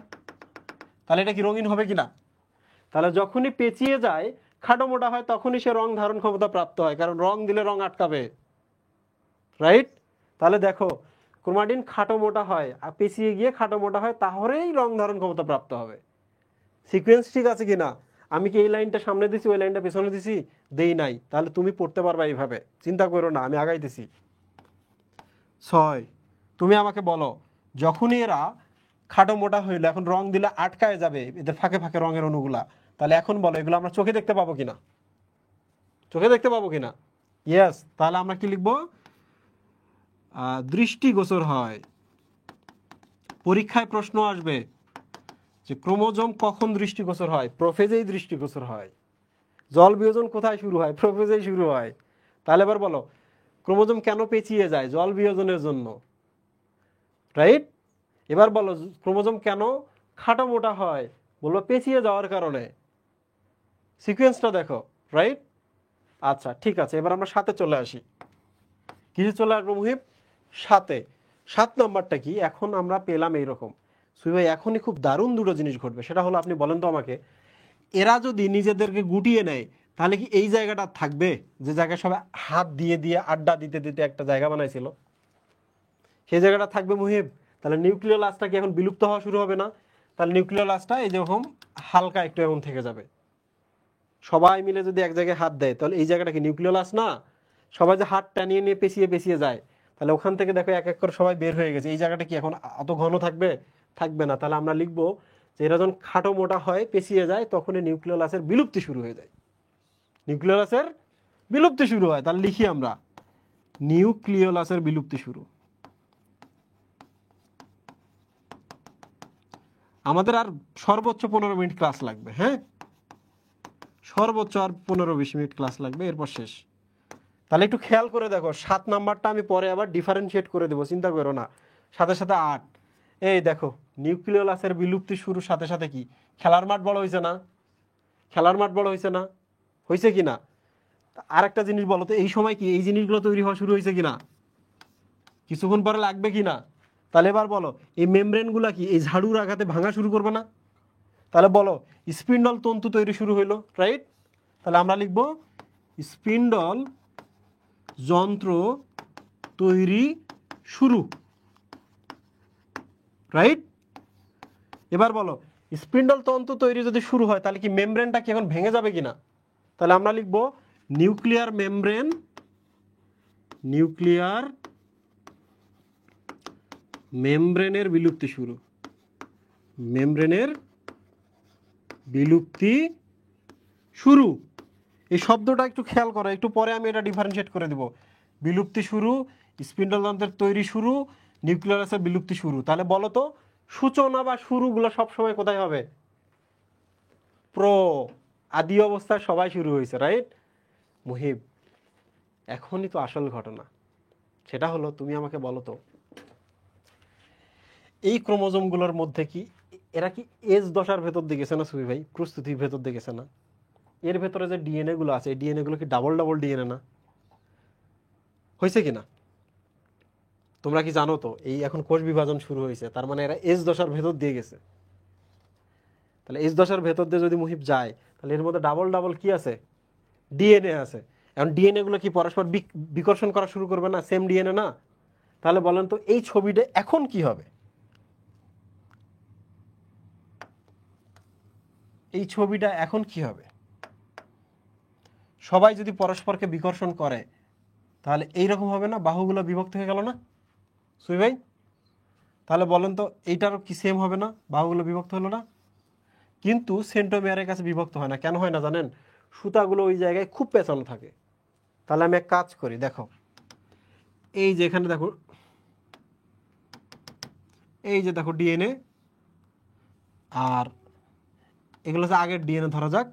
তাহলে এটা কি রঙিন হবে কিনা? তাহলে যখনই পেঁচিয়ে যায়, খাটো মোটা হয়, তখনই সে রং ধারণ ক্ষমতা প্রাপ্ত হয়, কারণ রং দিলে রং আটকাবে, রাইট? তাহলে দেখো, ক্রোমাটিন খাটো মোটা হয় আর পেঁচিয়ে গিয়ে খাটো মোটা হয়, তাহলেই রং ধারণ ক্ষমতা প্রাপ্ত হবে। সিকোয়েন্স ঠিক আছে কিনা? আমি কি এই লাইনটা সামনে দিছি, ওই লাইনটা পেছনে দিছি? দেই নাই। তাহলে তুমি পড়তে পারবা এইভাবে, চিন্তা করো না, আমি আগাইতেছি। 6, তুমি আমাকে বলো, যখনই এরা খাটো মোটা হইলো, এখন রং দিলে আটকায় যাবে এদের ফাঁকে ফাঁকে রঙের অণুগুলা, তাহলে এখন বলো এগুলো আমরা চোখে দেখতে পাবো কিনা? চোখে দেখতে পাবো কিনা? ইয়েস। তাহলে আমরা কি লিখবো? দৃষ্টিগোচর হয়। পরীক্ষায় প্রশ্ন আসবে যে ক্রোমোজোম কখন দৃষ্টিগোচর হয়? প্রোফেজেই দৃষ্টিগোচর হয়। জল বিয়োজন কোথায় শুরু হয়? প্রোফেজেই শুরু হয়। তাহলে এবার বলো, ক্রোমোজোম কেন পেঁচিয়ে যায়? জল বিয়োজনের জন্য, রাইট? এবার বলো, ক্রোমোজোম কেন খাটো মোটা হয়? বলবো পেঁচিয়ে যাওয়ার কারণে। সিকোয়েন্সটা দেখো, রাইট? আচ্ছা ঠিক আছে, এবার আমরা 7-এ চলে আসি। কিছু চলে আসবো মুহিব 7-এ। 7 নম্বরটা কি? এখন আমরা পেলাম এইরকম। সুই ভাই, এখনই খুব দারুণ দুটো জিনিস ঘটবে। সেটা হলো, আপনি বলেন তো আমাকে, এরা যদি নিজেদেরকে গুটিয়ে নেয়, তাহলে কি এই জায়গাটা থাকবে, যে জায়গায় সবাই হাত দিয়ে দিয়ে আড্ডা দিতে দিতে একটা জায়গা বানাইছিল, সেই জায়গাটা থাকবে মুহিব? তাহলে নিউক্লিওলাসটা কি এখন বিলুপ্ত হওয়া শুরু হবে না? তাহলে নিউক্লিওলাসটা এই যেরকম হালকা একটু এমন থেকে যাবে। সবাই মিলে যদি এক জায়গায় হাত দেয়, তাহলে এই জায়গাটা কি নিউক্লিওলাস না? সবাই যে হাত টানিয়ে নিয়ে পেঁচিয়ে পেঁচিয়ে যায়, তাহলে ওখান থেকে দেখো এক এক করে সবাই বের হয়ে গেছে। এই জায়গাটা কি এখন অত ঘন থাকবে? থাকবে না। তাহলে আমরা লিখবো যে এরা যখন খাটো মোটা হয়, পেঁচিয়ে যায়, তখনই নিউক্লিওলাসের বিলুপ্তি শুরু হয়ে যায়। নিউক্লিওলাসের বিলুপ্তি শুরু হয়। তাহলে লিখি আমরা, নিউক্লিওলাসের বিলুপ্তি শুরু। আমাদের আর সর্বোচ্চ 15 মিনিট ক্লাস লাগবে, হ্যাঁ, সর্বোচ্চ আর 15-20 মিনিট ক্লাস লাগবে, এরপর শেষ। তাহলে একটু খেয়াল করে দেখো, 7 নাম্বারটা আমি পরে আবার ডিফারেন্সিয়েট করে দেবো, চিন্তা করো না। সাথে সাথে 8, এই দেখো, নিউক্লিওলাসের বিলুপ্তি শুরুর সাথে সাথে কি খেলার মাঠ বড় হয়েছে না? খেলার মাঠ বড় হয়েছে না? হয়েছে কি না? আর একটা জিনিস বলো তো, এই সময় কি এই জিনিসগুলো তৈরি হওয়া শুরু হয়েছে কিনা? কিছুক্ষণ পরে লাগবে কিনা? তাহলে এবার বলো, এই মেমব্রেনগুলা কি এই ঝাড়ুর আঘাতে ভাঙা শুরু করবে না? তাহলে বলো, স্পিন্ডল তন্তু তৈরি শুরু হইলো, রাইট? তাহলে আমরা লিখবো স্পিন্ডল যন্ত্র তৈরি শুরু, রাইট? এবার বলো, স্পিন্ডল তন্তু তৈরি যদি শুরু হয়, তাহলে কি মেমব্রেনটা কি এখন ভেঙে যাবে কিনা? তাহলে আমরা লিখবো নিউক্লিয়ার মেমব্রেন, নিউক্লিয়ার মেমব্রেনের বিলুপ্তি শুরু, মেমব্রেনের বিলুপ্তি শুরু। এই শব্দটা একটু খেয়াল করো, একটু পরে আমি এটা ডিফারেন্সিয়েট করে দেব। বিলুপ্তি শুরু, স্পিন্ডল যন্ত্রের তৈরি শুরু, নিউক্লিয়াসের বিলুপ্তি শুরু। তাহলে বলো তো, সূচনা বা শুরুগুলো সবসময় কোথায় হবে? আদি অবস্থায় সবাই শুরু হয়েছে, রাইট? মুহিব, এখনই তো আসল ঘটনা। সেটা হলো, তুমি আমাকে বলো তো, এই ক্রোমোজোমগুলোর মধ্যে কি এরা কি এজ দশার ভেতর দিয়ে গেছে না সুবি ভাই? প্রস্তুতির ভেতর দিয়ে গেছে না? এর ভেতরে যে ডিএনএ গুলো আছে এই ডিএনএ গুলো কি ডাবল ডাবল ডিএনএ না? হয়েছে কিনা? তোমরা কি জানো? তো এই এখন কোষ বিভাজন শুরু হয়েছে, তার মানে এরা এস দশার ভেতর দিয়ে গেছে। তাহলে এস দশার ভেতর দিয়ে যদি মুহিব যায় তাহলে এর মধ্যে ডাবল ডাবল কি আছে? ডিএনএ আছে। এখন ডিএনএ গুলো কি পরস্পর বিকর্ষণ করা শুরু করবে না? সেম ডিএনএ না? তাহলে বলেন তো এই ছবিটা এখন কি হবে? এই ছবিটা এখন কি হবে? সবাই যদি পরস্পরকে বিকর্ষণ করে তাহলে এইরকম হবে না? বাহুগুলো বিভক্ত হয়ে গেল না সুই ভাই? তাহলে বলেন তো এইটারও কি সেম হবে না? বাহুগুলো বিভক্ত হলো না? কিন্তু সেন্ট্রোমিয়ারের কাছে বিভক্ত হয় না। কেন হয় না জানেন? সুতাগুলো ওই জায়গায় খুব পেঁচানো থাকে। তাহলে আমি এক কাজ করি, দেখো এই যে এখানে দেখো, এই যে দেখো ডিএনএ, আর এগুলো হচ্ছে আগের ডিএনএ ধরা যাক,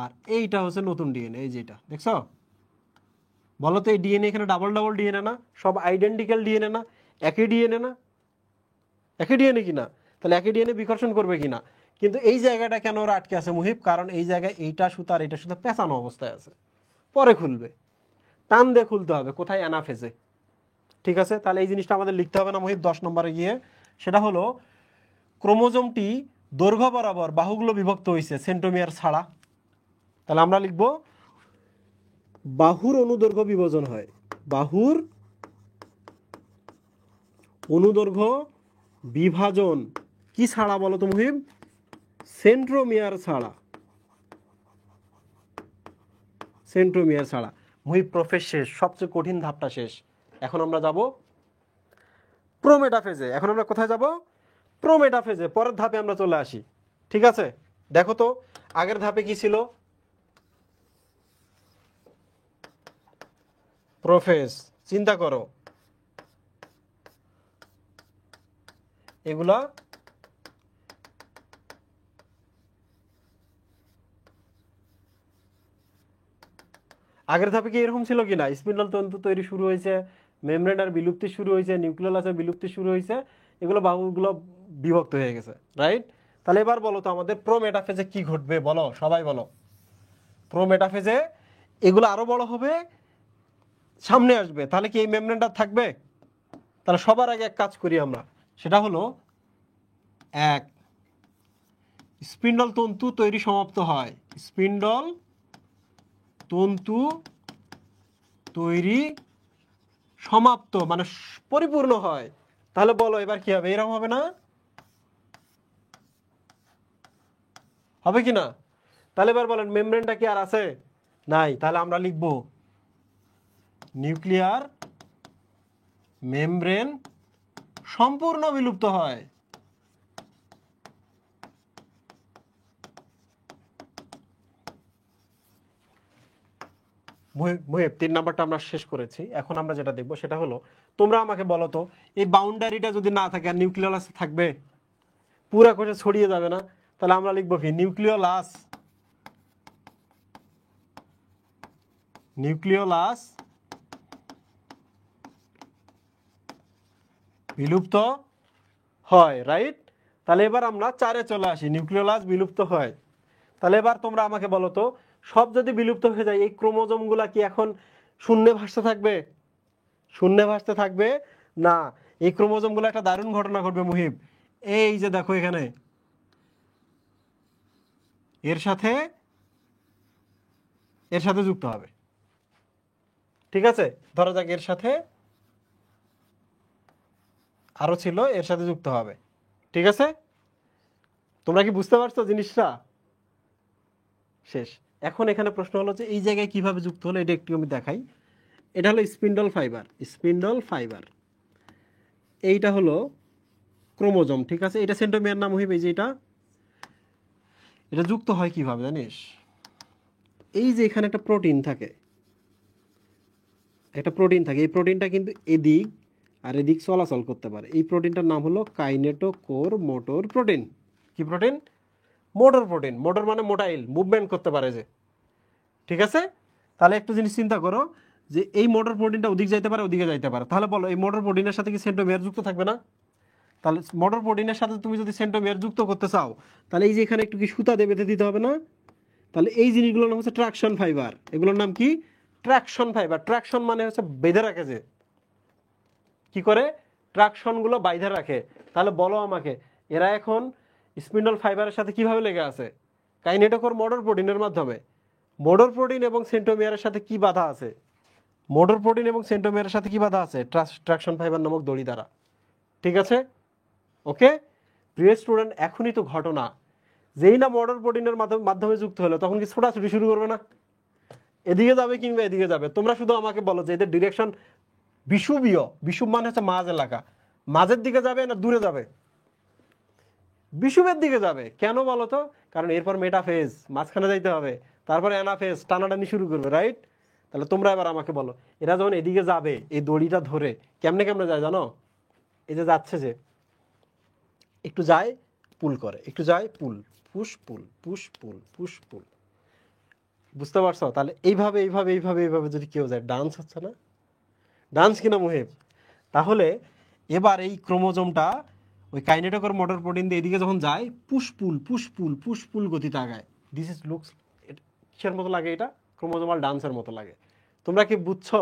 আর এইটা হচ্ছে নতুন ডিএনএ। এই যেটা দেখছো, বলো তো এই ডিএনএ এখানে ডাবল ডাবল ডিএনএ না? সব আইডেন্টিক্যাল ডিএনএ না? একই ডিএনএ না? একই ডিএনএ কিনা? তাহলে একই ডিএনএ বিকর্ষণ করবে কিনা? কিন্তু এই জায়গাটা কেন ওরা আটকে আছে মুহিব? কারণ এই জায়গায় এইটা সুতা আর এইটা সুতা পেঁচানো অবস্থায় আছে, পরে খুলবে, টান দিয়ে খুলতে হবে কোথায়? অ্যানাফেজে। ঠিক আছে, তাহলে এই জিনিসটা আমাদের লিখতে হবে না মুহিব 10 নম্বরে গিয়ে? সেটা হলো ক্রোমোজোমটি দৈর্ঘ্য বরাবর বাহুগুলো বিভক্ত হয়েছে সেন্ট্রোমিয়ার ছাড়া। তাহলে আমরা লিখব বাহুর অনুদৈর্ঘ্য বিভাজন হয়, বাহুর অনুদৈর্ঘ্য বিভাজন কি ছাড়া বলো তো মুহিব? সেন্ট্রোমিয়ার ছাড়া। সেন্ট্রোমিয়ার ছাড়া। মুহিব প্রফেস শেষ, সবচেয়ে কঠিন ধাপটা শেষ। এখন আমরা যাব প্রোমেটাফেজে। এখন আমরা কোথায় যাব? প্রোমেটাফেজে। পরের ধাপে আমরা চলে আসি। ঠিক আছে, দেখো তো আগের ধাপে কি ছিল? প্রোফেজ। চিন্তা করো, এগুলা আগের ধাপে কি এরকম ছিল কিনা? স্পিন্ডল তন্তু তৈরি শুরু হয়েছে, মেমব্রেনের বিলুপ্তি শুরু হয়েছে, নিউক্লিয়াসের বিলুপ্তি শুরু হয়েছে, এগুলো বাহুগুলো বিভক্ত হয়ে গেছে, রাইট? তাহলে এবার বলো তো আমাদের প্রোমেটাফেজে কি ঘটবে? বলো, সবাই বলো। প্রোমেটাফেজে এগুলো আরো বড় হবে, সামনে আসবে। তাহলে কি এই মেমব্রেনটা থাকবে? তাহলে সবার আগে এক কাজ করি আমরা, সেটা হলো এক, স্পিন্ডল তন্তু তৈরি সমাপ্ত হয়। স্পিন্ডল তন্তু তৈরি সমাপ্ত মানে পরিপূর্ণ হয়। তাহলে বলো এবার কি হবে? এরকম হবে না? হবে কি না? তাহলে এবার বলেন মেমব্রেনটা কি আর আছে? নাই। তাহলে আমরা লিখব নিউক্লিয়ার মেমব্রেন সম্পূর্ণ বিলুপ্ত হয়। মুহিব 3 নাম্বারটা আমরা শেষ করেছি। এখন আমরা যেটা দেখবো সেটা হলো, তোমরা আমাকে বলো তো এই বাউন্ডারিটা যদি না থাকে আর নিউক্লিয়াস থাকবে, পুরা কোষে ছড়িয়ে যাবে না? তাহলে আমরা লিখবো কি? নিউক্লিওলাস। নিউক্লিওলাস বিলুপ্ত হয়, রাইট? তাহলে এবার আমরা 4-এ চলে আসি, নিউক্লিওলাস বিলুপ্ত হয়। তাহলে এবার তোমরা আমাকে বলো তো, সব যদি বিলুপ্ত হয়ে যায় এই ক্রোমোজোমগুলা কি এখন শূন্যে ভাসতে থাকবে? শূন্যে ভাসতে থাকবে না। এই ক্রোমোজোমগুলো একটা দারুণ ঘটনা ঘটবে মুহিব। এই যে দেখো এখানে এর সাথে এর সাথে যুক্ত হবে। ঠিক আছে, ধরা যাক এর সাথে আরো ছিল, এর সাথে যুক্ত হবে। ঠিক আছে, তোমরা কি বুঝতে পারছো জিনিসটা? শেষ। এখন এখানে প্রশ্ন হলো যে এই জায়গায় কিভাবে যুক্ত হলো, এটা একটু আমি দেখাই। এটা হলো স্পিন্ডল ফাইবার। স্পিন্ডল ফাইবার, এইটা হলো ক্রোমোজোম। ঠিক আছে, এটা সেন্ট্রোমিয়ার নাম হইবে। এই যে এটা যুক্ত হয় কিভাবে জানিস? এই যে এখানে একটা প্রোটিন থাকে, একটা প্রোটিন থাকে। এই প্রোটিনটা কিন্তু এদিক আর এদিক চলাচল করতে পারে। এই প্রোটিনটার নাম হলো কাইনেটোকোর মোটর প্রোটিন। কি প্রোটিন? Motor protein. মোটর মানে মোটাইল, মুভমেন্ট করতে পারে যে। ঠিক আছে, তাহলে একটু জিনিস চিন্তা করো যে এই মোটর প্রোটিনটা ওদিক যাইতে পারে, ওদিকে যাইতে পারে। তাহলে বলো এই মোটর প্রোটিনের সাথে কি সেন্ট্রোমিয়ার যুক্ত থাকবে না? তাহলে মোটর প্রোটিনের সাথে তুমি যদি সেন্ট্রোমিয়ার যুক্ত করতে চাও তাহলে এই যে এখানে একটু কি সুতা দিয়ে বেঁধে দিতে হবে না? তাহলে এই জিনিসগুলোর নাম হচ্ছে ট্রাকশন ফাইবার। এগুলোর নাম কি? Traction fibre. ট্রাকশন মানে হচ্ছে বেঁধে রাখে, যে কি করে ট্রাকশনগুলো বাইধে রাখে। তাহলে বলো আমাকে, এরা এখন স্পিন্ডল ফাইবারের সাথে কিভাবে লেগে আছে? কাইনেটোকোর মোটর প্রোটিনের মাধ্যমে। মোটর প্রোটিন এবং সেন্ট্রোমিয়ারের সাথে কি বাধা আছে? মোটর প্রোটিন এবং সেন্ট্রোমিয়ারের সাথে কি বাধা আছে? ট্রাকশন ফাইবার নামক দড়ি দ্বারা। ঠিক আছে, ওকে প্রিয় স্টুডেন্ট, এখনই তো ঘটনা, যেই না মোটর প্রোটিনের মাধ্যমে যুক্ত হলো তখন কি ছোটাছুটি শুরু করবে না? এদিকে যাবে কিংবা এদিকে যাবে। তোমরা শুধু আমাকে বলো যে এদের ডিরেকশন বিষুবীয়, বিষুব মানে হচ্ছে মাঝ এলাকা, মাঝের দিকে যাবে না দূরে যাবে? বিষুবের দিকে যাবে। কেন বলো তো? কারণ এরপর মেটাফেজ, মাঝখানে যাইতে হবে, তারপরে অ্যানাফেজ, টানাটানি শুরু করবে, রাইট? তাহলে তোমরা এবার আমাকে বলো, এরা যখন এদিকে যাবে এই দড়িটা ধরে কেমনে কেমনে যায় জানো? এই যে যাচ্ছে, যে একটু যায় পুল করে, একটু যায় পুল, পুশ পুল, পুশ পুল, পুশ পুল। বুঝতে পারছো? তাহলে এইভাবে এইভাবে এইভাবে এইভাবে যদি কেউ যায়, ডান্স হচ্ছে না? ডান্স কিনা মুহেব? তাহলে এবার এই ক্রোমোজোমটা ওই কাইনেটোকোর মোটর প্রোটিন দিয়ে এদিকে যখন যায়, পুশ পুল পুশ পুল গতিতে আগায়। দিস ইজ লুকস, কিসের মতো লাগে? এটা ক্রোমোজোমাল ডান্সের মতো লাগে। তোমরা কি বুঝছো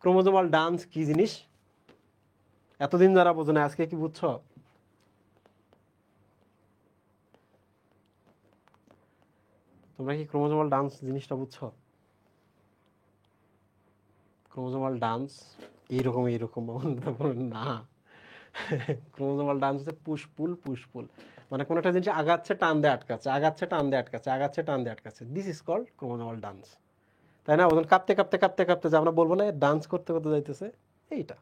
ক্রোমোজোমাল ডান্স কি জিনিস? এতদিন যারা বোঝো না, আজকে কি বুঝছো? তোমরা কি ক্রোমোজোমাল ডান্স জিনিসটা বুঝছো? ক্রোমোজোমাল ডান্স এইরকম এইরকম না। ক্রোমোজোমাল ডান্স হচ্ছে পুশ পুল, মানে কোনো একটা জিনিস আগাচ্ছে টান দিয়ে আটকাচ্ছে, আগাচ্ছে টান দিয়ে আটকাচ্ছে, আগাচ্ছে টান দিয়ে আটকাচ্ছে। This is called chromosomal dance. তাই না? ওজন কাঁপতে কাঁপতে কাঁপতে কাঁপতে, যে আমরা বলবো না ডান্স করতে করতে যাইতেছে, এইটা।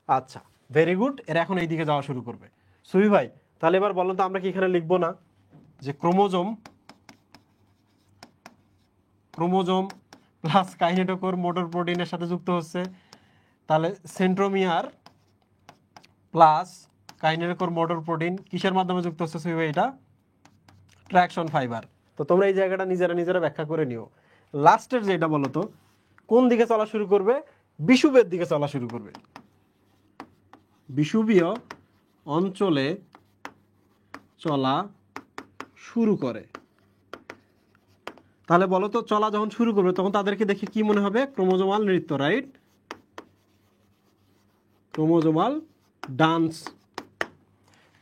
আচ্ছা, ভেরি গুড। এরা এখন এইদিকে যাওয়া শুরু করবে। সুবি ভাই, তাহলে এবার বলেন তো আমরা কি এখানে লিখবো না যে ক্রোমোজোম প্লাস কাইনেটোকোর মোটর প্রোটিনের সাথে যুক্ত হচ্ছে, তাহলে centromere plus kinetochore motor protein কিসের মাধ্যমে যুক্ত হচ্ছে? সুবি ভাই, এটা ট্রাকশন ফাইবার। তো তোমরা এই জায়গাটা নিজেরা নিজেরা ব্যাখ্যা করে নিও। লাস্টের যেটা বলো তো, কোন দিকে চলা শুরু করবে? বিষুবের দিকে চলা শুরু করবে। বিষুবীয় অঞ্চলে চলা শুরু করে। তাহলে বলো তো, চলা যখন শুরু করবে তখন তাদেরকে দেখে কি মনে হবে? ক্রোমোজোমাল নৃত্য, রাইট? Chromosomal dance.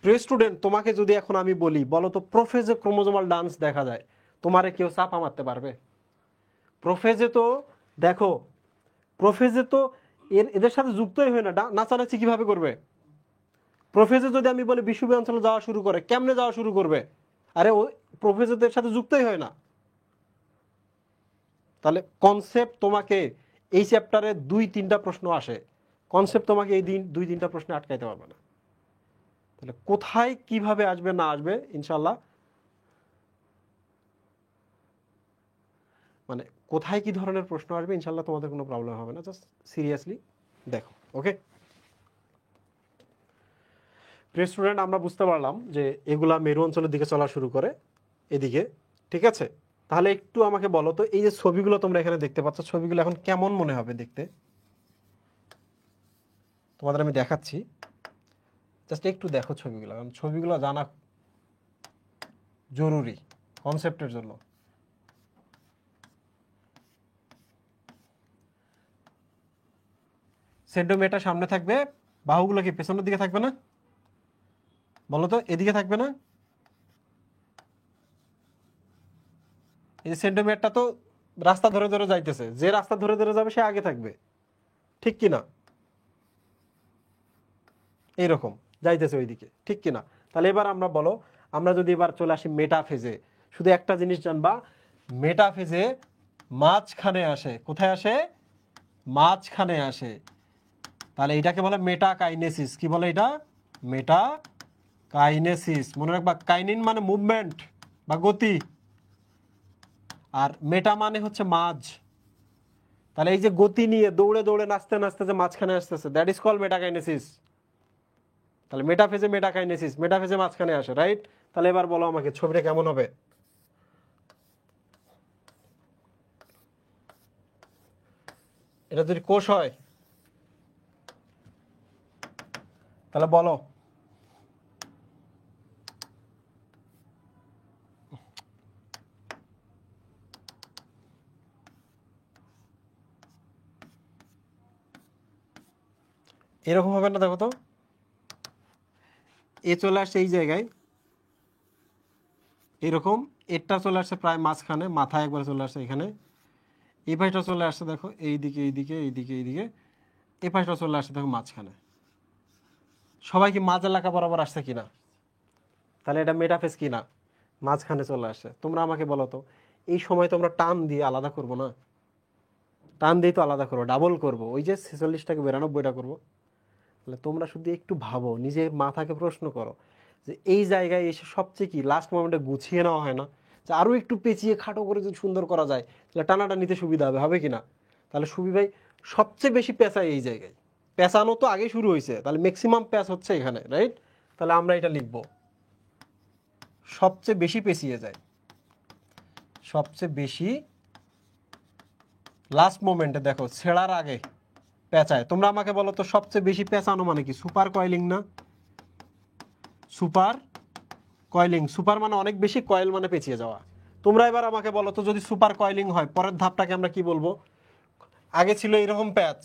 প্রিয় স্টুডেন্ট, তোমাকে যদি এখন আমি বলি, বলো তো প্রোফেজে ক্রোমোজোমাল ডান্স দেখা যায়, তোমারে কেউ চাপা মারতে পারবে? প্রোফেজে তো দেখো, প্রোফেজে তো এদের সাথে যুক্তই হয় না, নাচানাচি কিভাবে করবে? প্রোফেজে যদি আমি বলি বিষুবীয় অঞ্চলে যাওয়া শুরু করে, কেমনে যাওয়া শুরু করবে? আরে ও প্রোফেজের সাথে যুক্তই হয় না। তাহলে কনসেপ্ট তোমাকে এই চ্যাপ্টারে 2-3টা প্রশ্ন আসে, কনসেপ্ট তোমাকে এই 2-3টা প্রশ্নে আটকাইতে পারবে না। তাহলে কোথায় কিভাবে আসবে না আসবে, ইনশাল্লাহ মানে কোথায় কি ধরনের প্রশ্ন আসবে ইনশাল্লাহ তোমাদের কোনো প্রবলেম হবে না। জাস্ট সিরিয়াসলি দেখো, ওকে? প্রিয় স্টুডেন্ট, আমরা বুঝতে পারলাম যে এগুলা মেরু অঞ্চলের দিকে চলা শুরু করে, এদিকে, ঠিক আছে? তাহলে একটু আমাকে বলো তো, এই যে ছবিগুলো তোমরা এখানে দেখতে পাচ্ছ, ছবিগুলো এখন কেমন মনে হবে দেখতে? তোমাদের আমি দেখাচ্ছি, জাস্ট একটু দেখো ছবিগুলো, কারণ ছবিগুলো জানা জরুরি কনসেপ্টের জন্য। সেন্টোমিয়ারটা সামনে থাকবে, বাহুগুলো কি পেছনের দিকে থাকবে না? বলো তো, এদিকে থাকবে না? এই যে সেন্টোমিয়ারটা তো রাস্তা ধরে ধরে যাইতেছে, যে রাস্তা ধরে ধরে যাবে সে আগে থাকবে, ঠিক কিনা? এইরকম যাইতেছে ওইদিকে, ঠিক কিনা? তাহলে এবার আমরা বলো, আমরা যদি এবার চলে আসি মেটাফেজে, শুধু একটা জিনিস জানবা, মেটাফেজে মাঝখানে আসে। কোথায় আসে? মাঝখানে আসে। তাহলে এটাকে বলে মেটাকাইনেসিস। কি বলে এটা? মেটাকাইনেসিস। মনে রাখবা, কাইনিন মানে মুভমেন্ট বা গতি, আর মেটা মানে হচ্ছে মাঝ। তাহলে এই যে গতি নিয়ে দৌড়ে দৌড়ে নাচতে নাচতে যে মাঝখানে আসতেছে, দ্যাট ইজ কল মেটাকাইনেসিস। তাহলে মেটাফেজে মেটাকাইনেসিস, মেটাফেজে মাঝখানে আসে, রাইট? তাহলে এবার বলো আমাকে ছবিটা কেমন হবে? এটা যদি কোষ হয়, তাহলে বলো এরকম হবে না, দেখো তো এ চলে আসছে এই জায়গায় এরকম, এরটা চলে আসছে প্রায় মাঝখানে, মাথায় একবার চলে আসছে এখানে, এই পাশটা চলে আসছে দেখো এইদিকে এইদিকে এইদিকে এইদিকে, এই পাশটা চলে আসছে দেখো মাঝখানে। সবাই কি মাঝ এলাকা বরাবর আসছে কিনা? তাহলে এটা মেটাফেজ কিনা, মাঝখানে চলে আসছে। তোমরা আমাকে বলো তো এই সময় তোমরা টান দিয়ে আলাদা করবো না? টান দিয়ে তো আলাদা করবো, ডাবল করবো, ওই যে 46টাকে 92টা করবো। তাহলে তোমরা শুধু একটু ভাবো, নিজের মাথাকে প্রশ্ন করো যে এই জায়গায় এসে সবচেয়ে কি লাস্ট মোমেন্টে গুছিয়ে নেওয়া হয় না, যে আরও একটু পেঁচিয়ে খাটো করে যদি সুন্দর করা যায় তাহলে টানাটা নিতে সুবিধা হবে, হবে কি না? তাহলে সুবি ভাই সবচেয়ে বেশি পেঁচায় এই জায়গায়, পেঁচানো তো আগে শুরু হয়েছে, তাহলে ম্যাক্সিমাম প্যাচ হচ্ছে এখানে, রাইট? তাহলে আমরা এটা লিখবো সবচেয়ে বেশি পেঁচিয়ে যায়, সবচেয়ে বেশি লাস্ট মোমেন্টে দেখো ছেড়ার আগে পেঁচায়। তোমরা আমাকে বলো তো সবচেয়ে বেশি পেঁচানো মানে কি? সুপার কয়েলিং না? সুপার কয়েলিং, সুপার মানে অনেক বেশি, কয়েল মানে পেঁচিয়ে যাওয়া। তোমরা এবার আমাকে বলো তো যদি সুপার কয়েলিং হয় পরের ধাপটাকে আমরা কি বলবো? আগে ছিল এরকম প্যাচ,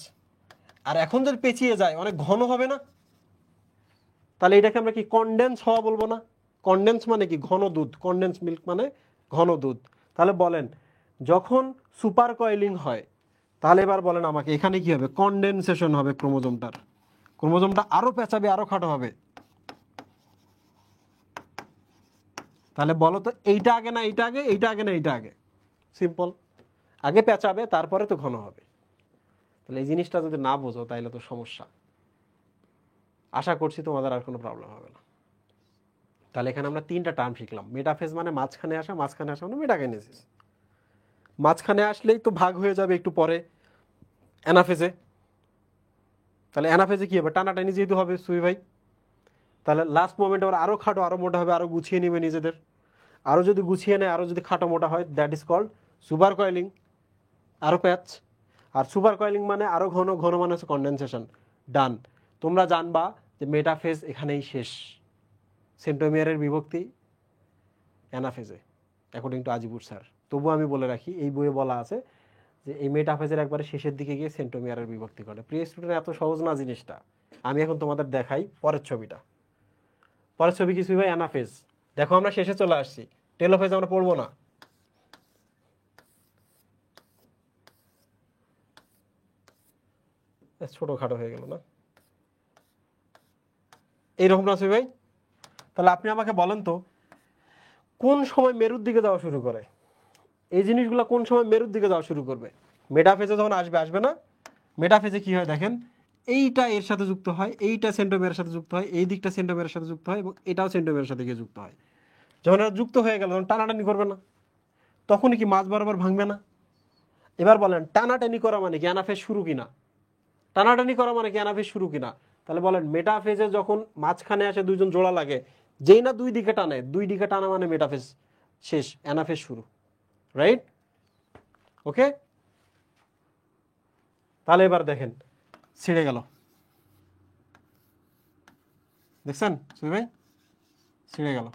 আর এখন যদি পেঁচিয়ে যায় অনেক ঘন হবে না? তাহলে এটাকে আমরা কি কনডেন্স হওয়া বলবো না? কনডেন্স মানে কি? ঘন দুধ, কনডেন্স মিল্ক মানে ঘন দুধ। তাহলে বলেন যখন সুপার কয়েলিং হয় তাহলে এবার বলেন আমাকে এখানে কি হবে? কনডেনসেশন হবে ক্রোমোজোমটার, ক্রোমোজোমটা আরো পেঁচাবে, আরো খাটো হবে। তাহলে বলো তো এইটা আগে না এইটা আগে, এইটা আগে না এইটা আগে? সিম্পল, আগে পেঁচাবে তারপরে তো ঘন হবে। তাহলে এই জিনিসটা যদি না বোঝো তাহলে তো সমস্যা। আশা করছি তোমাদের আর কোনো প্রবলেম হবে না। তাহলে এখানে আমরা 3টা টার্ম শিখলাম। মেটাফেজ মানে মাঝখানে আসা, মাঝখানে আসা মানে মেটাকাইনেসিস। মাঝখানে আসলেই তো ভাগ হয়ে যাবে একটু পরে অ্যানাফেজে। তাহলে অ্যানাফেজে কি হবে? টানাটানি যেহেতু হবে সুই ভাই, তাহলে লাস্ট মোমেন্টে ওরা আরো খাটো আরো মোটা হবে, আরো গুছিয়ে নেবে নিজেদের। আরো যদি গুছিয়ে নেয়, আরো যদি খাটো মোটা হয়, that is called super coiling, আরো প্যাচ। আর সুপার কয়েলিং মানে আরো ঘন, ঘন মানে হচ্ছে কনডেনসেশন। ডান। তোমরা জানবা যে মেটাফেজ এখানেই শেষ, সেন্টোমিয়ারের বিভক্তি অ্যানাফেজে অ্যাকর্ডিং টু আজিবুর স্যার। তবুও আমি বলে রাখি এই বইয়ে বলা আছে যে এই মেটাফেজের একবারে শেষের দিকে গিয়ে সেন্টোমিয়ারের বিভক্তি ঘটে। প্রিয় স্টুডেন্ট, এত সহজ না জিনিসটা। আমি এখন তোমাদের দেখাই পরের ছবিটা। পরের ছবি কি ভাই? অ্যানাফেজ। দেখো আমরা শেষে চলে আসছি, টেলোফেজ আমরা পড়বো না। ছোটখাটো হয়ে গেল না? এইরকম না ভাই? তাহলে আপনি আমাকে বলেন তো কোন সময় মেরুর দিকে যাওয়া শুরু করে? এই জিনিসগুলো কোন সময় মেরুর দিকে যাওয়া শুরু করবে? মেটাফেজে যখন আসবে, আসবে না? মেটাফেজে কি হয় দেখেন, এইটা এর সাথে যুক্ত হয়, এইটা সেন্টোমিয়ারের সাথে যুক্ত হয়, এই দিকটা সেন্টোমিয়ারের সাথে যুক্ত হয় এবং এটাও সেন্টোমিয়ারের সাথে গিয়ে যুক্ত হয়। যখন এটা যুক্ত হয়ে গেল তখন টানাটানি করবে না? তখনই কি মাঝ বরাবর ভাঙবে না? এবার বলেন টানাটানি করা মানে কি অ্যানাফেজ শুরু কিনা? টানাটানি করা মানে কি অ্যানাফেজ শুরু কিনা? তাহলে বলেন মেটাফেজে যখন মাঝখানে আসে দুইজন জোড়া লাগে, যেই না দুই দিকে টানে, দুই দিকে টানা মানে মেটাফেজ শেষ, অ্যানাফেজ শুরু, রাইট? ওকে। তাহলে এবার দেখেন ছিঁড়ে গেল, দেখছেন সুই ভাই? ছিঁড়ে গেল।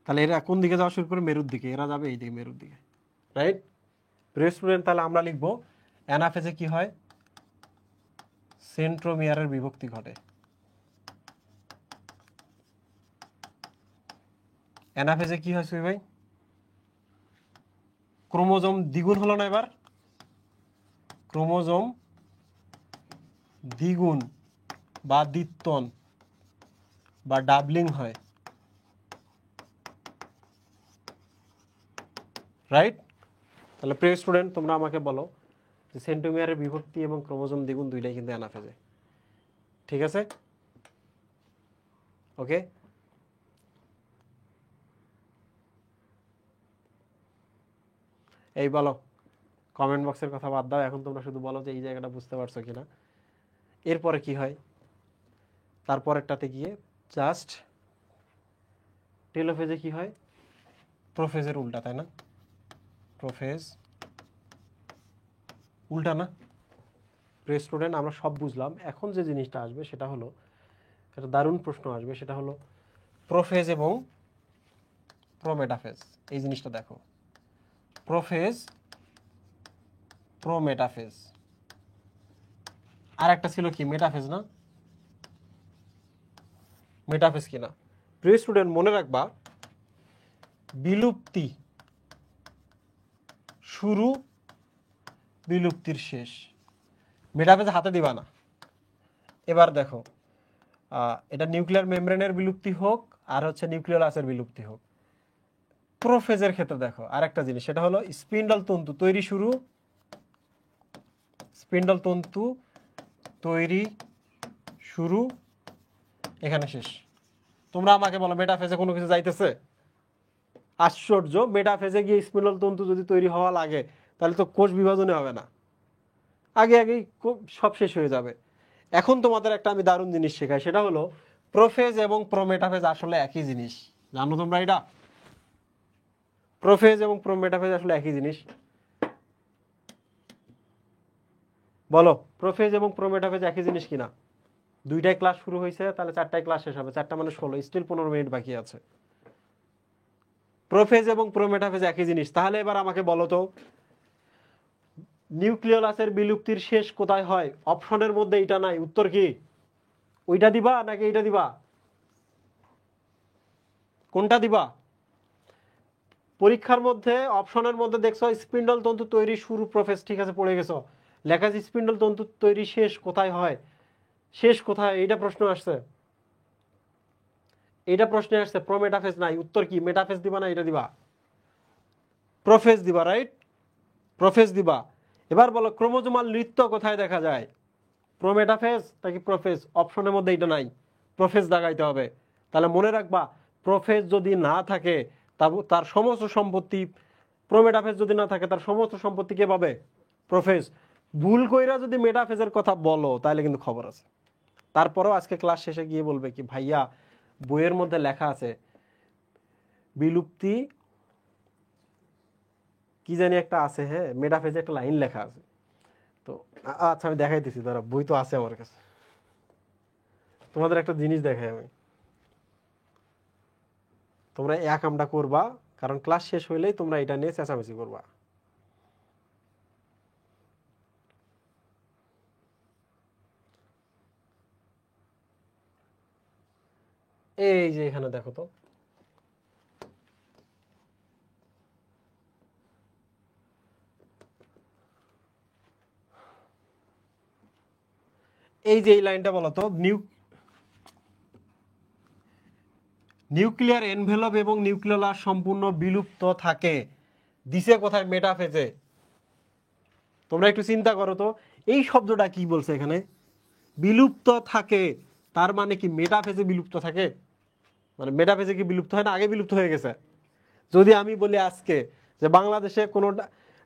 তাহলে এরা কোন দিকে যাওয়া শুরু করে? মেরুর দিকে। এরা যাবে এই দিকে, মেরুর দিকে, রাইট? প্রিয় স্টুডেন্ট, তাহলে আমরা লিখবো অ্যানাফেজে কি হয়? সেন্ট্রোমিয়ারের বিভক্তি ঘটে। অ্যানাফেজে কি হয় সুই ভাই? ক্রোমোজোম দ্বিগুণ হলো না এবার? ক্রোমোজোম দ্বিগুণ বা দ্বিত্বন বা ডাবলিং হয়, রাইট? তাহলে প্রিয় স্টুডেন্ট তোমরা আমাকে বলো যে সেন্টোমিয়ারের বিভক্তি এবং ক্রোমোজোম দ্বিগুণ দুইটাই কিন্তু অ্যানাফেজে, ঠিক আছে? ওকে। এই বলো, কমেন্ট বক্সের কথা বাদ দাও, এখন তোমরা শুধু বলো যে এই জায়গাটা বুঝতে পারছো কিনা। এরপরে কি হয়? তারপরেরটাতে গিয়ে জাস্ট টেলোফেজে কি হয়? প্রোফেজের উল্টা, তাই না? প্রোফেজ উল্টা না? প্রিয় স্টুডেন্ট, আমরা সব বুঝলাম। এখন যে জিনিসটা আসবে সেটা হলো, একটা দারুণ প্রশ্ন আসবে, সেটা হলো প্রোফেজ এবং প্রোমেটাফেজ। এই জিনিসটা দেখো, প্রোফেজ প্রোমেটাফেজ, আর একটা ছিল কি মেটাফেজ না? মেটাফেজ কিনা? প্রিয় স্টুডেন্ট মনে রাখবা, বিলুপ্তি শুরু, বিলুপ্তির শেষ। মেটাফেজ হাতে দিবা না। এবার দেখো, এটা নিউক্লিয়ার মেমব্রেনের বিলুপ্তি হোক আর হচ্ছে নিউক্লিওলাসের বিলুপ্তি হোক, প্রোফেজের ক্ষেত্রে দেখো আরেকটা জিনিস, সেটা হলো স্পিন্ডল তন্তু তৈরি শুরু, স্পিন্ডল তন্তু তৈরি শুরু, এখানে শেষ। তোমরা আমাকে বলো মেটাফেজে কোনো কিছু যাইতেছে? আশ্চর্য, মেটাফেজে গিয়ে স্পিন্ডল তন্তু যদি তৈরি হওয়া লাগে তাহলে তো কোষ বিভাজনে হবে না, আগে আগেই সব শেষ হয়ে যাবে। এখন তোমাদের একটা আমি দারুণ জিনিস শেখাই, সেটা হলো প্রোফেজ এবং প্রোমেটাফেজ আসলে একই জিনিস। জানো তোমরা এটা? প্রোফেজ এবং প্রোমেটাফেজ আসলে একই জিনিস। বলো, প্রোফেজ এবং প্রোমেটাফেজ একই জিনিস কিনা? দুইটাই ক্লাস শুরু হয়েছে, তাহলে চারটায় ক্লাস শেষ হবে, 4টা মানে 16, স্টিল 15 মিনিট বাকি আছে। প্রোফেজ এবং প্রোমেটাফেজ একই জিনিস। তাহলে এবার আমাকে বলো তো, নিউক্লিওলাসের বিলুপ্তির শেষ কোথায় হয়? অপশনের মধ্যে এটা নাই, উত্তর কি? ওইটা দিবা নাকি এইটা দিবা? কোনটা দিবা? পরীক্ষার মধ্যে অপশনের মধ্যে দেখছো স্পিন্ডল তন্তু তৈরি শুরু প্রোফেজ, ঠিক আছে পড়ে গেছো, লেখা আছে স্পিন্ডল তন্তু তৈরি শেষ কোথায় হয়? শেষ কোথায়? এইটা প্রশ্ন আসছে, এইটা প্রশ্নে আসছে। প্রোমেটাফেজ নাই, উত্তর কি? মেটাফেজ দিবা না এটা দিবা? প্রোফেজ দিবা, রাইট? প্রোফেজ দিবা। এবার বলো, ক্রোমোজোমাল নৃত্য কোথায় দেখা যায়? প্রোমেটাফেজ নাকি প্রোফেজ? অপশনের মধ্যে এটা নাই, প্রোফেজ দাগাইতে হবে। তাহলে মনে রাখবা, প্রোফেজ যদি না থাকে তার সমস্ত সম্পত্তি, প্রোমেটাফেজ যদি না থাকে তার সমস্ত সম্পত্তি কে পাবে? প্রোফেজ। ভুল কইরা যদি মেটাফেজের কথা বলো তাহলে কিন্তু খবর আছে। তারপরেও আজকে ক্লাস শেষে গিয়ে বলবে কি, ভাইয়া বইয়ের মধ্যে লেখা আছে বিলুপ্তি কি জানি একটা আছে, হ্যাঁ মেটাফেজে একটা লাইন লেখা আছে। তো আচ্ছা আমি দেখাইতেছি, ধরো বই তো আছে আমার কাছে, তোমাদের একটা জিনিস দেখাই আমি, তোমরা এক কামটা করবা, কারণ ক্লাস শেষ হইলেই তোমরা এটা নিয়ে চেঁচামেচি করবা। এই যে এখানে দেখো তো, এই যে এই লাইনটা বলো তো, নিউক্লিয়ার এনভেলপ এবং নিউক্লিওলাস সম্পূর্ণ বিলুপ্ত থাকে, দিছে কোথায়? মেটাফেজে। তোমরা একটু চিন্তা করো তো, এই শব্দটা কি বলছে এখানে? বিলুপ্ত থাকে, তার মানে কি মেটাফেজে বিলুপ্ত থাকে? মানে মেটাফেজে কি বিলুপ্ত হয় না? আগে বিলুপ্ত হয়ে গেছে। যদি আমি বলি আজকে যে বাংলাদেশে কোন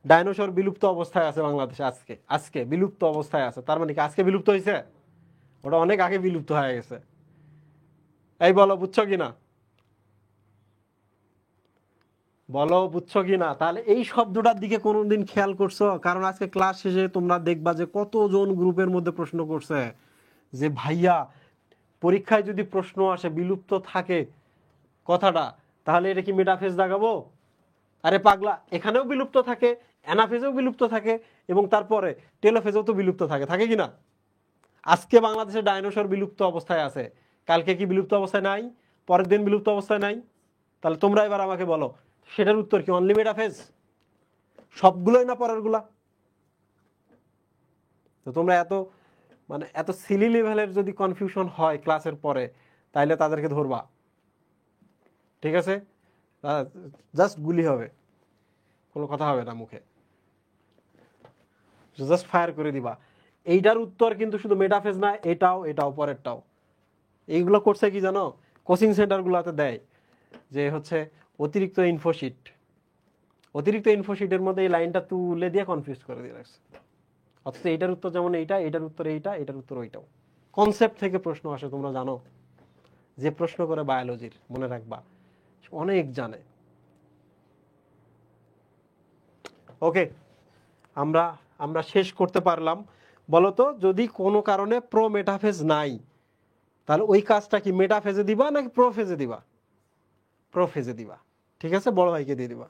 ডাইনোসর বিলুপ্ত অবস্থায় আছে, বাংলাদেশে আজকে আজকে বিলুপ্ত অবস্থায় আছে, তার মানে কি আজকে বিলুপ্ত হয়েছে? ওটা অনেক আগে বিলুপ্ত হয়ে গেছে। এই বলো, বুঝছো কিনা? বলো বুঝছো কিনা? তাহলে এই শব্দটার দিকে কোনোদিন খেয়াল করছো? কারণ আজকে ক্লাস শেষে তোমরা দেখবা যে কতজন গ্রুপের মধ্যে প্রশ্ন করছে যে ভাইয়া পরীক্ষায় যদি প্রশ্ন আসে বিলুপ্ত থাকে কথাটা, তাহলে এটা কি মেটাফেজ দাগাবো? আরে পাগলা, এখানেও বিলুপ্ত থাকে, অ্যানাফেজেও বিলুপ্ত থাকে, এবং তারপরে টেলোফেজেও তো বিলুপ্ত থাকে, থাকে কিনা? আজকে বাংলাদেশে ডাইনোসর বিলুপ্ত অবস্থায় আছে, কালকে কি বিলুপ্ত অবস্থায় নাই? পরের দিন বিলুপ্ত অবস্থায় নাই? তাহলে তোমরা এবার আমাকে বলো, সেটার উত্তর কি অনলি মেটাফেজ? সবগুলোই না পরেরগুলা? তো তোমরা এত মানে এত সিলি লেভেলের যদি কনফিউশন হয় ক্লাসের পরে, তাইলে তাদেরকে ধরবা, ঠিক আছে? জাস্ট গুলি হবে, কোনো কথা হবে না মুখে, জাস্ট ফায়ার করে দিবা। এইটার উত্তর কিন্তু শুধু মেটাফেজ না, এটাও এটাও পরেরটাও। এইগুলো করছে কি জানো? কোচিং সেন্টারগুলোতে দেয় যে হচ্ছে অতিরিক্ত ইনফোশিট, অতিরিক্ত ইনফোশিটের মধ্যে এই লাইনটা তুলে দিয়ে কনফিউজ করে দিয়ে রাখছে। অথচ এইটার উত্তর যেমন এইটা, এটার উত্তর এইটা, এটার উত্তর ওইটাও। কনসেপ্ট থেকে প্রশ্ন আসে, তোমরা জানো, যে প্রশ্ন করে বায়োলজির, মনে রাখবা অনেক জানে। ওকে, আমরা আমরা শেষ করতে পারলাম? বলো তো, যদি কোনো কারণে প্রো মেটাফেজ নাই, তাহলে ওই কাজটা কি মেটাফেজে দিবা নাকি প্রো ফেজে দিবা? প্রো ফেজে দিবা। ঠিক আছে, বড় ভাইকে দিয়ে দিবা।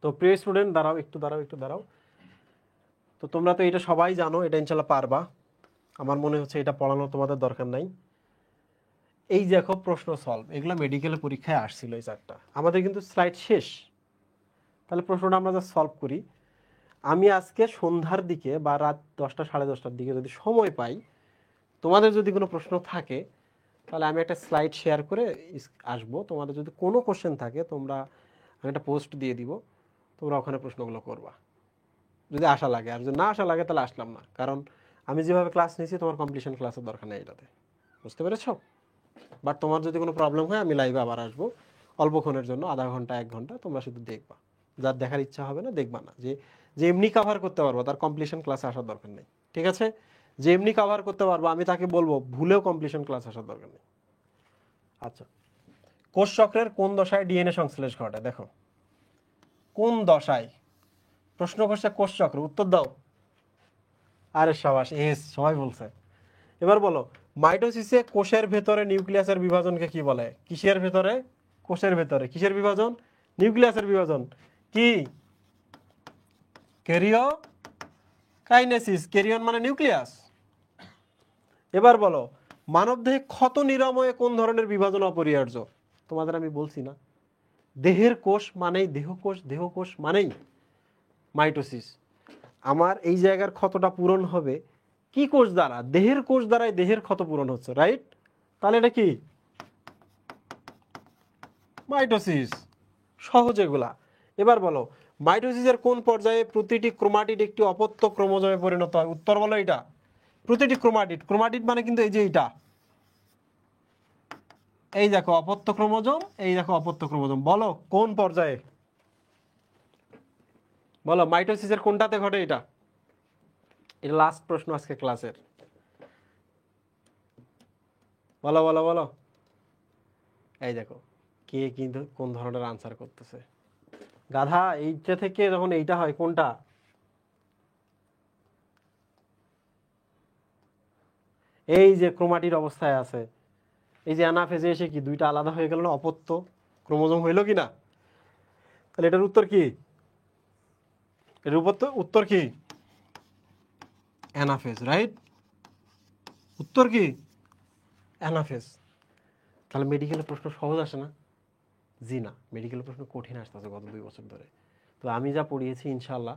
তো প্রিয় স্টুডেন্ট, দাঁড়াও একটু, দাঁড়াও। তো তোমরা তো এটা সবাই জানো, এটা ইনশাল্লাহ পারবা। আমার মনে হচ্ছে এটা পড়ানোর তোমাদের দরকার নাই। এই যে দেখো প্রশ্ন সলভ, এগুলো মেডিকেলের পরীক্ষায় আসছিল এই চারটা। আমাদের কিন্তু স্লাইড শেষ। তাহলে প্রশ্নটা আমরা যা সলভ করি, আমি আজকে সন্ধ্যার দিকে বা রাত 10টা 10:30টার দিকে যদি সময় পাই, তোমাদের যদি কোনো প্রশ্ন থাকে, তাহলে আমি একটা স্লাইড শেয়ার করে আসবো। তোমাদের যদি কোনো কোশ্চেন থাকে, আমি একটা পোস্ট দিয়ে দিব, তোমরা ওখানে প্রশ্নগুলো করবা যদি আশা লাগে। আর যদি না আশা লাগে তাহলে আসলাম না, কারণ আমি যেভাবে ক্লাস নিয়েছি তোমার কমপ্লিশন ক্লাসের দরকার নেই এটাতে। বুঝতে পেরেছ? বাট তোমার যদি কোনো প্রবলেম হয়, আমি লাইভে আবার আসবো অল্পক্ষণের জন্য, আধা ঘন্টা 1 ঘন্টা। তোমরা শুধু দেখবা, যার দেখার ইচ্ছা হবে না দেখবা না। যে এমনি কাভার করতে পারবো তার কমপ্লিশন ক্লাসে আসার দরকার নেই। ঠিক আছে? যে এমনি কাভার করতে পারবো আমি তাকে বলবো ভুলেও কমপ্লিশন ক্লাস আসার দরকার নেই। আচ্ছা, কোষ চক্রের কোন দশায় ডিএনএ সংশ্লেষ ঘটে? দেখো কোন দশায় প্রশ্ন করছে, কোষ চক্র, উত্তর দাও। আরে সাবাস, সবাই বলছে। এবার বলো, মাইটোসিসে কোষের ভেতরে নিউক্লিয়াসের বিভাজনকে কি বলে? কিসের ভেতরে? কোষের ভেতরে কিসের বিভাজন? নিউক্লিয়াসের বিভাজন। কি? ক্যারিও কাইনেসিস। ক্যারিয়ন মানে নিউক্লিয়াস। এবার বলো, মানবদেহে ক্ষত নিরাময়ে কোন ধরনের বিভাজন অপরিহার্য? তোমাদের আমি বলছি না, দেহের কোষ মানেই দেহকোষ, দেহকোষ মানেই মাইটোসিস। আমার এই জায়গার ক্ষতটা পূরণ হবে কি কোষ দ্বারা? দেহের কোষ দ্বারাই দেহের ক্ষত পূরণ হচ্ছে, রাইট? তাহলে এটা কি? মাইটোসিস। সহজ এগুলা। এবার বলো, মাইটোসিসের কোন পর্যায়ে প্রতিটি ক্রোমাটিড একটি অপত্য ক্রোমোজোমে পরিণত হয়? উত্তর বলো এটা। প্রতিটি ক্রোমাটিড, ক্রোমাটিড মানে কিন্তু এই যে এইটা, এই দেখো অপত্য ক্রোমোজোম, এই দেখো অপত্য ক্রোমোজোম। বলো কোন পর্যায়ে? বলো মাইটোসিসের কোনটাতে ঘটে এটা? এটা লাস্ট প্রশ্ন আজকে ক্লাসের। বলো বলো বলো। এই দেখো কে কিন্তু কোন ধরনের আনসার করতেছে। গাধা, এইটা থেকে যখন এইটা হয় কোনটা? এই যে ক্রোমাটিড অবস্থায় আছে, এই যে অ্যানাফেজে এসে কি দুইটা আলাদা হয়ে গেল না? অপত্য ক্রোমোজোম হইল কি না? তাহলে এটার উত্তর কি? এর উত্তর কি? Anaphase, right? উত্তর কি? অ্যানাফেজ। তাহলে মেডিকেলের প্রশ্ন সহজ আসে না? জি না, মেডিকেলের প্রশ্ন কঠিন আসতেছে গত 2 বছর ধরে। তো আমি যা পড়িয়েছি ইনশাল্লাহ,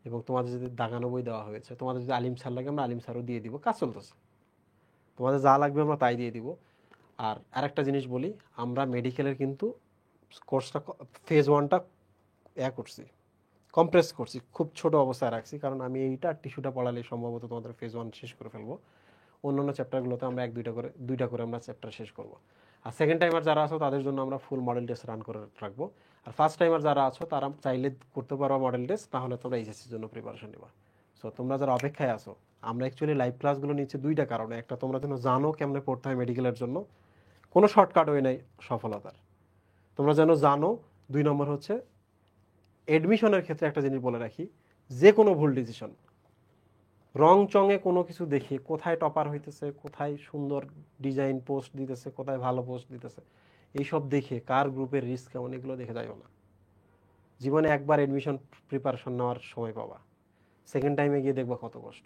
এবং তোমাদের যদি দাগানো বই দেওয়া হয়েছে, তোমাদের যদি আলিম স্যার লাগে আমরা আলিম স্যারও দিয়ে দিব, কাজ চলতেছে। তোমাদের যা লাগবে আমরা তাই দিয়ে দিব। আর আরেকটা জিনিস বলি, আমরা মেডিকেলের কিন্তু কোর্সটা ফেজ 1টা করছি, কমপ্রেস করছি, খুব ছোট অবস্থায় রাখছি, কারণ আমি এইটা টিস্যুটা পড়ালে সম্ভবত তোমাদের ফেজ 1 শেষ করে ফেলবো। অন্যান্য চ্যাপ্টারগুলোতে আমরা 2টা করে আমরা চ্যাপ্টার শেষ করবো। আর সেকেন্ড টাইমার যারা আছো তাদের জন্য আমরা ফুল মডেল টেস্ট রান করে রাখবো। আর ফার্স্ট টাইমার যারা আছো তারা চাইলে করতে পারো মডেল টেস্ট, তাহলে তোমরা এইচএসসির জন্য প্রিপারেশন নেবা। সো তোমরা যারা অপেক্ষায় আছো, আমরা অ্যাকচুয়ালি লাইভ ক্লাসগুলো নিচ্ছি 2টা কারণে। একটা, তোমরা যেন জানো কেমনে পড়তে হয় মেডিকেলের জন্য, কোনো শর্টকাট ওয়ে নাই সফলতার, তোমরা যেন জানো। 2 নম্বর হচ্ছে এডমিশনের ক্ষেত্রে একটা জিনিস বলে রাখি, যে কোনো ভুল ডিসিশন, রং চঙে কোনো কিছু দেখি, কোথায় টপার হইতেছে, কোথায় সুন্দর ডিজাইন পোস্ট দিতেছে, কোথায় ভালো পোস্ট দিতেছে, এইসব দেখে কার গ্রুপের রিস্ক কেমন, এগুলো দেখে যাইও না। জীবনে একবার এডমিশন প্রিপারেশন নেওয়ার সময় পাবা, সেকেন্ড টাইমে গিয়ে দেখবা কত কষ্ট।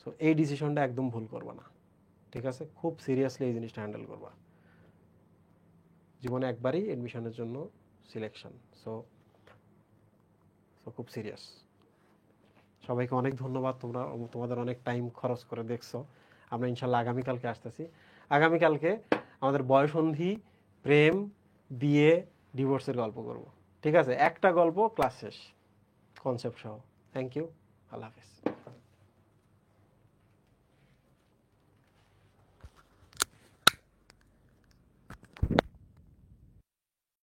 সো এই ডিসিশনটা একদম ভুল করবা না, ঠিক আছে? খুব সিরিয়াসলি এই জিনিসটা হ্যান্ডেল করবা। জীবনে একবারই এডমিশনের জন্য সিলেকশন, সো খুব সিরিয়াস। সবাইকে অনেক ধন্যবাদ, তোমাদের অনেক টাইম খরচ করে দেখছো। আমরা ইনশাল্লাহ আগামীকালকে আসতেছি। আগামীকালকে আমাদের বয়সন্ধি, প্রেম, বিয়ে, ডিভোর্সের গল্প করব, ঠিক আছে? একটা গল্প, ক্লাস শেষ, কনসেপ্ট সহ। থ্যাংক ইউ, আল্লাহ হাফেজ।